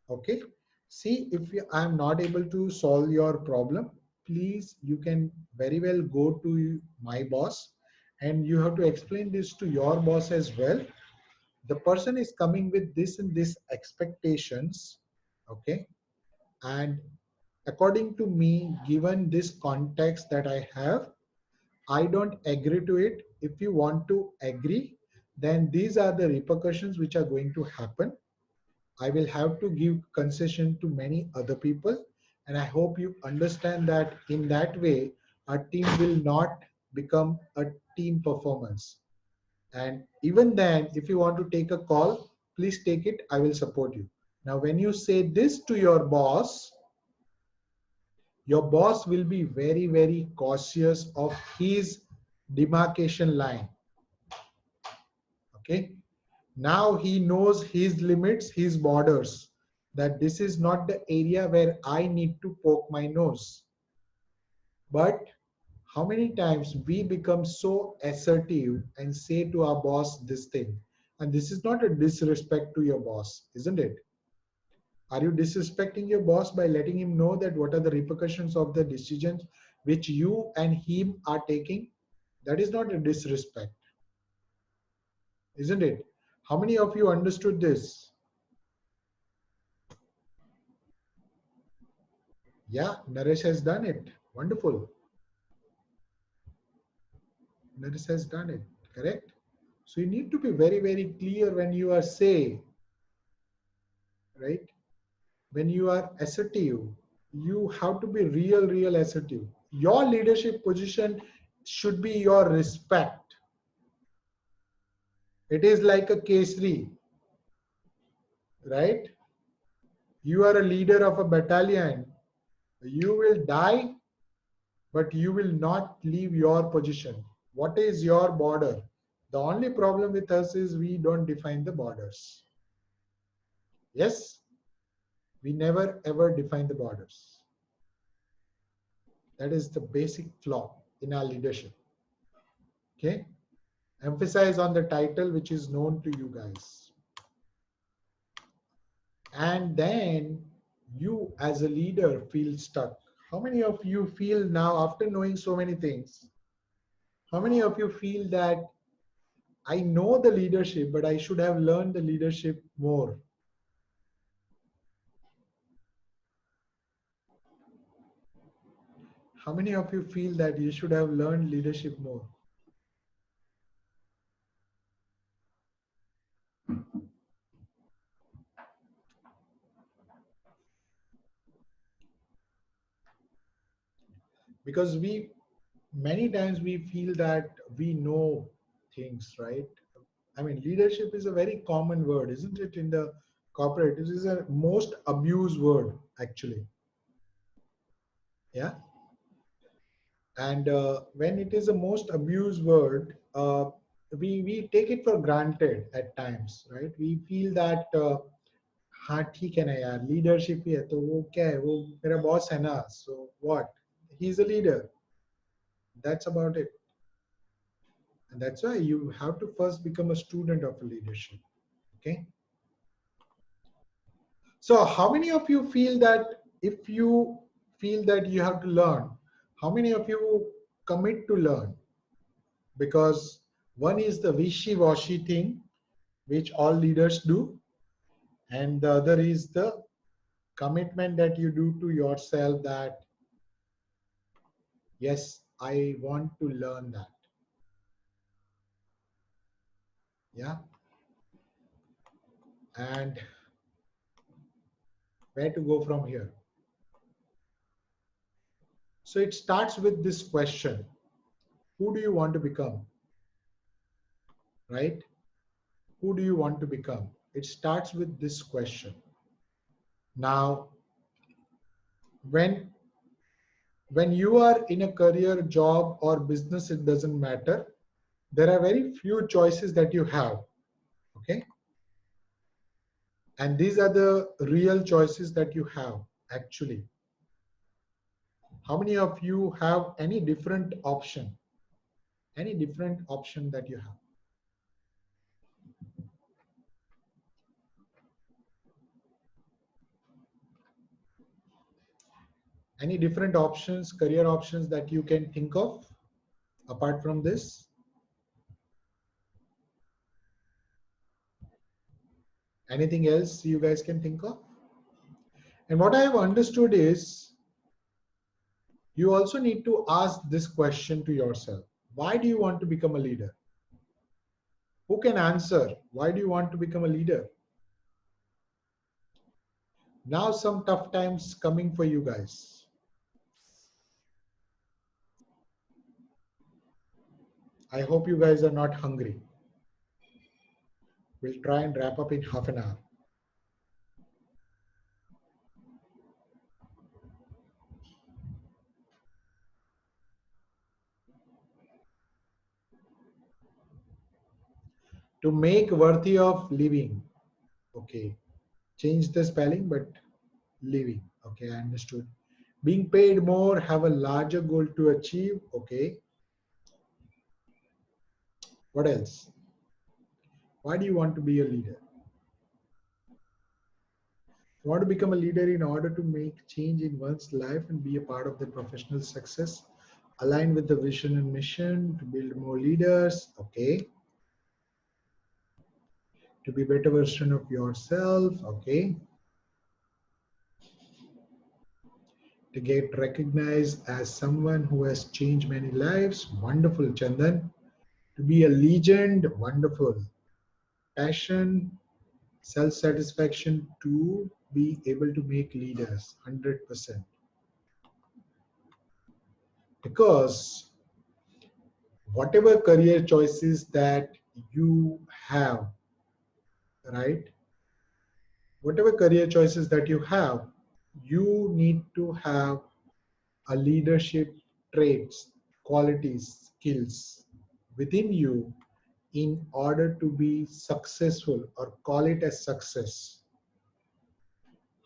Speaker 1: okay, see, if I'm not able to solve your problem, please, you can very well go to my boss, and you have to explain this to your boss as well. The person is coming with this and this expectations, okay, and according to me, given this context that I have, I don't agree to it. If you want to agree, then these are the repercussions which are going to happen. I will have to give concession to many other people. And I hope you understand that in that way, our team will not become a team performance. And even then, if you want to take a call, please take it. I will support you. Now, when you say this to your boss will be very, very cautious of his demarcation line. Okay. Now he knows his limits, his borders, that this is not the area where I need to poke my nose. But how many times we become so assertive and say to our boss this thing? And this is not a disrespect to your boss, isn't it? Are you disrespecting your boss by letting him know that what are the repercussions of the decisions which you and him are taking? That is not a disrespect, isn't it? How many of you understood this? Yeah, Naresh has done it. Wonderful. Naresh has done it. Correct? So you need to be very, very clear when you are say, right? When you are assertive, you have to be real, real assertive. Your leadership position should be your respect. It is like a kesari, right? You are a leader of a battalion. You will die, but you will not leave your position. What is your border? The only problem with us is we don't define the borders. Yes, we never ever define the borders. That is the basic flaw in our leadership. Okay, emphasize on the title which is known to you guys. And then you as a leader feel stuck. How many of you feel now, after knowing so many things, how many of you feel that I know the leadership, but I should have learned the leadership more? How many of you feel that you should have learned leadership more? Because we many times we feel that we know things, right? I mean, leadership is a very common word, isn't it? In the corporate, it is a most abused word, actually. Yeah. And when it is a most abused word, we take it for granted at times, right? We feel that हाँ ठीक है ना यार, leadership ही है तो वो क्या है, वो मेरा boss है ना, so what, He's a leader. That's about it. And that's why you have to first become a student of leadership. Okay. So how many of you feel that if you feel that you have to learn, how many of you commit to learn? Because one is the wishy-washy thing, which all leaders do, and the other is the commitment that you do to yourself that, yes, I want to learn that. Yeah. And where to go from here? So it starts with this question: who do you want to become? Right? Who do you want to become? It starts with this question. Now, when you are in a career, job, or business, it doesn't matter. There are very few choices that you have. Okay? And these are the real choices that you have actually. How many of you have any different option? Any different option that you have? Any different options, career options that you can think of apart from this? Anything else you guys can think of? And what I have understood is you also need to ask this question to yourself. Why do you want to become a leader? Who can answer? Why do you want to become a leader? Now some tough times coming for you guys. I hope you guys are not hungry. We'll try and wrap up in half an hour. To make worthy of living. Okay. Change the spelling, but living. Okay, I understood. Being paid more, have a larger goal to achieve. Okay. What else? Why do you want to be a leader? You want to become a leader in order to make change in one's life and be a part of the professional success, align with the vision and mission, to build more leaders. Okay. To be a better version of yourself. Okay. To get recognized as someone who has changed many lives. Wonderful, Chandan. To be a legend. Wonderful. Passion, self-satisfaction, to be able to make leaders. 100%. Because whatever career choices that you have, right? Whatever career choices that you have, you need to have a leadership traits, qualities, skills within you in order to be successful or call it as success.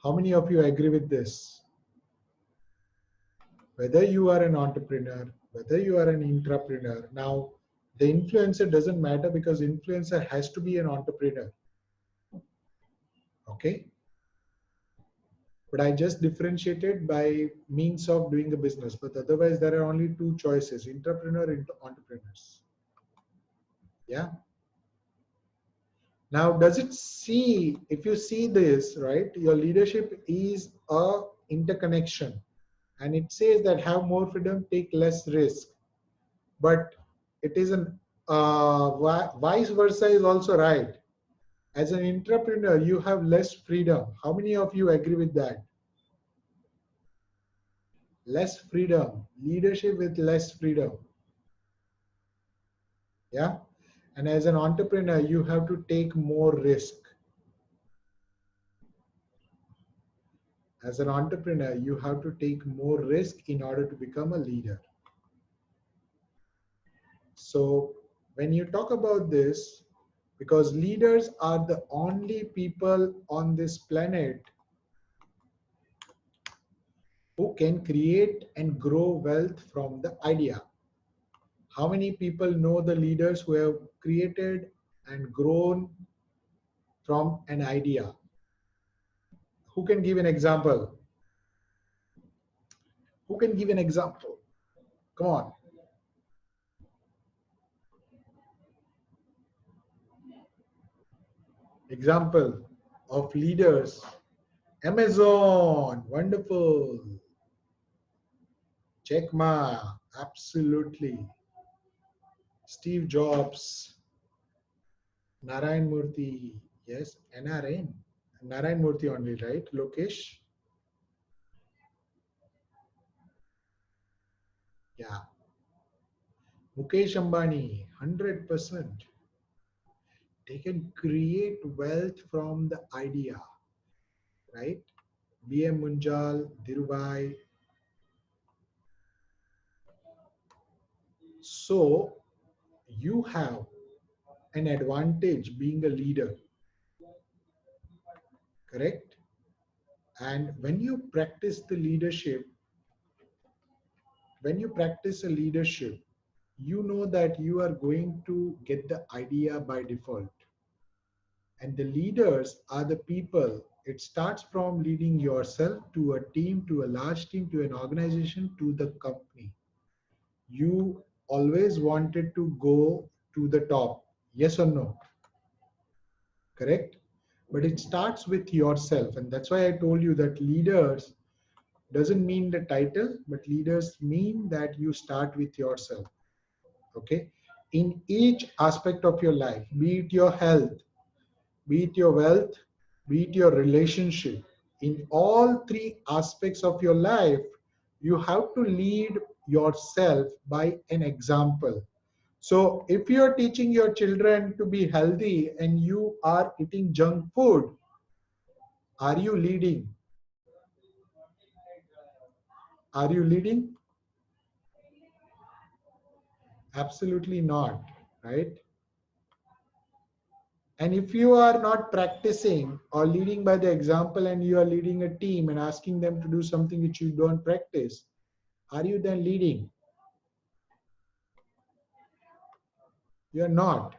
Speaker 1: How many of you agree with this? Whether you are an entrepreneur, whether you are an intrapreneur, now the influencer doesn't matter because influencer has to be an entrepreneur. Okay? But I just differentiated by means of doing a business. But otherwise, there are only two choices, entrepreneur and entrepreneurs. Yeah. Now, does it see, if you see this, right, your leadership is a interconnection. And it says that have more freedom, take less risk. But it is an vice versa is also right. As an entrepreneur, you have less freedom. How many of you agree with that? Less freedom, leadership with less freedom. Yeah. And as an entrepreneur, you have to take more risk. As an entrepreneur, you have to take more risk in order to become a leader. So when you talk about this, because leaders are the only people on this planet who can create and grow wealth from the idea. How many people know the leaders who have created and grown from an idea? Who can give an example? Who can give an example? Come on. Example of leaders. Amazon, wonderful. Check ma, absolutely. Steve Jobs, Narayan Murthy, yes, NRN. Narayan Murthy only, right? Lokesh, yeah. Mukesh Ambani, 100%. They can create wealth from the idea, right? BM Munjal, Dhirubhai. So you have an advantage being a leader, correct? And when you practice a leadership, you know that you are going to get the idea by default. And the leaders are the people. It starts from leading yourself to a team, to a large team, to an organization, to the company. You always wanted to go to the top. Yes or no? Correct? But it starts with yourself. And that's why I told you that leaders doesn't mean the title, but leaders mean that you start with yourself. Okay? In each aspect of your life, be it your health, be it your wealth, be it your relationship, in all three aspects of your life, you have to lead yourself by an example. So, if you're teaching your children to be healthy and you are eating junk food, are you leading? Are you leading? Absolutely not, right? And if you are not practicing or leading by the example and you are leading a team and asking them to do something which you don't practice, are you then leading? You're not.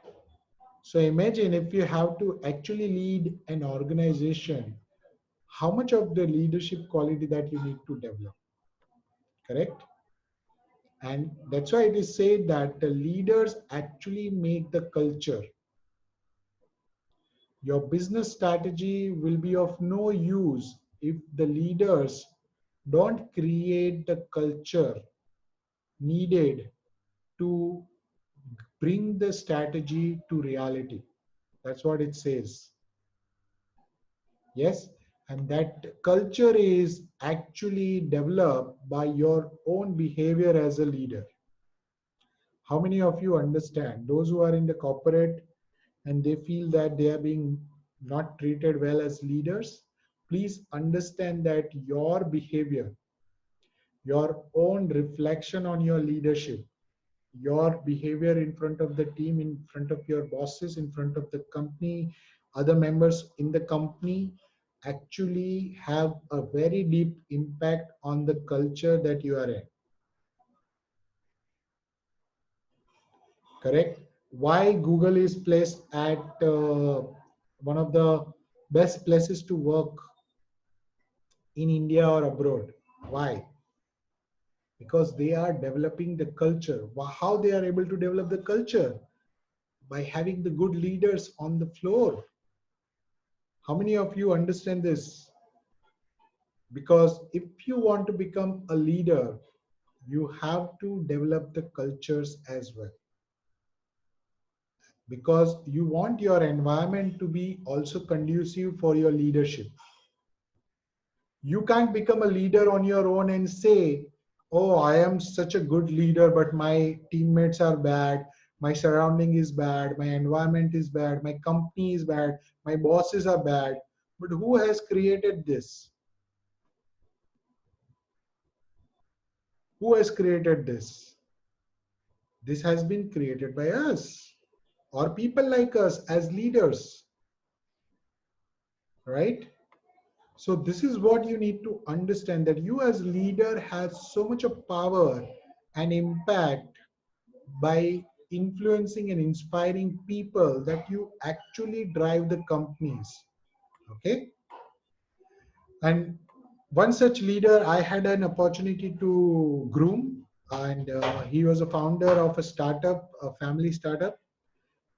Speaker 1: So imagine if you have to actually lead an organization, how much of the leadership quality that you need to develop, correct? And that's why it is said that the leaders actually make the culture. Your business strategy will be of no use if the leaders don't create the culture needed to bring the strategy to reality. That's what it says. Yes, and that culture is actually developed by your own behavior as a leader. How many of you understand those who are in the corporate and they feel that they are being not treated well as leaders? Please understand that your behavior, your own reflection on your leadership, your behavior in front of the team, in front of your bosses, in front of the company, other members in the company, actually have a very deep impact on the culture that you are in. Correct? Why Google is placed at one of the best places to work in India or abroad? Why? Because they are developing the culture. How they are able to develop the culture? By having the good leaders on the floor. How many of you understand this? Because if you want to become a leader, you have to develop the cultures as well. Because you want your environment to be also conducive for your leadership. You can't become a leader on your own and say, oh, I am such a good leader, but my teammates are bad, my surrounding is bad, my environment is bad, my company is bad, my bosses are bad. But who has created this? Who has created this? This has been created by us or people like us as leaders, right? So this is what you need to understand, that you as leader has so much of power and impact by influencing and inspiring people that you actually drive the companies. Okay. And one such leader I had an opportunity to groom, and he was a founder of a startup, a family startup,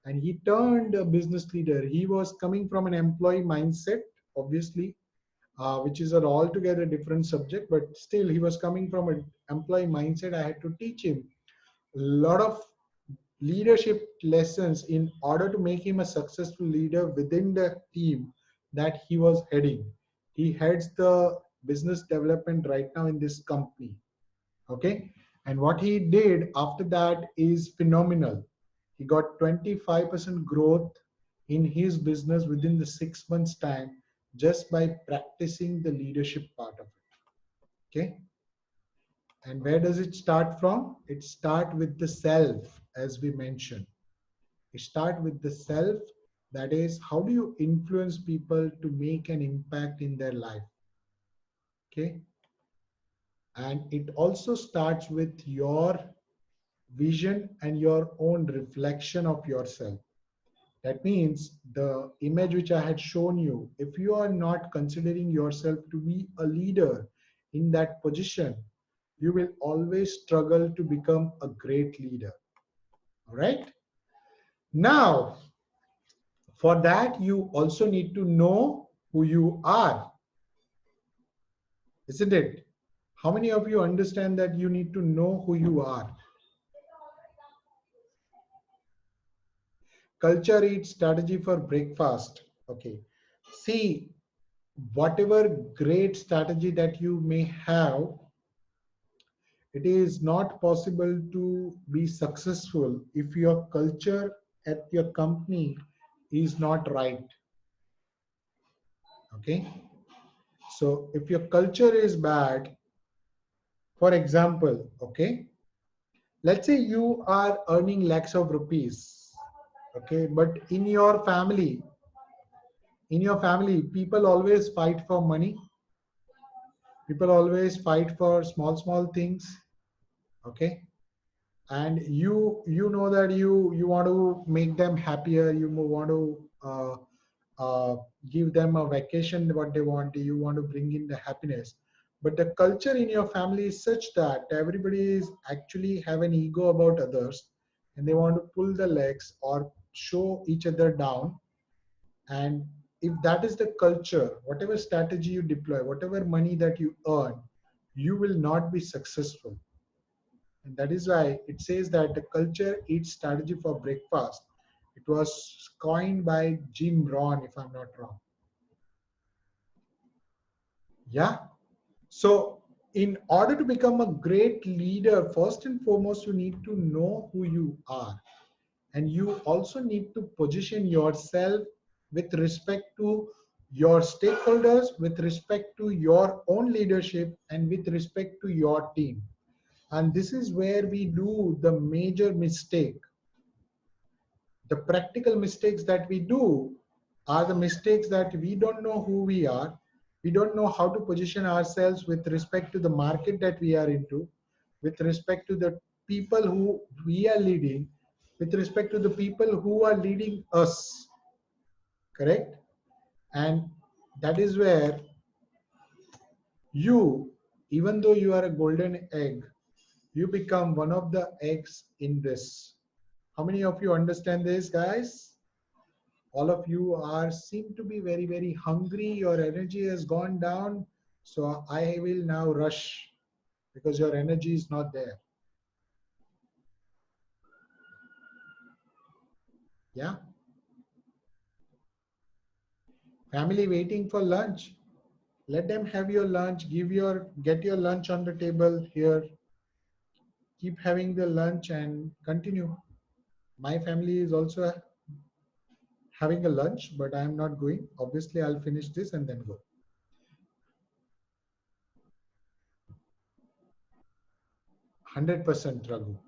Speaker 1: and he turned a business leader. He was coming from an employee mindset, obviously, which is an altogether different subject, but still he was coming from an employee mindset. I had to teach him a lot of leadership lessons in order to make him a successful leader within the team that he was heading. He heads the business development right now in this company. Okay. And what he did after that is phenomenal. He got 25% growth in his business within the 6 months time, just by practicing the leadership part of it. Okay. And where does it start from? It start with the self, as we mentioned. Start with the self. That is, how do you influence people to make an impact in their life? Okay. And it also starts with your vision and your own reflection of yourself. That means the image which I had shown you, if you are not considering yourself to be a leader in that position, you will always struggle to become a great leader. All right. Now, for that, you also need to know who you are, isn't it? How many of you understand that you need to know who you are? Culture eats strategy for breakfast. Okay. See, whatever great strategy that you may have, it is not possible to be successful if your culture at your company is not right. Okay. So if your culture is bad, for example, okay, let's say you are earning lakhs of rupees, okay, but in your family, people always fight for money. People always fight for small, small things. Okay. And you know that you want to make them happier, you want to uh, give them a vacation what they want, you want to bring in the happiness, but the culture in your family is such that everybody is actually have an ego about others, and they want to pull the legs or show each other down. And if that is the culture, whatever strategy you deploy, whatever money that you earn, you will not be successful. And that is why it says that the culture eats strategy for breakfast. It was coined by Jim Rohn, if I'm not wrong. Yeah. So, in order to become a great leader, first and foremost, you need to know who you are. And you also need to position yourself with respect to your stakeholders, with respect to your own leadership, and with respect to your team. And this is where we do the major mistake. The practical mistakes that we do are the mistakes that we don't know who we are. We don't know how to position ourselves with respect to the market that we are into, with respect to the people who we are leading, with respect to the people who are leading us. Correct? And that is where you, even though you are a golden egg, you become one of the eggs in this. How many of you understand this, guys? All of you are seem to be very, very hungry. Your energy has gone down. So I will now rush because your energy is not there. Yeah. Family waiting for lunch. Let them have your lunch. Get your lunch on the table here. Keep having the lunch and continue. My family is also having a lunch, but I am not going. Obviously, I'll finish this and then go. 100% Raghu.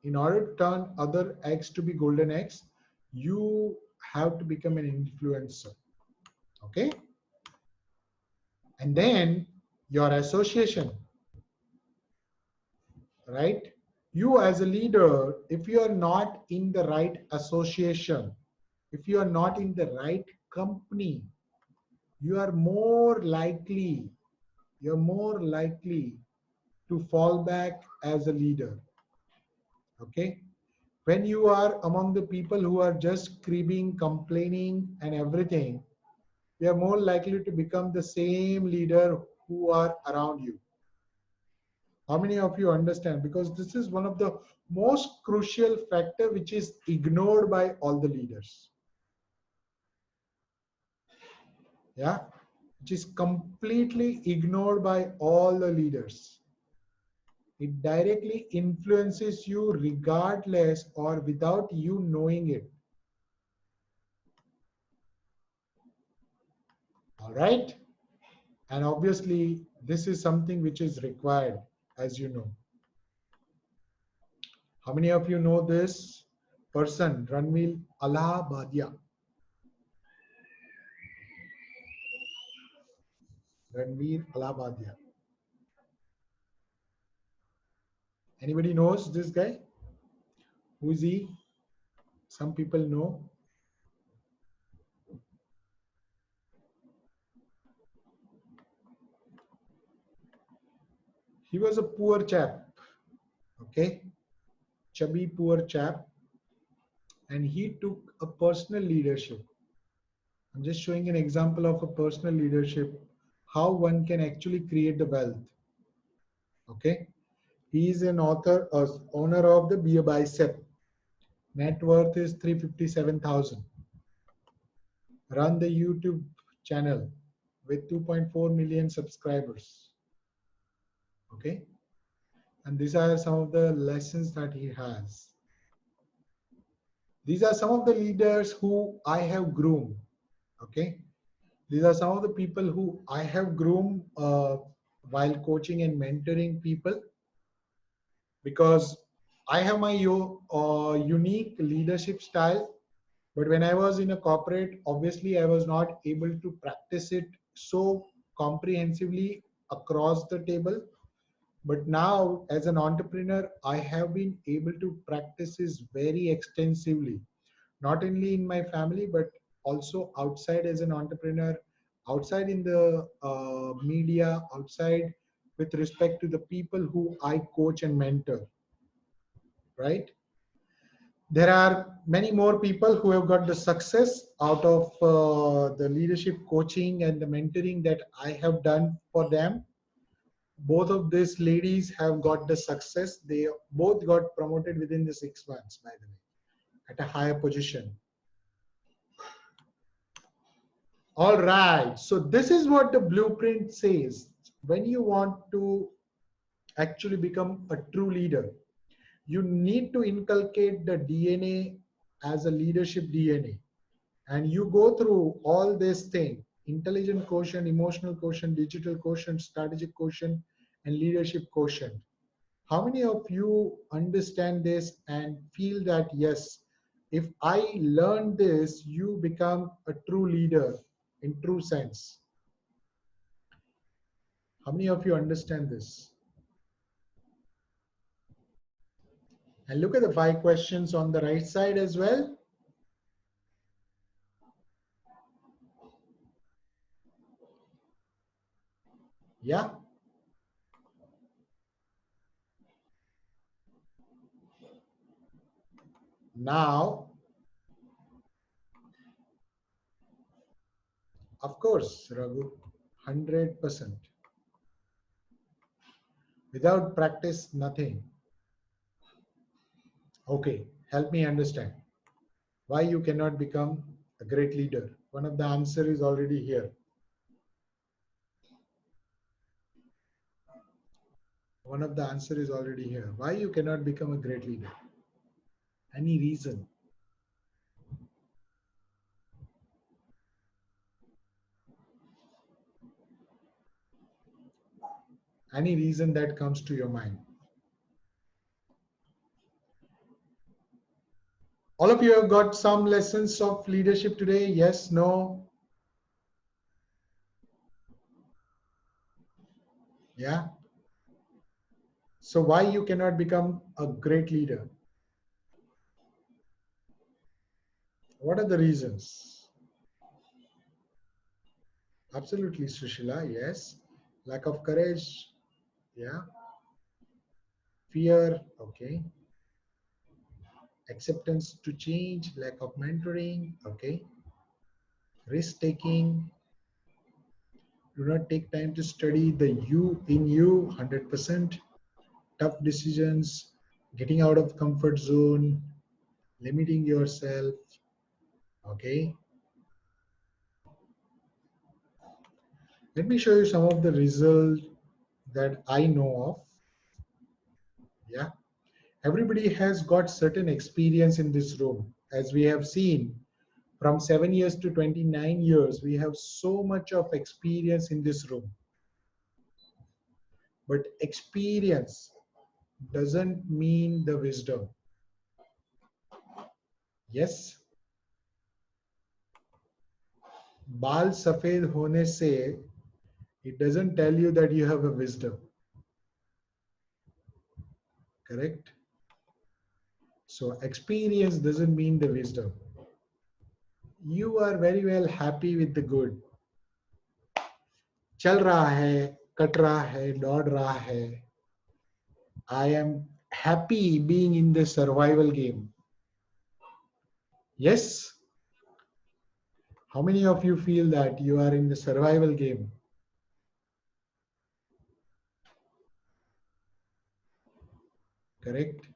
Speaker 1: In order to turn other eggs to be golden eggs, you have to become an influencer. Okay. And then your association, right? You as a leader, if you are not in the right association, if you are not in the right company, you are more likely, you're more likely to fall back as a leader. Okay? When you are among the people who are just cribbing, complaining, and everything, you are more likely to become the same leader who are around you. How many of you understand? Because this is one of the most crucial factor which is ignored by all the leaders. Yeah, which is completely ignored by all the leaders. It directly influences you regardless or without you knowing it. All right. And obviously, this is something which is required, as you know. How many of you know this person, Ranveer Allahabadia? Ranveer Allahabadia. Anybody knows this guy? Who is he? Some people know. He was a poor chap, okay? Chubby, poor chap. And he took a personal leadership. I'm just showing an example of a personal leadership, how one can actually create the wealth, okay? He is an author, owner of the Beer Bicep. Net worth is 357,000. Run the YouTube channel with 2.4 million subscribers. Okay. And these are some of the lessons that he has. These are some of the leaders who I have groomed. Okay. These are some of the people who I have groomed while coaching and mentoring people, because I have my unique leadership style. But when I was in a corporate, obviously I was not able to practice it so comprehensively across the table. But now, as an entrepreneur, I have been able to practice this very extensively, not only in my family, but also outside as an entrepreneur, outside in the media, outside with respect to the people who I coach and mentor, right? There are many more people who have got the success out of the leadership coaching and the mentoring that I have done for them. Both of these ladies have got the success. They both got promoted within the 6 months, by the way, at a higher position. All right. So this is what the blueprint says. When you want to actually become a true leader, you need to inculcate the DNA as a leadership DNA. And you go through all this thing: intelligent quotient, emotional quotient, digital quotient, strategic quotient, and leadership quotient. How many of you understand this and feel that, yes, if I learn this, you become a true leader in true sense? How many of you understand this? And look at the 5 questions on the right side as well. Yeah. Now, of course, Raghu, 100%. Without practice, nothing. Okay, help me understand why you cannot become a great leader. One of the answer is already here. One of the answer is already here. Why you cannot become a great leader? Any reason? Any reason that comes to your mind? All of you have got some lessons of leadership today. Yes, no? Yeah. So why you cannot become a great leader? What are the reasons? Absolutely, Sushila. Yes. Lack of courage. Yeah. Fear. Okay. Acceptance to change. Lack of mentoring. Okay. Risk taking. Do not take time to study the you in you 100%. Tough decisions. Getting out of comfort zone. Limiting yourself. Okay. Let me show you some of the results that I know of. Yeah. Everybody has got certain experience in this room. As we have seen, from 7 years to 29 years, we have so much of experience in this room. But experience doesn't mean the wisdom. Yes, बाल सफेद होने से it doesn't tell you that you have a wisdom. Correct? So experience doesn't mean the wisdom. You are very well happy with the good. चल रहा है, cut रहा है, दौड़ रहा है. I am happy being in the survival game. Yes? How many of you feel that you are in the survival game? Correct?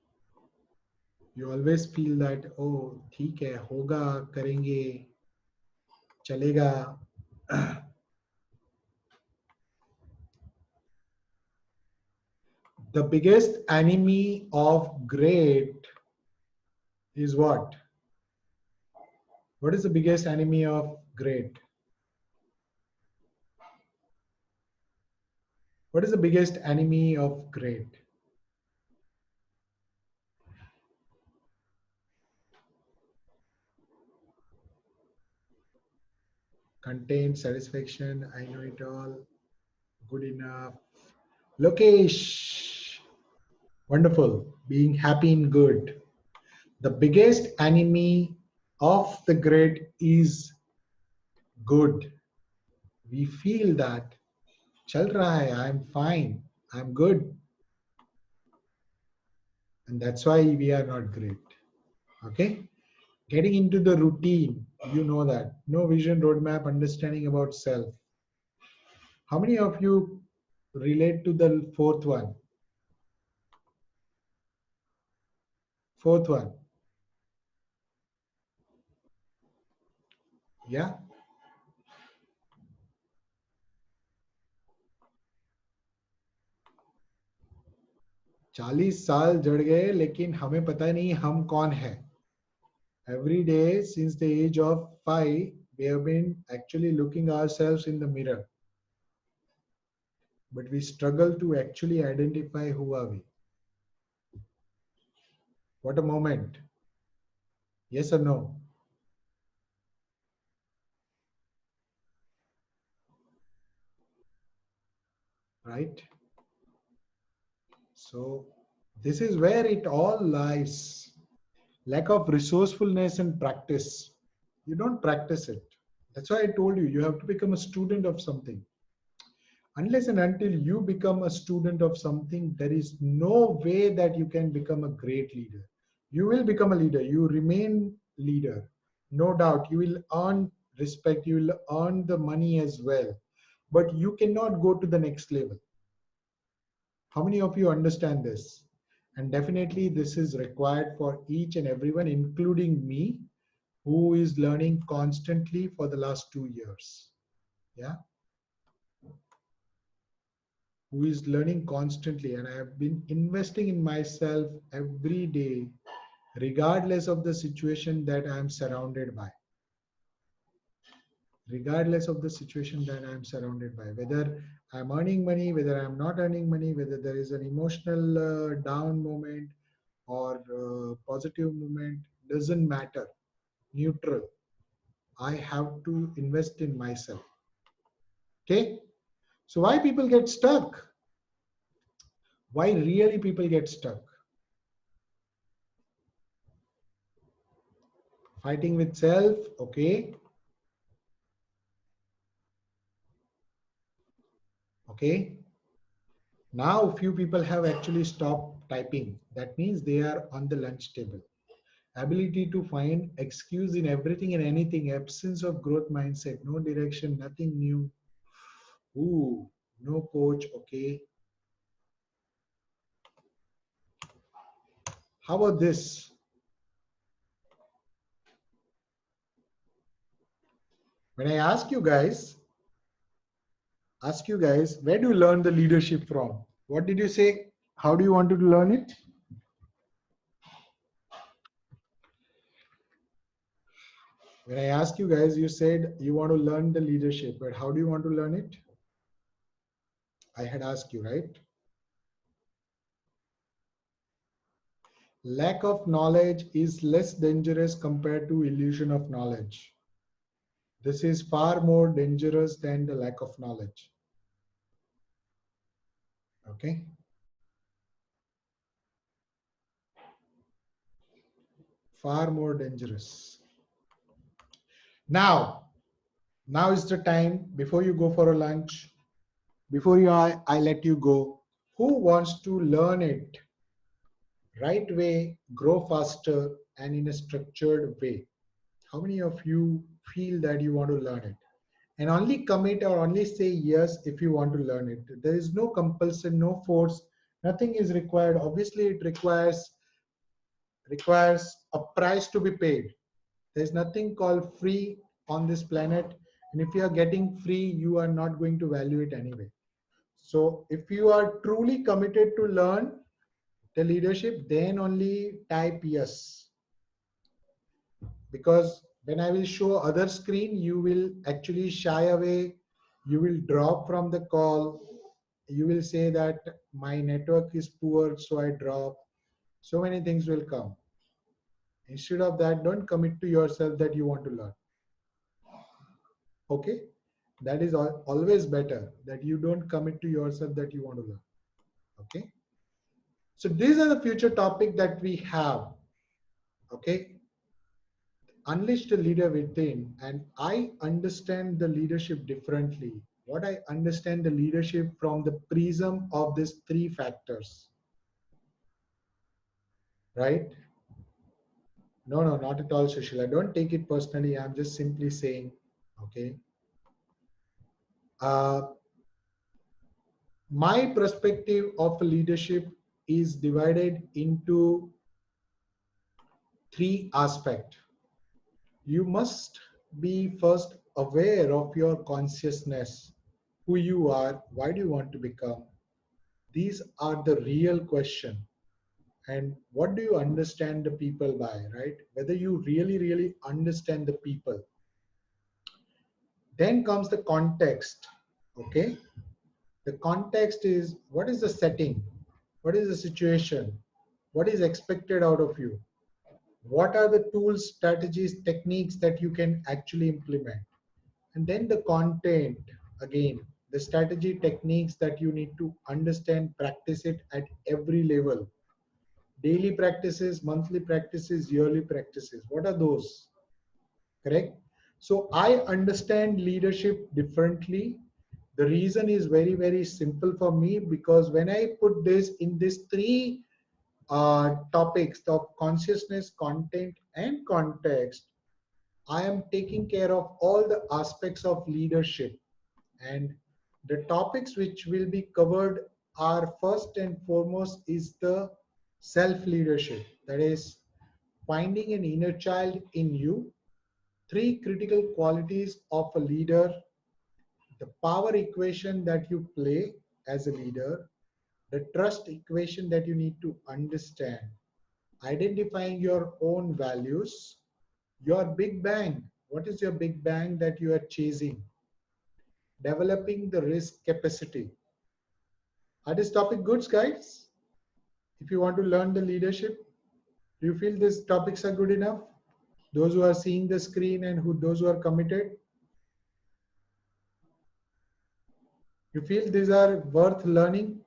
Speaker 1: You always feel that, oh, ठीक है, होगा, करेंगे, चलेगा. The biggest enemy of great is what? What is the biggest enemy of great? What is the biggest enemy of great? Content, satisfaction, I know it all, good enough. Lokesh, wonderful, being happy and good. The biggest enemy of the great is good. We feel that, chal raha hai, I'm fine, I'm good. And that's why we are not great. Okay? Getting into the routine, you know that. No vision, roadmap, understanding about self. How many of you relate to the fourth one? Fourth one. Yeah? 40 साल जड़ गए लेकिन हमें पता नहीं हम कौन है. Every day since the age of 5, we have been actually looking ourselves in the mirror. But we struggle to actually identify who are we. What a moment. Yes or no? Right? So this is where it all lies. Lack of resourcefulness and practice. You don't practice it. That's why I told you, you have to become a student of something. Unless and until you become a student of something, there is no way that you can become a great leader. You will become a leader. You remain leader. No doubt. You will earn respect. You will earn the money as well. But you cannot go to the next level. How many of you understand this? And definitely this is required for each and everyone, including me, who is learning constantly for the last 2 years. Yeah. Who is learning constantly. And I have been investing in myself every day, regardless of the situation that I am surrounded by. Regardless of the situation that I am surrounded by, whether I'm earning money, whether I'm not earning money, whether there is an emotional down moment or positive moment, doesn't matter. Neutral. I have to invest in myself. Okay. So why people get stuck? Why really people get stuck? Fighting with self, okay, okay. Now few people have actually stopped typing. That means they are on the lunch table. Ability to find excuse in everything and anything, absence of growth mindset, no direction, nothing new. Ooh, no coach, okay. How about this? When I ask you guys, where do you learn the leadership from? What did you say? How do you want to learn it? When I ask you guys, you said you want to learn the leadership, but how do you want to learn it? I had asked you, right? Lack of knowledge is less dangerous compared to illusion of knowledge. This is far more dangerous than the lack of knowledge. Okay. Far more dangerous. Now, now is the time before you go for a lunch, before I let you go. Who wants to learn it right way, grow faster, and in a structured way? How many of you feel that you want to learn it? And only commit or only say yes if you want to learn it. There is no compulsion, no force, nothing is required. Obviously, it requires a price to be paid. There's nothing called free on this planet. And if you are getting free, you are not going to value it anyway. So if you are truly committed to learn the leadership, then only type yes. Because when I will show other screen, you will actually shy away, you will drop from the call, you will say that my network is poor, so I drop. So many things will come. Instead of that, don't commit to yourself that you want to learn. Okay? That is always better that you don't commit to yourself that you want to learn. Okay? So these are the future topic that we have. Okay? Unleash the leader within, and I understand the leadership differently. What I understand the leadership from the prism of these three factors, right? No, not at all, Sushila. Don't take it personally. I'm just simply saying, okay. Uh, my perspective of leadership is divided into three aspects. You must be first aware of your consciousness, who you are, why do you want to become. These are the real question. And what do you understand the people by, right? Whether you really understand the people. Then comes the context. Okay. The context is, what is the setting? What is the situation? What is expected out of you? What are the tools, strategies, techniques that you can actually implement? And then the content, again, the strategy, techniques that you need to understand, practice it at every level. Daily practices, monthly practices, yearly practices. What are those? Correct? So I understand leadership differently. The reason is very simple for me, because when I put this in these three topics of consciousness, content, and context, I am taking care of all the aspects of leadership. And the topics which will be covered are, first and foremost, is the self leadership. That is finding an inner child in you, three critical qualities of a leader, the power equation that you play as a leader, the trust equation that you need to understand, identifying your own values, your big bang. What is your big bang that you are chasing? Developing the risk capacity. Are these topic good, guys? If you want to learn the leadership, do you feel these topics are good enough? Those who are seeing the screen and those who are committed, you feel these are worth learning?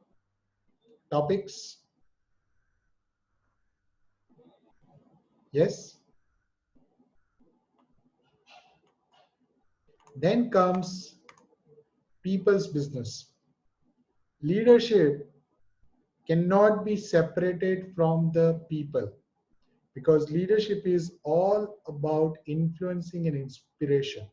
Speaker 1: topics? Yes. Then comes people's business. Leadership cannot be separated from the people because leadership is all about influencing and inspiration.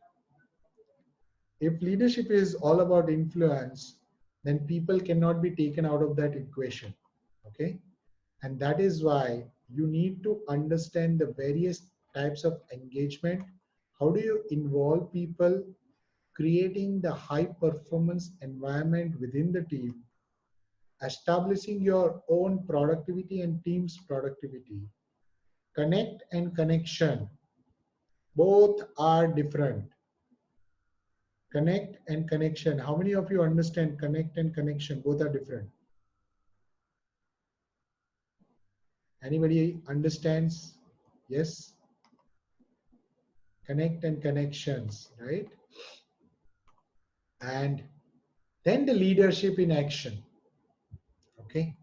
Speaker 1: If leadership is all about influence, then people cannot be taken out of that equation. Okay. And that is why you need to understand the various types of engagement. How do you involve people, creating the high performance environment within the team, establishing your own productivity and team's productivity. Connect and connection, both are different. Connect and connection. How many of you understand connect and connection? Both are different. Anybody understands? Yes. Connect and connections, right? And then the leadership in action. Okay.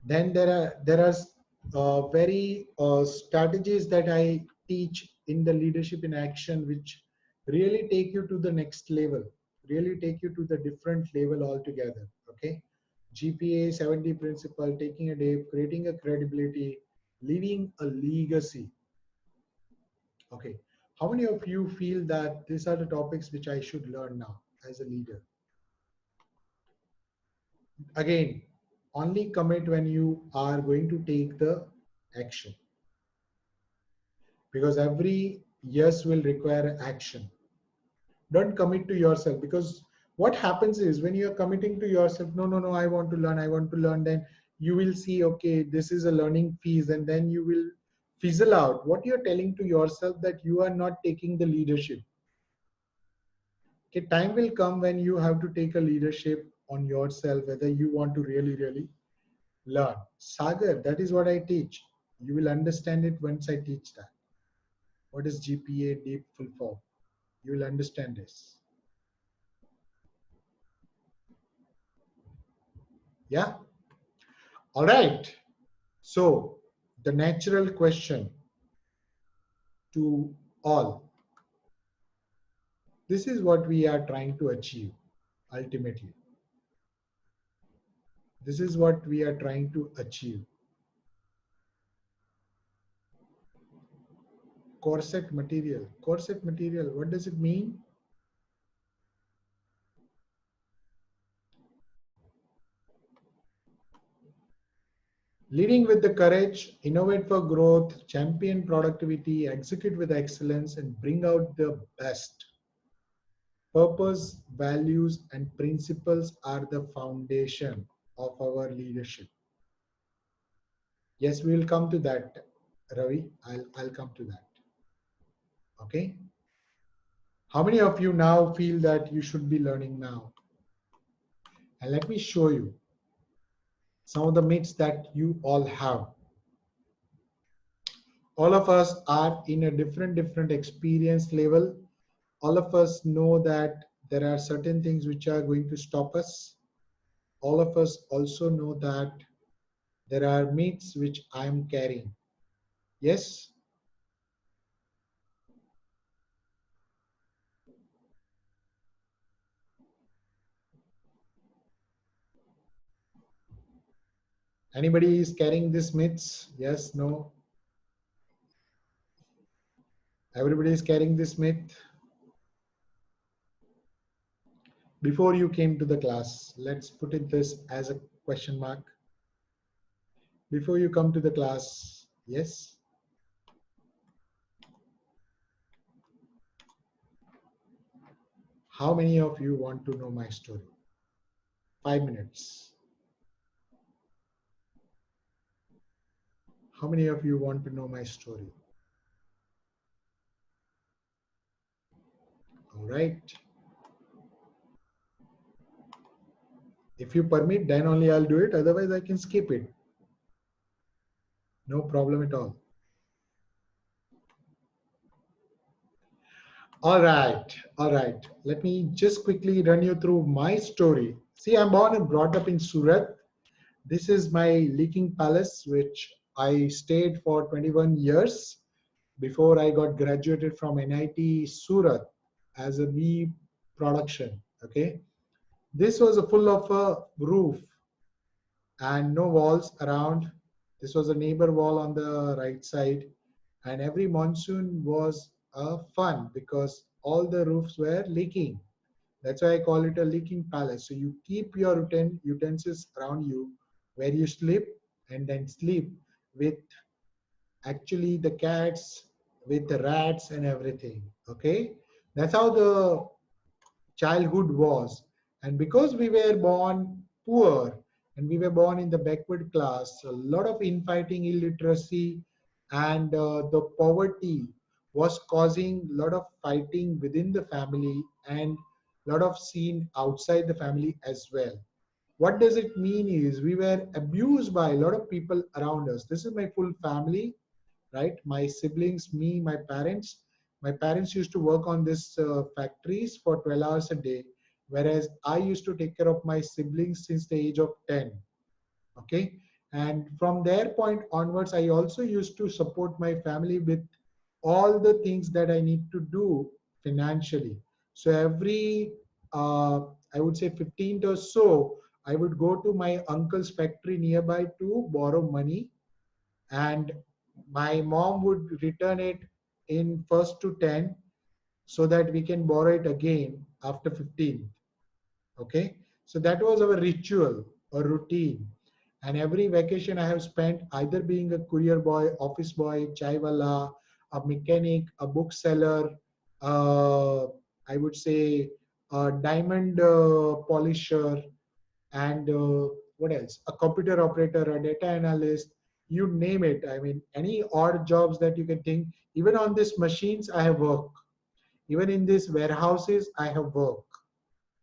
Speaker 1: Then there are very strategies that I teach in the leadership in action, which really take you to the next level, really take you to the different level altogether. Okay, GPA 70 principle, taking a day, creating a credibility, leaving a legacy. Okay, how many of you feel that these are the topics which I should learn now as a leader? Again, only commit when you are going to take the action, because every yes will require action. Don't commit to yourself, because what happens is when you are committing to yourself, no, no, no, I want to learn, I want to learn, then you will see, okay, this is a learning phase, and then you will fizzle out what you're telling to yourself, that you are not taking the leadership. Okay, time will come when you have to take a leadership on yourself, whether you want to really, really learn. Sagar, that is what I teach. You will understand it once I teach that. What is GPA deep full form? You will understand this. Yeah. All right. So the natural question to all, this is what we are trying to achieve ultimately. This is what we are trying to achieve. Corset material. Corset material, what does it mean? Leading with the courage, innovate for growth, champion productivity, execute with excellence, and bring out the best. Purpose, values, and principles are the foundation of our leadership. Yes, we will come to that, Ravi. I'll come to that. Okay. How many of you now feel that you should be learning now? And let me show you some of the myths that you all have. All of us are in a different experience level. All of us know that there are certain things which are going to stop us. All of us also know that there are myths which I am carrying. Yes. Anybody is carrying these myths? Yes, no. Everybody is carrying this myth. Before you came to the class, let's put it this as a question mark. Before you come to the class, yes. How many of you want to know my story? 5 minutes. How many of you want to know my story? All right. If you permit, then only I'll do it. Otherwise, I can skip it. No problem at all. All right. All right. Let me just quickly run you through my story. See, I'm born and brought up in Surat. This is my leaking palace, which I stayed for 21 years before I got graduated from NIT Surat as a B production. Okay, this was a full of a roof and no walls around. This was a neighbor wall on the right side, and every monsoon was fun because all the roofs were leaking. That's why I call it a leaking palace. So you keep your utensils around you where you sleep, and then sleep with actually the cats, with the rats and everything. Okay, that's how the childhood was. And because we were born poor and we were born in the backward class, a lot of infighting, illiteracy, and the poverty was causing a lot of fighting within the family and a lot of scene outside the family as well. What does it mean is we were abused by a lot of people around us. This is my full family, right? My siblings, me, my parents. My parents used to work on this factories for 12 hours a day, whereas I used to take care of my siblings since the age of 10. Okay. And from their point onwards, I also used to support my family with all the things that I need to do financially. So every, I would say 15th or so, I would go to my uncle's factory nearby to borrow money, and my mom would return it in first to 10 so that we can borrow it again after 15. Okay, so that was our ritual or routine. And every vacation I have spent either being a courier boy, office boy, chai wala, a mechanic, a bookseller, uh, I would say a diamond polisher, and what else, a computer operator, a data analyst, you name it. I mean, any odd jobs that you can think. Even on these machines I have worked, even in these warehouses I have worked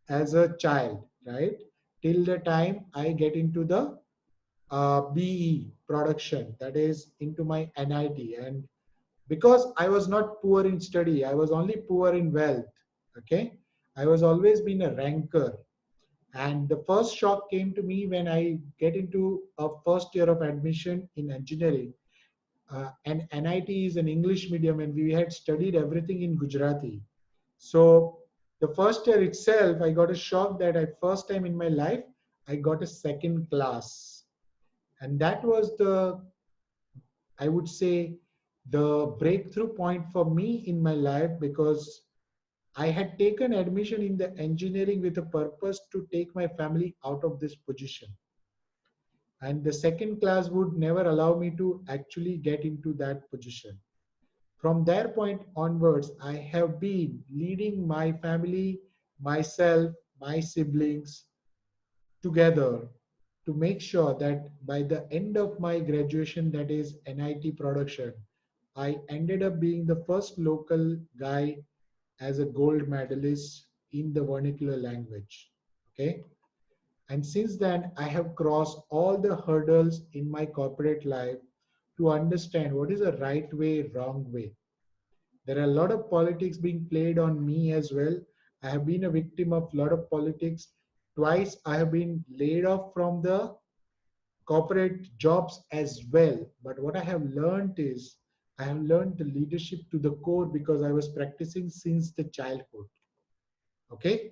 Speaker 1: as a child, right? Till the time I get into the BE production, that is into my NIT. And because I was not poor in study, I was only poor in wealth. Okay, I was always been a ranker. And the first shock came to me when I get into a first year of admission in engineering. And NIT is an English medium, and we had studied everything in Gujarati. So the first year itself, I got a shock that I first time in my life, I got a second class. And that was the, I would say, the breakthrough point for me in my life, because I had taken admission in the engineering with a purpose to take my family out of this position. And the second class would never allow me to actually get into that position. From that point onwards, I have been leading my family, myself, my siblings together to make sure that by the end of my graduation, that is NIT production, I ended up being the first local guy as a gold medalist in the vernacular language. Okay. And since then, I have crossed all the hurdles in my corporate life to understand what is a right way, wrong way. There are a lot of politics being played on me as well. I have been a victim of a lot of politics. Twice I have been laid off from the corporate jobs as well. But what I have learned is I have learned the leadership to the core because I was practicing since the childhood. Okay.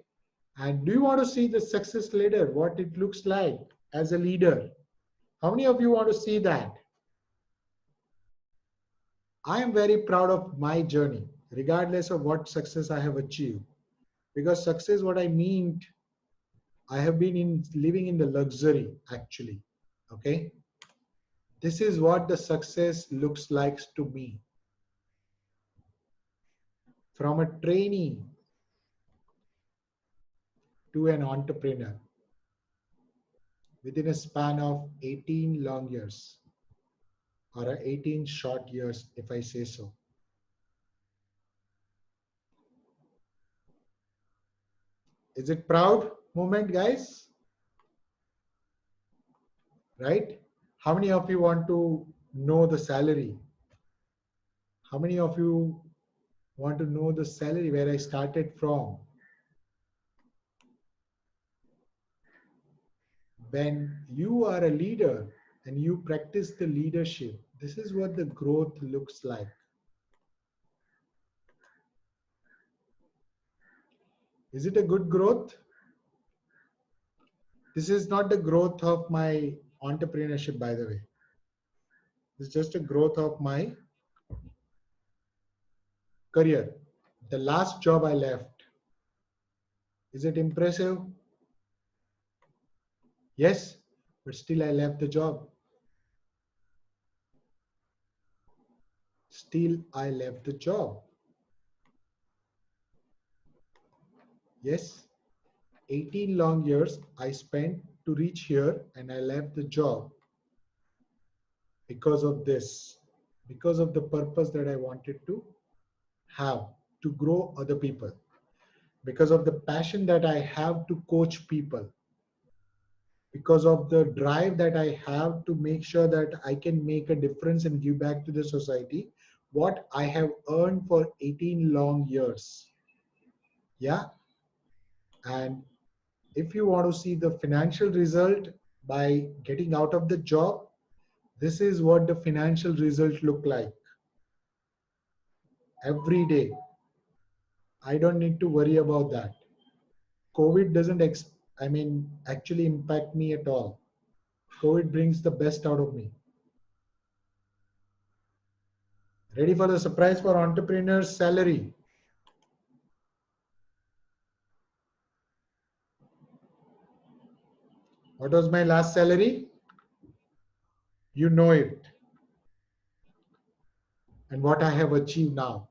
Speaker 1: And do you want to see the success leader, what it looks like as a leader? How many of you want to see that? I am very proud of my journey, regardless of what success I have achieved. Because success, what I mean, I have been in living in the luxury actually. Okay. This is what the success looks like to me. From a trainee to an entrepreneur within a span of 18 long years, or 18 short years, if I say so. Is it proud moment, guys? Right? How many of you want to know the salary? How many of you want to know the salary where I started from? When you are a leader and you practice the leadership, this is what the growth looks like. Is it a good growth? This is not the growth of my entrepreneurship, by the way. It's just a growth of my career. The last job I left, is it impressive? Yes, but still I left the job. Still I left the job. Yes, 18 long years I spent to reach here and I left the job because of this, because of the purpose that I wanted to have to grow other people, because of the passion that I have to coach people, because of the drive that I have to make sure that I can make a difference and give back to the society what I have earned for 18 long years. Yeah. And if you want to see the financial result by getting out of the job, this is what the financial result look like every day. I don't need to worry about that. COVID doesn't, actually impact me at all. COVID brings the best out of me. Ready for the surprise for entrepreneurs salary? What was my last salary? You know it. And what I have achieved now.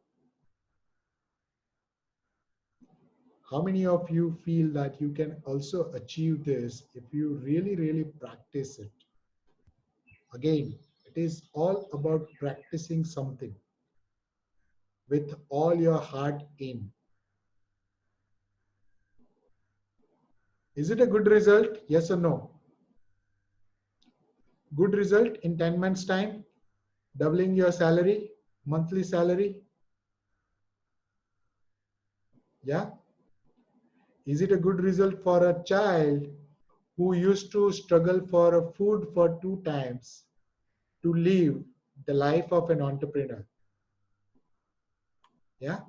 Speaker 1: How many of you feel that you can also achieve this if you really, really practice it? Again, it is all about practicing something with all your heart in. Is it a good result? Yes or no? Good result in 10 months' time, doubling your salary, monthly salary? Yeah? Is it a good result for a child who used to struggle for a food for 2 times to live the life of an entrepreneur? Yeah?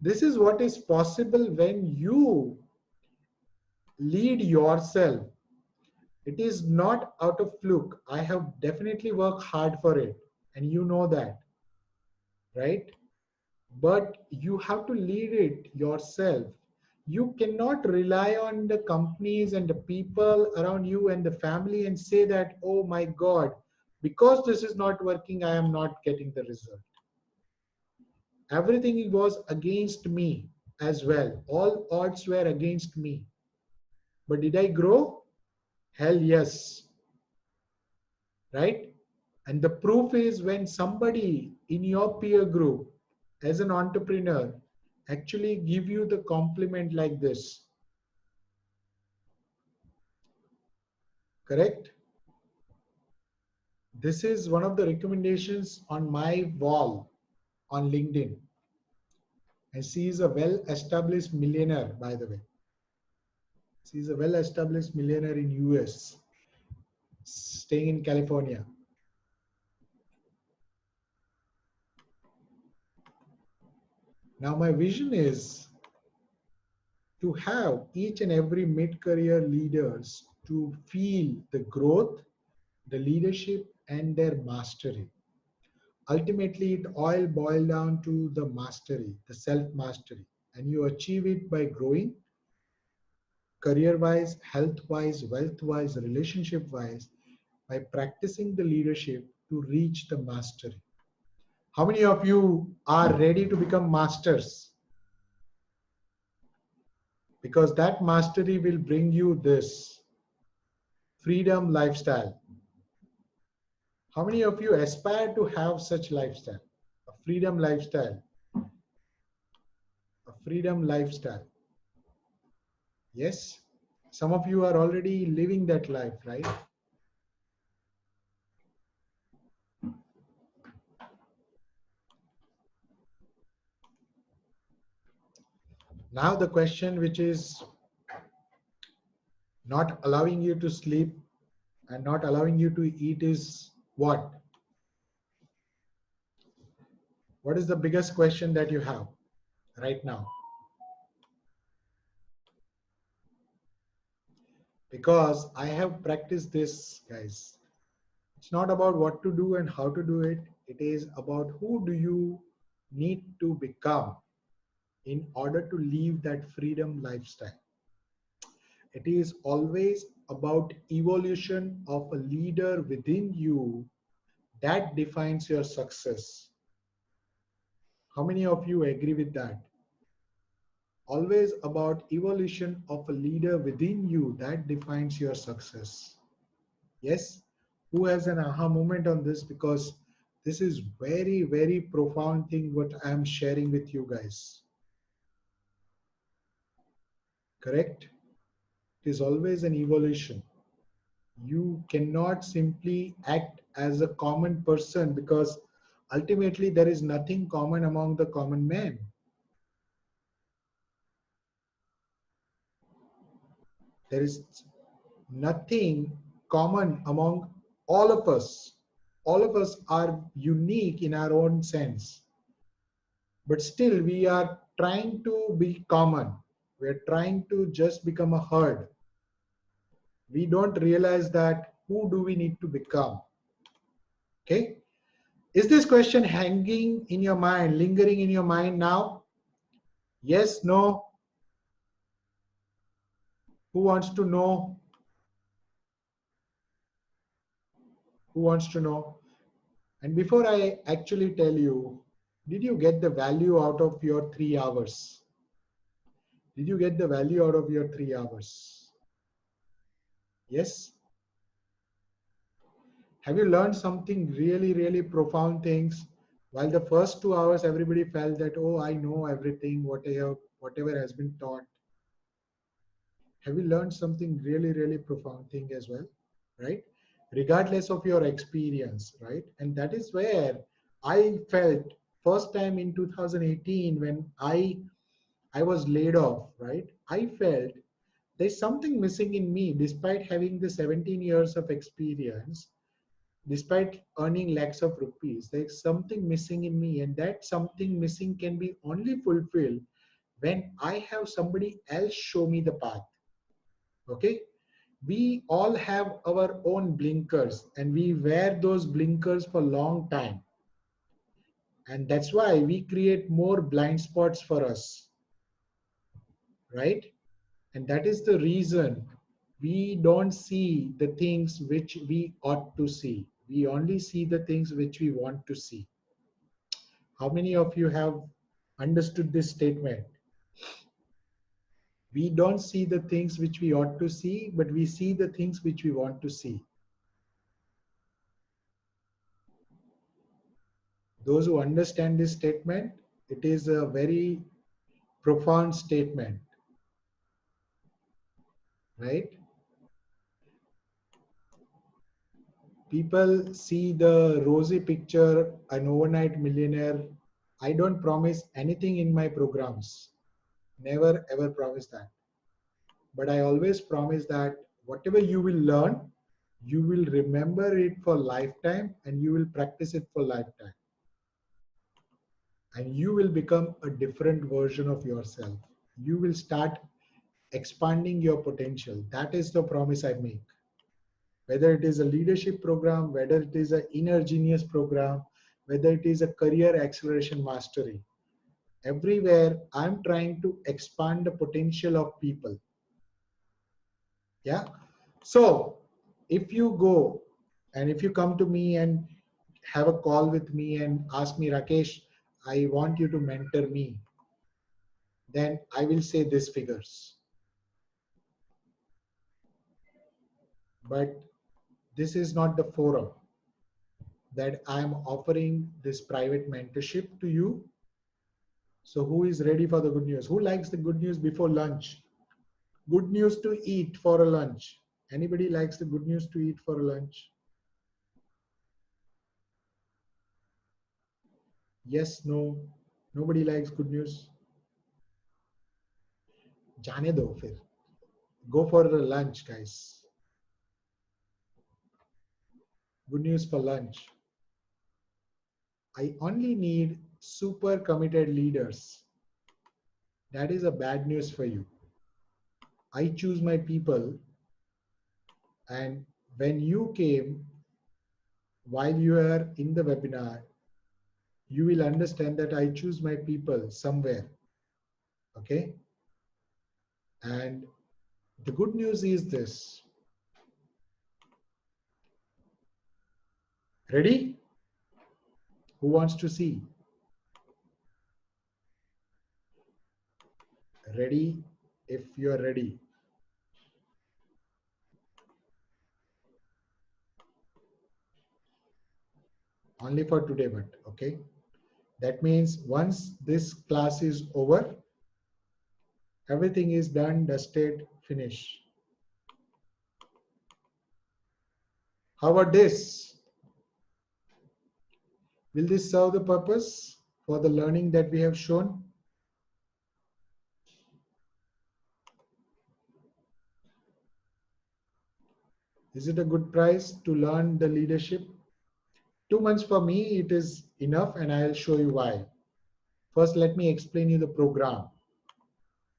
Speaker 1: This is what is possible when you lead yourself. It is not out of fluke. I have definitely worked hard for it, and you know that, right? But you have to lead it yourself. You cannot rely on the companies and the people around you and the family and say that, oh my God, because this is not working, I am not getting the result. Everything was against me as well. All odds were against me. But did I grow? Hell yes, right? And the proof is when somebody in your peer group as an entrepreneur actually give you the compliment like this, correct? This is one of the recommendations on my wall on LinkedIn. And she is a well-established millionaire, by the way. She is a well-established millionaire in US, staying in California. Now my vision is to have each and every mid-career leaders to feel the growth, the leadership, and their mastery. Ultimately, it all boils down to the mastery, the self-mastery, and you achieve it by growing career-wise, health-wise, wealth-wise, relationship-wise, by practicing the leadership to reach the mastery. How many of you are ready to become masters? Because that mastery will bring you this freedom lifestyle. How many of you aspire to have such lifestyle? A freedom lifestyle. A freedom lifestyle. Yes? Some of you are already living that life, right? Now the question which is Not allowing you to sleep and not allowing you to eat is what? What is the biggest question that you have right now? Because I have practiced this, guys. It's not about what to do and how to do it. It is about who do you need to become in order to live that freedom lifestyle. It is always about evolution of a leader within you that defines your success. How many of you agree with that? Always about evolution of a leader within you that defines your success. Yes? Who has an aha moment on this? Because this is very, very profound thing what I am sharing with you guys. Correct? It is always an evolution. You cannot simply act as a common person because ultimately there is nothing common among the common man. There is nothing common among all of us. All of us are unique in our own sense, but still we are trying to be common. We are trying to just become a herd. We don't realize that who do we need to become. Okay, is this question hanging in your mind, lingering in your mind now? Yes, no? Who wants to know? Who wants to know? And before I actually tell you, did you get the value out of your 3 hours? Did you get the value out of your 3 hours? Yes? Have you learned something really, really profound things? While the first 2 hours, everybody felt that, oh, I know everything, whatever has been taught. Have you learned something really, really profound thing as well? Right? Regardless of your experience, right? And that is where I felt first time in 2018 when I was laid off, right? I felt there's something missing in me despite having the 17 years of experience, despite earning lakhs of rupees. There's something missing in me, and that something missing can be only fulfilled when I have somebody else show me the path. Okay, we all have our own blinkers and we wear those blinkers for a long time, and that's why we create more blind spots for us, right? And that is the reason we don't see the things which we ought to see. We only see the things which we want to see. How many of you have understood this statement? We don't see the things which we ought to see, but we see the things which we want to see. Those who understand this statement, it is a very profound statement, right? People see the rosy picture, an overnight millionaire. I don't promise anything in my programs. Never ever promise that. But I always promise that whatever you will learn, you will remember it for lifetime and you will practice it for lifetime. And you will become a different version of yourself. You will start expanding your potential. That is the promise I make. Whether it is a leadership program, whether it is an inner genius program, whether it is a career acceleration mastery, everywhere I'm trying to expand the potential of people. Yeah. So if you go and if you come to me and have a call with me and ask me, Rakesh, I want you to mentor me, then I will say these figures. But this is not the forum that I'm offering this private mentorship to you. So who is ready for the good news? Who likes the good news before lunch? Good news to eat for a lunch. Anybody likes the good news to eat for a lunch? Yes, no. Nobody likes good news. जाने दो फिर. Go for the lunch, guys. Good news for lunch. I only need super committed leaders. That is a bad news for you. I choose my people, and when you came while you are in the webinar, you will understand that I choose my people somewhere. Okay? And the good news is this. Ready? Who wants to see? Ready if you are ready. Only for today, but okay. That means once this class is over, everything is done, dusted, finished. How about this? Will this serve the purpose for the learning that we have shown? Is it a good price to learn the leadership? 2 months for me, it is enough, and I'll show you why. First, let me explain you the program.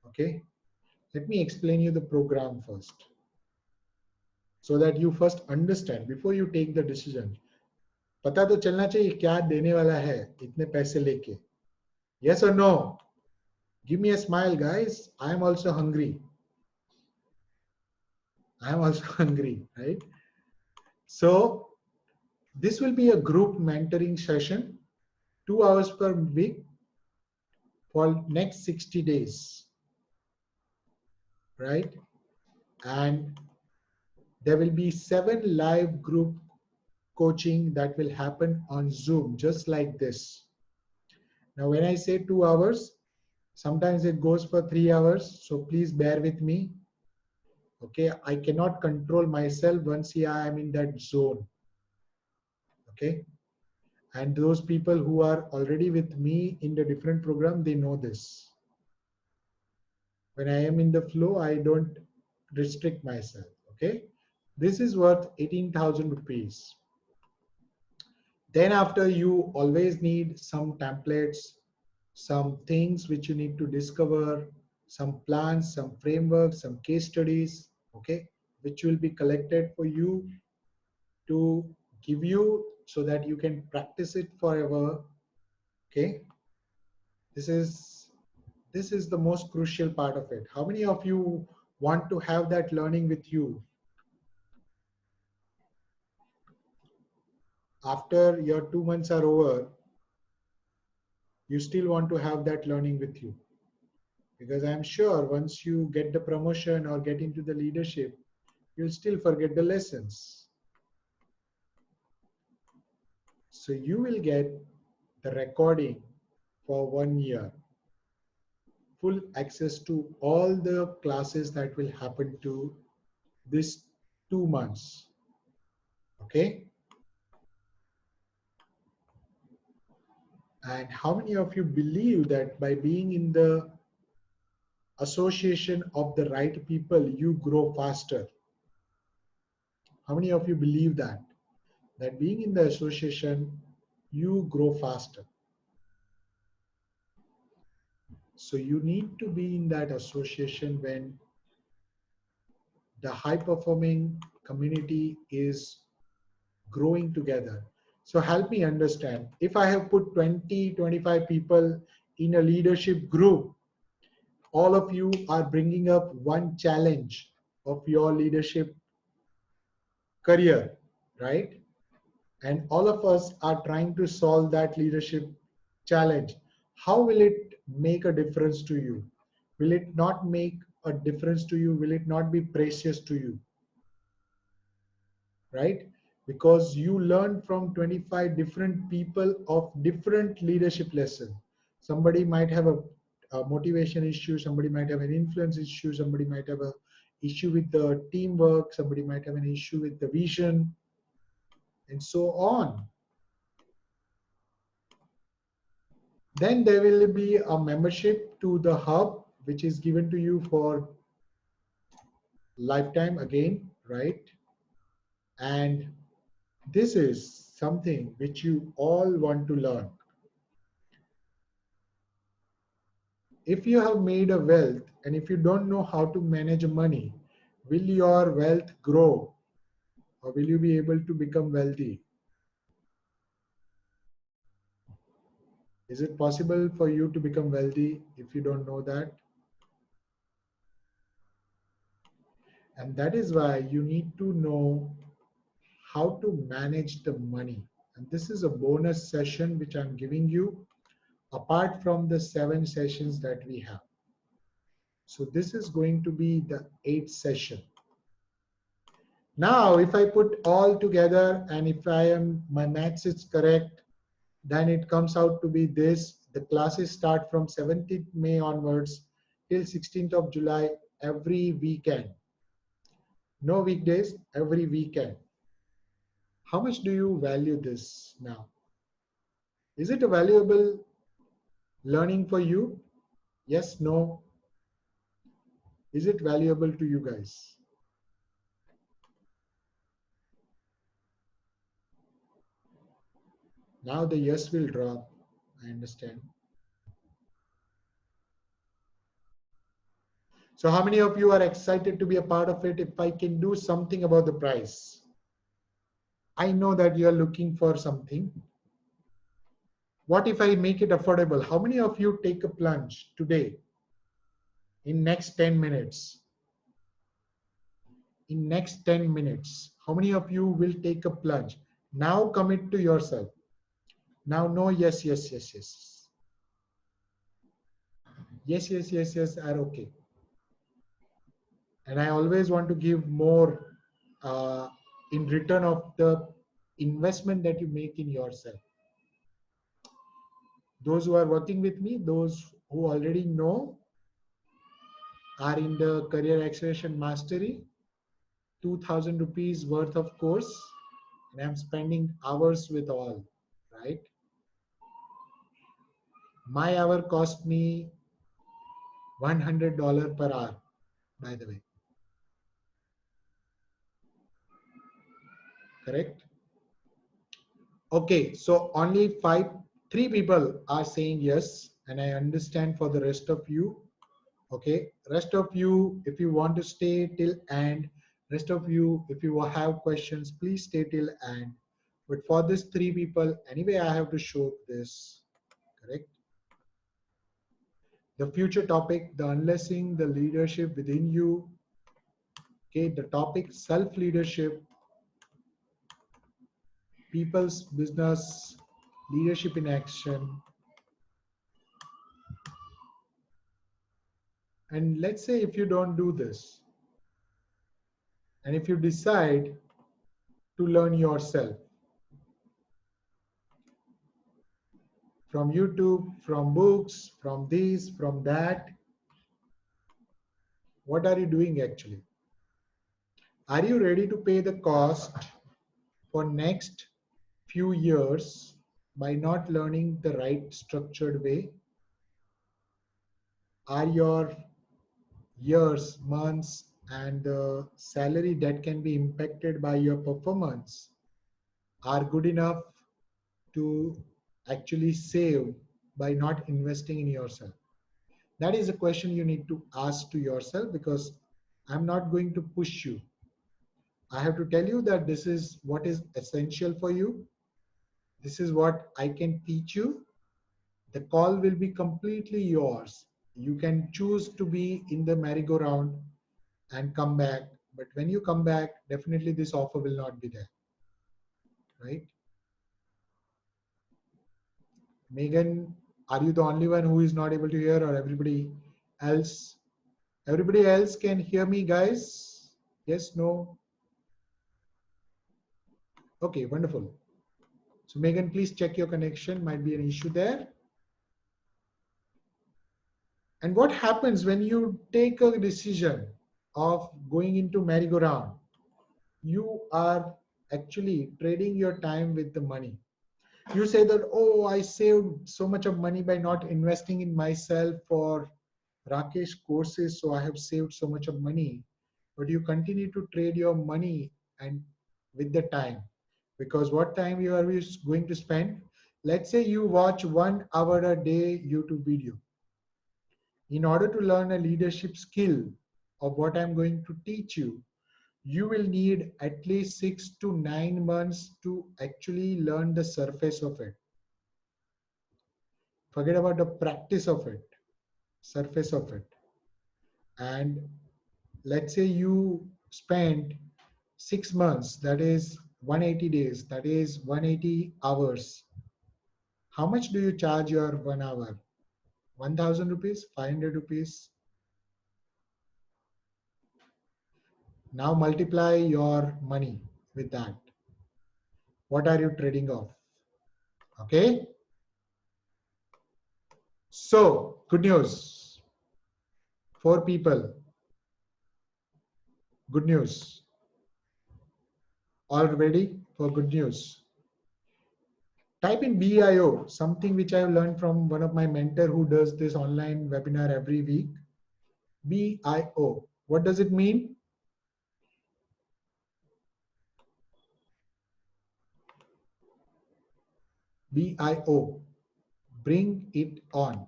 Speaker 1: Okay? Let me explain you the program first, so that you first understand before you take the decision. पता तो चलना चाहिए क्या देने वाला है इतने पैसे लेके. Yes or no? Give me a smile, guys. I am also hungry. I am also hungry, right? So this will be a group mentoring session, 2 hours per week for next 60 days, right? And there will be 7 live group coaching that will happen on Zoom, just like this. Now, when I say 2 hours, sometimes it goes for 3 hours. So please bear with me. Okay, I cannot control myself once I am in that zone. Okay, and those people who are already with me in the different program, they know this. When I am in the flow, I don't restrict myself. Okay, this is worth 18,000 rupees. Then after, you always need some templates, some things which you need to discover, some plans, some frameworks, some case studies, okay, which will be collected for you to give you so that you can practice it forever. Okay, this is the most crucial part of it. How many of you want to have that learning with you after your 2 months are over? You still want to have that learning with you, because I'm sure once you get the promotion or get into the leadership, you'll still forget the lessons. So you will get the recording for 1 year, full access to all the classes that will happen to this 2 months. Okay. And how many of you believe that by being in the association of the right people, you grow faster? How many of you believe that? That being in the association, you grow faster. So you need to be in that association when the high performing community is growing together. So help me understand, if I have put 20, 25 people in a leadership group, all of you are bringing up one challenge of your leadership career, right? And all of us are trying to solve that leadership challenge. How will it make a difference to you? Will it not make a difference to you? Will it not be precious to you? Right? Because you learn from 25 different people of different leadership lessons. Somebody might have a motivation issue, somebody might have an influence issue, somebody might have a issue with the teamwork, somebody might have an issue with the vision, and so on. Then there will be a membership to the hub, which is given to you for lifetime again, right? And this is something which you all want to learn. If you have made a wealth and if you don't know how to manage money, will your wealth grow or will you be able to become wealthy? Is it possible for you to become wealthy if you don't know that? And that is why you need to know how to manage the money. And this is a bonus session which I'm giving you apart from the 7 sessions that we have. So this is going to be the 8th session. Now, if I put all together and if my maths is correct, then it comes out to be this. The classes start from 17th May onwards till 16th of July every weekend. No weekdays, every weekend. How much do you value this now? Is it a valuable learning for you? Yes, no. Is it valuable to you guys? Now the yes will drop. I understand. So how many of you are excited to be a part of it if I can do something about the price? I know that you are looking for something. What if I make it affordable? How many of you take a plunge today in next 10 minutes? In next 10 minutes, how many of you will take a plunge? Now commit to yourself. Now no, yes, yes, yes, yes. Yes, yes, yes, yes are okay. And I always want to give more in return of the investment that you make in yourself. Those who are working with me, those who already know, are in the Career Acceleration Mastery, 2000 rupees worth of course, and I'm spending hours with all, right? My hour cost me $100 per hour, by the way, correct? Okay, so only three people are saying yes, and I understand for the rest of you. Okay, rest of you, if you want to stay till end, rest of you, if you have questions, please stay till end. But for these three people, anyway, I have to show this, correct? The future topic, the unlessing the leadership within you. Okay, the topic self-leadership, people's business, leadership in action. And let's say if you don't do this, and if you decide to learn yourself from YouTube, from books, from this, from that, what are you doing actually? Are you ready to pay the cost for next few years by not learning the right structured way? Are your years, months, and the salary that can be impacted by your performance are good enough to actually save by not investing in yourself? That is a question you need to ask to yourself, because I'm not going to push you. I have to tell you that this is what is essential for you. This is what I can teach you. The call will be completely yours. You can choose to be in the merry-go-round and come back. But when you come back, definitely this offer will not be there, right? Megan, are you the only one who is not able to hear, or everybody else? Everybody else can hear me, guys? Yes, no? Okay, wonderful. So Megan, please check your connection. Might be an issue there. And what happens when you take a decision of going into merry-go-round? You are actually trading your time with the money. You say that, oh, I saved so much of money by not investing in myself for Rakesh courses, so I have saved so much of money. but you continue to trade your money and with the time. Because what time you are going to spend? Let's say you watch 1 hour a day YouTube video. In order to learn a leadership skill of what I'm going to teach you, you will need at least 6 to 9 months to actually learn the surface of it. Forget about the practice of it, surface of it. And let's say you spend 6 months, that is 180 days, that is 180 hours. How much do you charge your 1 hour? 1000 rupees, 500 rupees. Now multiply your money with that. What are you trading off? Okay. So, good news. 4 people. Good news. All ready for good news? Type in BIO, something which I have learned from one of my mentor who does this online webinar every week. BIO. What does it mean? BIO. Bring it on.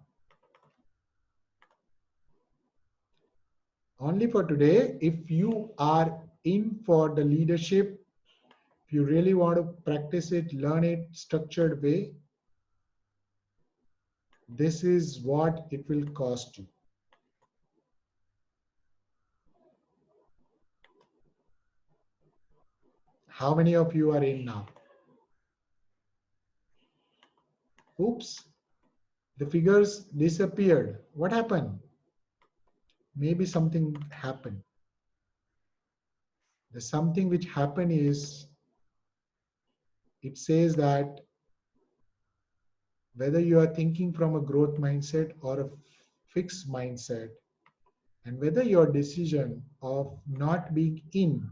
Speaker 1: Only for today, if you are in for the leadership, if you really want to practice it, learn it structured way, this is what it will cost you. How many of you are in now? Oops, the figures disappeared. What happened? Maybe something happened. The something which happened is it says that whether you are thinking from a growth mindset or a fixed mindset, and whether your decision of not being in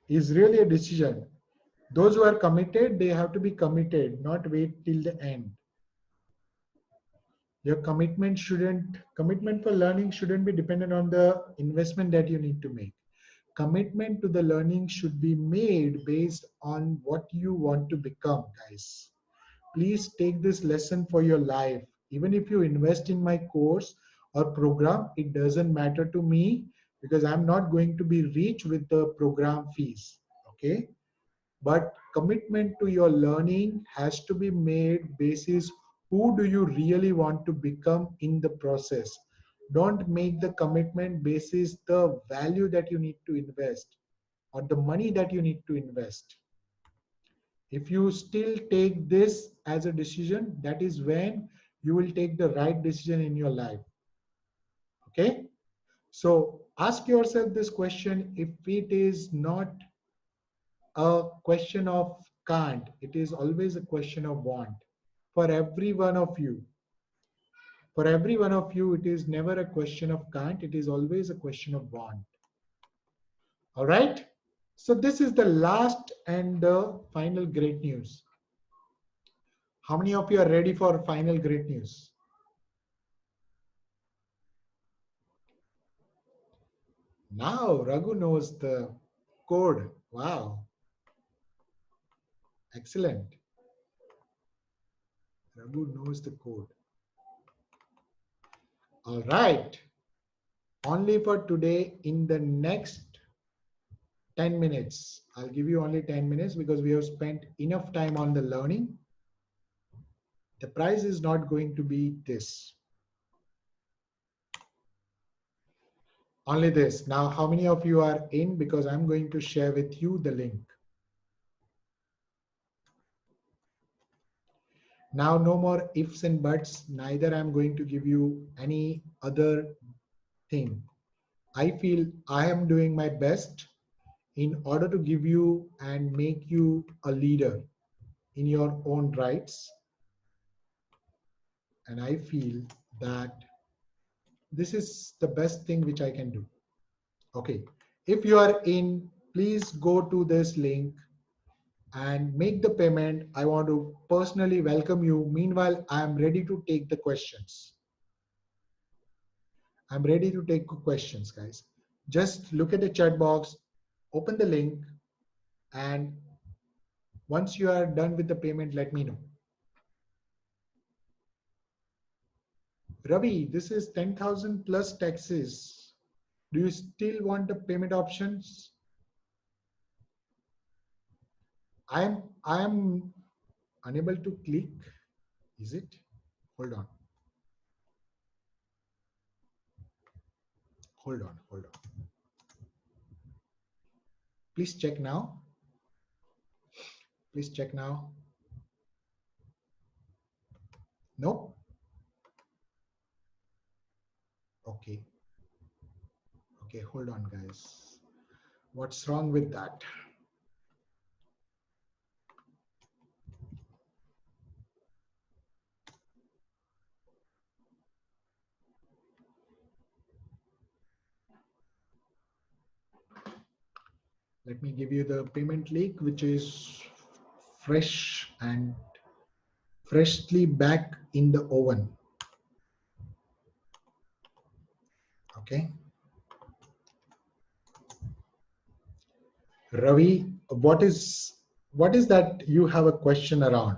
Speaker 1: is really a decision. Those who are committed, they have to be committed, not wait till the end. Your commitment for learning shouldn't be dependent on the investment that you need to make. Commitment to the learning should be made based on what you want to become, guys. Please take this lesson for your life. Even if you invest in my course or program, it doesn't matter to me because I'm not going to be rich with the program fees. Okay. But commitment to your learning has to be made basis who do you really want to become in the process. Don't make the commitment basis the value that you need to invest or the money that you need to invest. If you still take this as a decision, that is when you will take the right decision in your life. Okay. So ask yourself this question. If it is not a question of can't, it is always a question of want. For every one of you, for every one of you, it is never a question of can't, it is always a question of want. All right. So this is the last and the final great news. How many of you are ready for final great news? Now Raghu knows the code. Wow. Excellent. Raghu knows the code. All right. Only for today, in the next 10 minutes. I'll give you only 10 minutes because we have spent enough time on the learning. The price is not going to be this. Only this. Now, how many of you are in? Because I'm going to share with you the link. Now, no more ifs and buts. Neither I'm going to give you any other thing. I feel I am doing my best in order to give you and make you a leader in your own rights. And I feel that this is the best thing which I can do. Okay. If you are in, please go to this link and make the payment. I want to personally welcome you. Meanwhile, I am ready to take the questions. I'm ready to take questions, guys. Just look at the chat box, open the link, and once you are done with the payment, let me know. Ravi, this is 10,000 plus taxes. Do you still want the payment options? I am unable to click. Is it? Hold on. Hold on. Hold on. Please check now. Please check now. Nope. Okay. Okay. Hold on, guys. What's wrong with that? Let me give you the payment link, which is fresh and freshly back in the oven. Okay. Ravi, what is that you have a question around?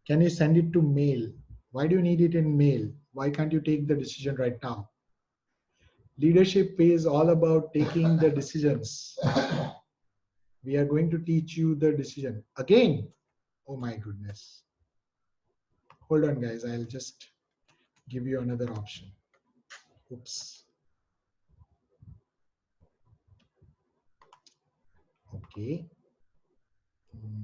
Speaker 1: Can you send it to mail? Why do you need it in mail? Why can't you take the decision right now? Leadership is all about taking the decisions. We are going to teach you the decision. Again, oh my goodness. Hold on, guys. I'll just give you another option. Oops. Okay. Mm,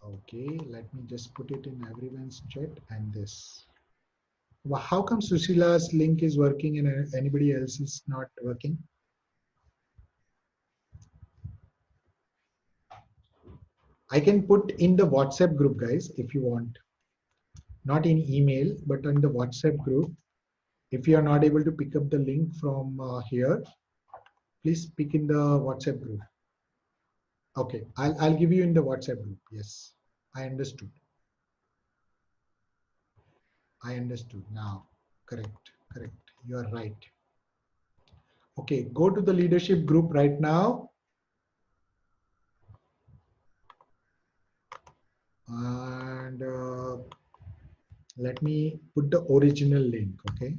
Speaker 1: okay, let me just put it in everyone's chat and this. Well, how come Sushila's link is working and anybody else is not working? I can put in the WhatsApp group, guys, if you want. Not in email, but in the WhatsApp group. If you are not able to pick up the link from here, please pick in the WhatsApp group. Okay, I'll give you in the WhatsApp group. Yes, I understood. I understood now. Correct, correct. You are right. Okay, go to the leadership group right now. And let me put the original link, okay?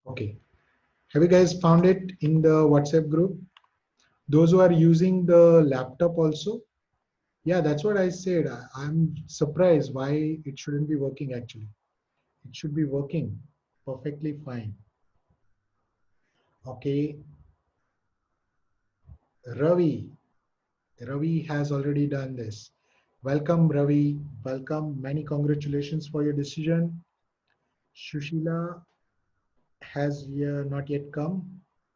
Speaker 1: Okay, have you guys found it in the WhatsApp group? Those who are using the laptop also? Yeah, that's what I said. I'm surprised why it shouldn't be working actually. It should be working perfectly fine. Okay, Ravi. Ravi has already done this. Welcome, Ravi. Welcome. Many congratulations for your decision. Shushila has not yet come,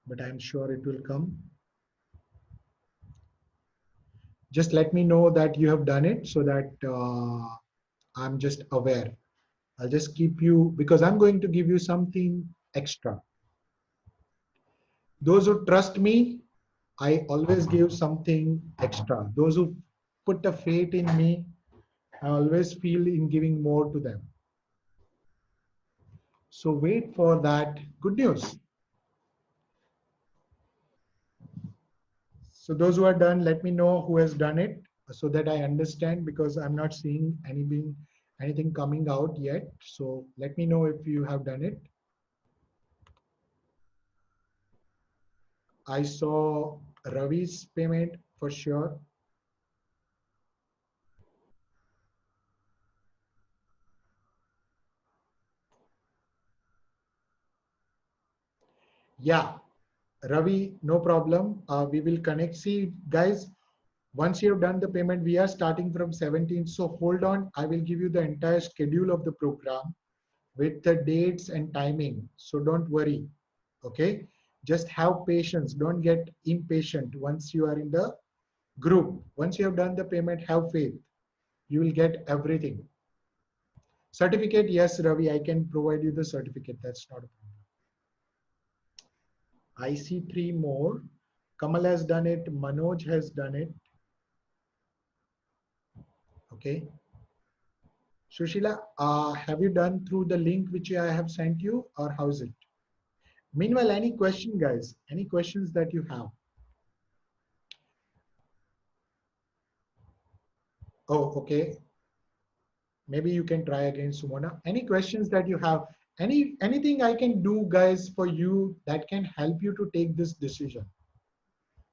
Speaker 1: but I'm sure it will come. Just let me know that you have done it so that I'm just aware. I'll just keep you because I'm going to give you something extra. Those who trust me, I always give something extra. Those who put a faith in me, I always feel in giving more to them. So wait for that good news. So those who are done, let me know who has done it so that I understand because I'm not seeing anything coming out yet. So let me know if you have done it. I saw Ravi's payment for sure. Yeah, Ravi, no problem. We will connect. See, guys, once you have done the payment, we are starting from 17th. So hold on. I will give you the entire schedule of the program with the dates and timing. So don't worry. Okay. Just have patience. Don't get impatient once you are in the group. Once you have done the payment, have faith. You will get everything. Certificate, yes, Ravi, I can provide you the certificate. That's not a problem. I see three more. Kamal has done it. Manoj has done it. Okay. Sushila, have you done through the link which I have sent you, or how's it? Meanwhile, any question, guys? Any questions that you have? Oh, okay. Maybe you can try again, Sumona. Any questions that you have? Anything I can do, guys, for you that can help you to take this decision?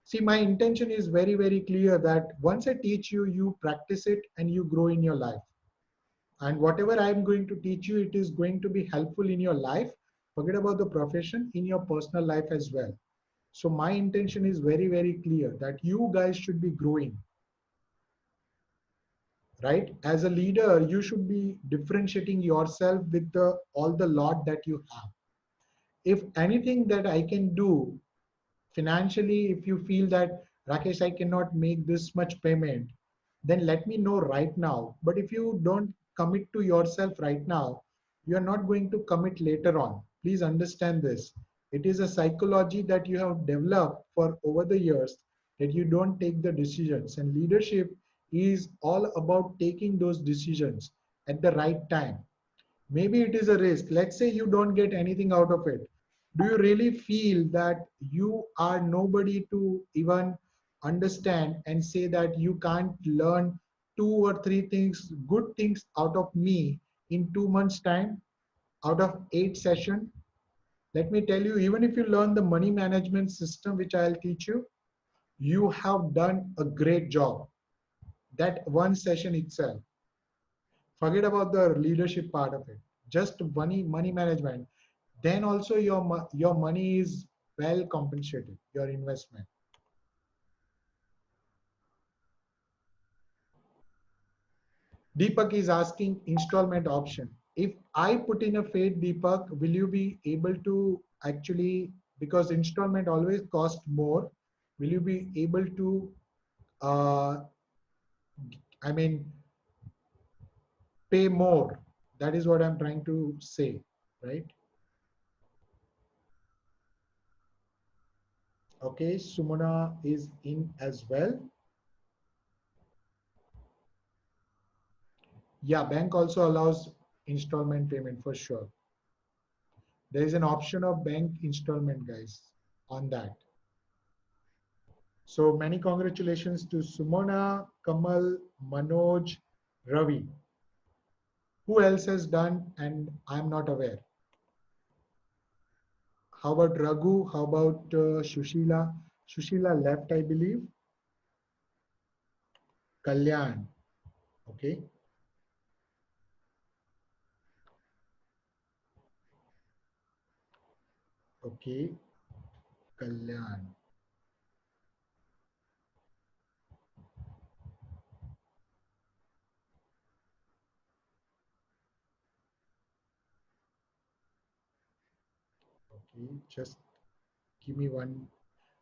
Speaker 1: See, my intention is very, very clear that once I teach you, you practice it and you grow in your life. And whatever I'm going to teach you, it is going to be helpful in your life. Forget about the profession, in your personal life as well. So my intention is very, very clear that you guys should be growing, right? As a leader, you should be differentiating yourself with all the lot that you have. If anything that I can do financially, if you feel that Rakesh, I cannot make this much payment, then let me know right now. But if you don't commit to yourself right now, you are not going to commit later on. Please understand this. It is a psychology that you have developed for over the years that you don't take the decisions, and leadership is all about taking those decisions at the right time. Maybe it is a risk. Let's say you don't get anything out of it. Do you really feel that you are nobody to even understand and say that you can't learn two or three things, good things out of me in 2 months' time, out of 8 sessions? Let me tell you, even if you learn the money management system, which I'll teach you, you have done a great job. That one session itself. Forget about the leadership part of it. Just money management. Then also your money is well compensated, your investment. Deepak is asking installment option. If I put in a fade, Deepak, will you be able to actually, because installment always cost more, will you be able to uh, I mean pay more? That is what I'm trying to say, right? Okay, Sumona is in as well. Yeah, bank also allows installment payment for sure. There is an option of bank installment, guys, on that. So many congratulations to Sumona, Kamal, Manoj, Ravi. Who else has done and I'm not aware? How about Raghu? How about Shushila? Shushila left, I believe. Kalyan. Okay. Okay. Kalyan. Okay. Just give me one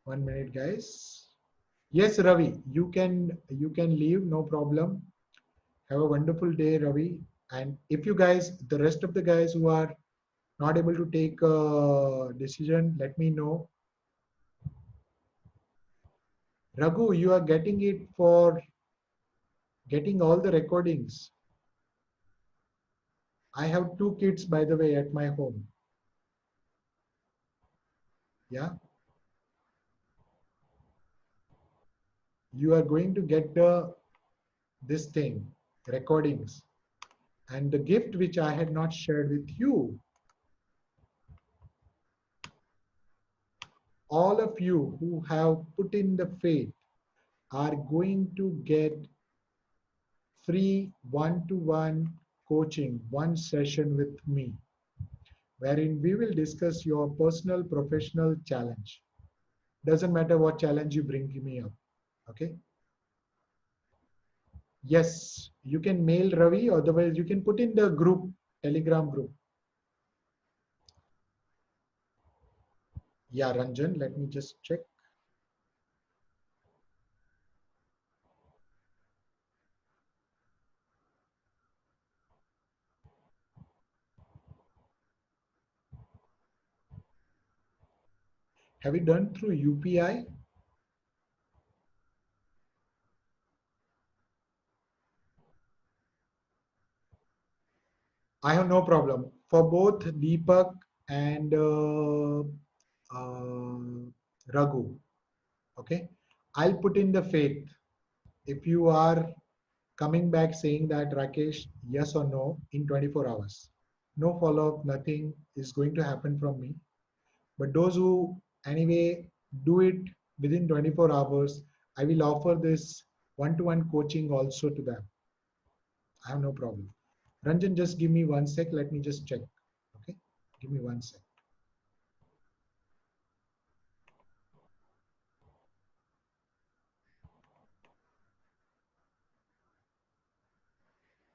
Speaker 1: minute, guys. Yes, Ravi, you can leave, no problem. Have a wonderful day, Ravi. And if you guys, the rest of the guys who are not able to take a decision, let me know. Raghu, you are getting it for getting all the recordings. I have two kids, by the way, at my home. Yeah, you are going to get this thing, recordings. And the gift which I had not shared with you, all of you who have put in the faith are going to get free one-to-one coaching, one session with me, wherein we will discuss your personal professional challenge. Doesn't matter what challenge you bring me up. Okay. Yes, you can mail Ravi, otherwise you can put in the group, Telegram group. Yeah, Ranjan, let me just check. Have you done through UPI? I have no problem. For both Deepak and Raghu, okay? I'll put in the faith. If you are coming back saying that Rakesh, yes or no, in 24 hours. No follow-up, nothing is going to happen from me. But those who anyway do it within 24 hours, I will offer this one-to-one coaching also to them. I have no problem. Ranjan, just give me 1 sec. Let me just check. Okay, give me 1 sec.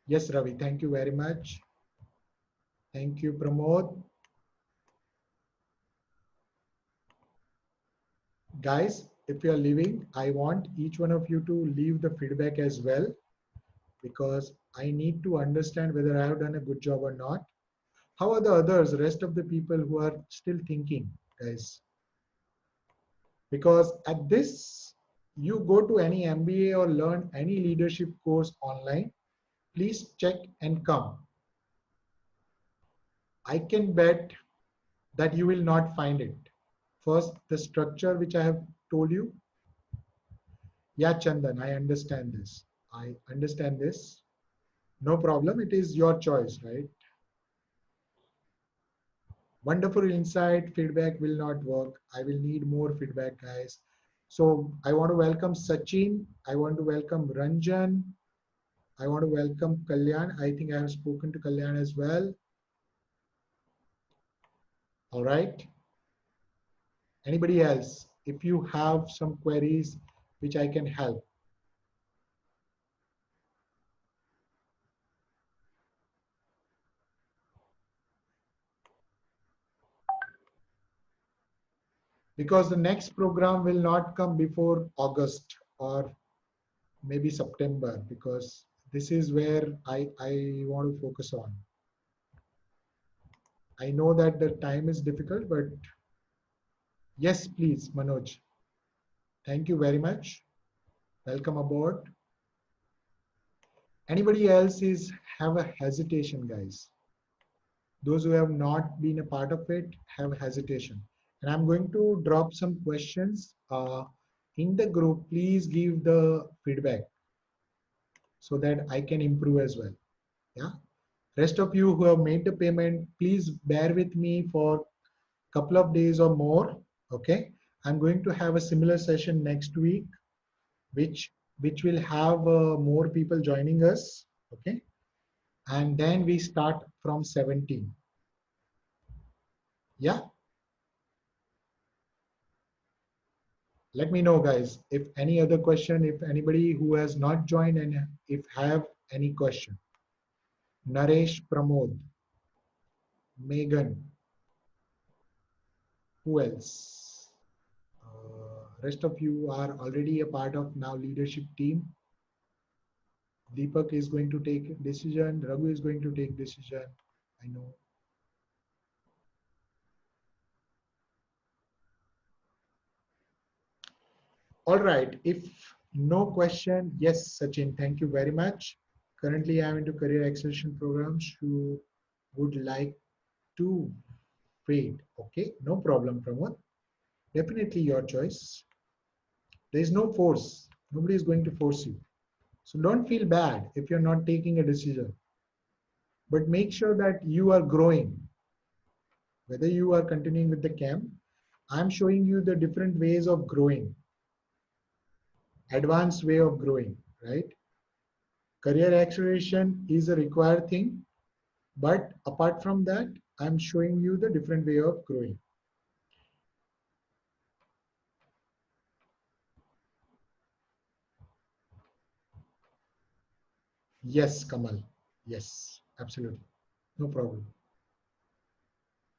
Speaker 1: Yes, Ravi. Thank you very much. Thank you, Pramod. Guys, if you are leaving, I want each one of you to leave the feedback as well, because I need to understand whether I have done a good job or not. How are the others, rest of the people who are still thinking, guys? Because at this, you go to any MBA or learn any leadership course online, please check and come. I can bet that you will not find it. First, the structure which I have told you. Yeah, Chandan, I understand this. I understand this. No problem. It is your choice, right? Wonderful insight. Feedback will not work. I will need more feedback, guys. So I want to welcome Sachin. I want to welcome Ranjan. I want to welcome Kalyan. I think I have spoken to Kalyan as well. All right. Anybody else? If you have some queries which I can help. Because the next program will not come before August or maybe September, because this is where I want to focus on. I know that the time is difficult, but yes, please, Manoj. Thank you very much. Welcome aboard. Anybody else is have a hesitation, guys? Those who have not been a part of it have hesitation. And I'm going to drop some questions in the group. Please give the feedback so that I can improve as well. Yeah. Rest of you who have made the payment, please bear with me for a couple of days or more. Okay. I'm going to have a similar session next week, which will have more people joining us. Okay. And then we start from 17. Yeah. Let me know, guys, if any other question, if anybody who has not joined and if have any question. Naresh, Pramod, Megan, who else? Rest of you are already a part of now leadership team. Deepak is going to take decision. Raghu is going to take decision. I know. All right. If no question, yes, Sachin, thank you very much. Currently, I'm into career acceleration programs who would like to wait. Okay, no problem, Pramod. Definitely your choice. There is no force. Nobody is going to force you. So don't feel bad if you're not taking a decision. But make sure that you are growing. Whether you are continuing with the camp, I'm showing you the different ways of growing, advanced way of growing, right? Career acceleration is a required thing, but apart from that, I'm showing you the different way of growing. Yes, Kamal. Yes, absolutely. No problem.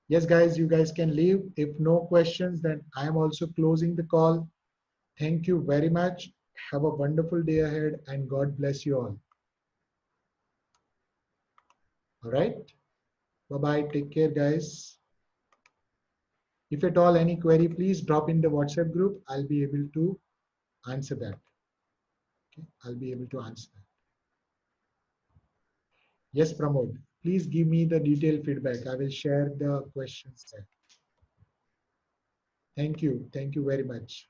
Speaker 1: Yes, guys, you guys can leave. If no questions, then I am also closing the call. Thank you very much. Have a wonderful day ahead and God bless you all. All right. Bye bye. Take care, guys. If at all any query, please drop in the WhatsApp group. I'll be able to answer that. Okay. I'll be able to answer that. Yes, Pramod. Please give me the detailed feedback. I will share the questions there. Thank you. Thank you very much.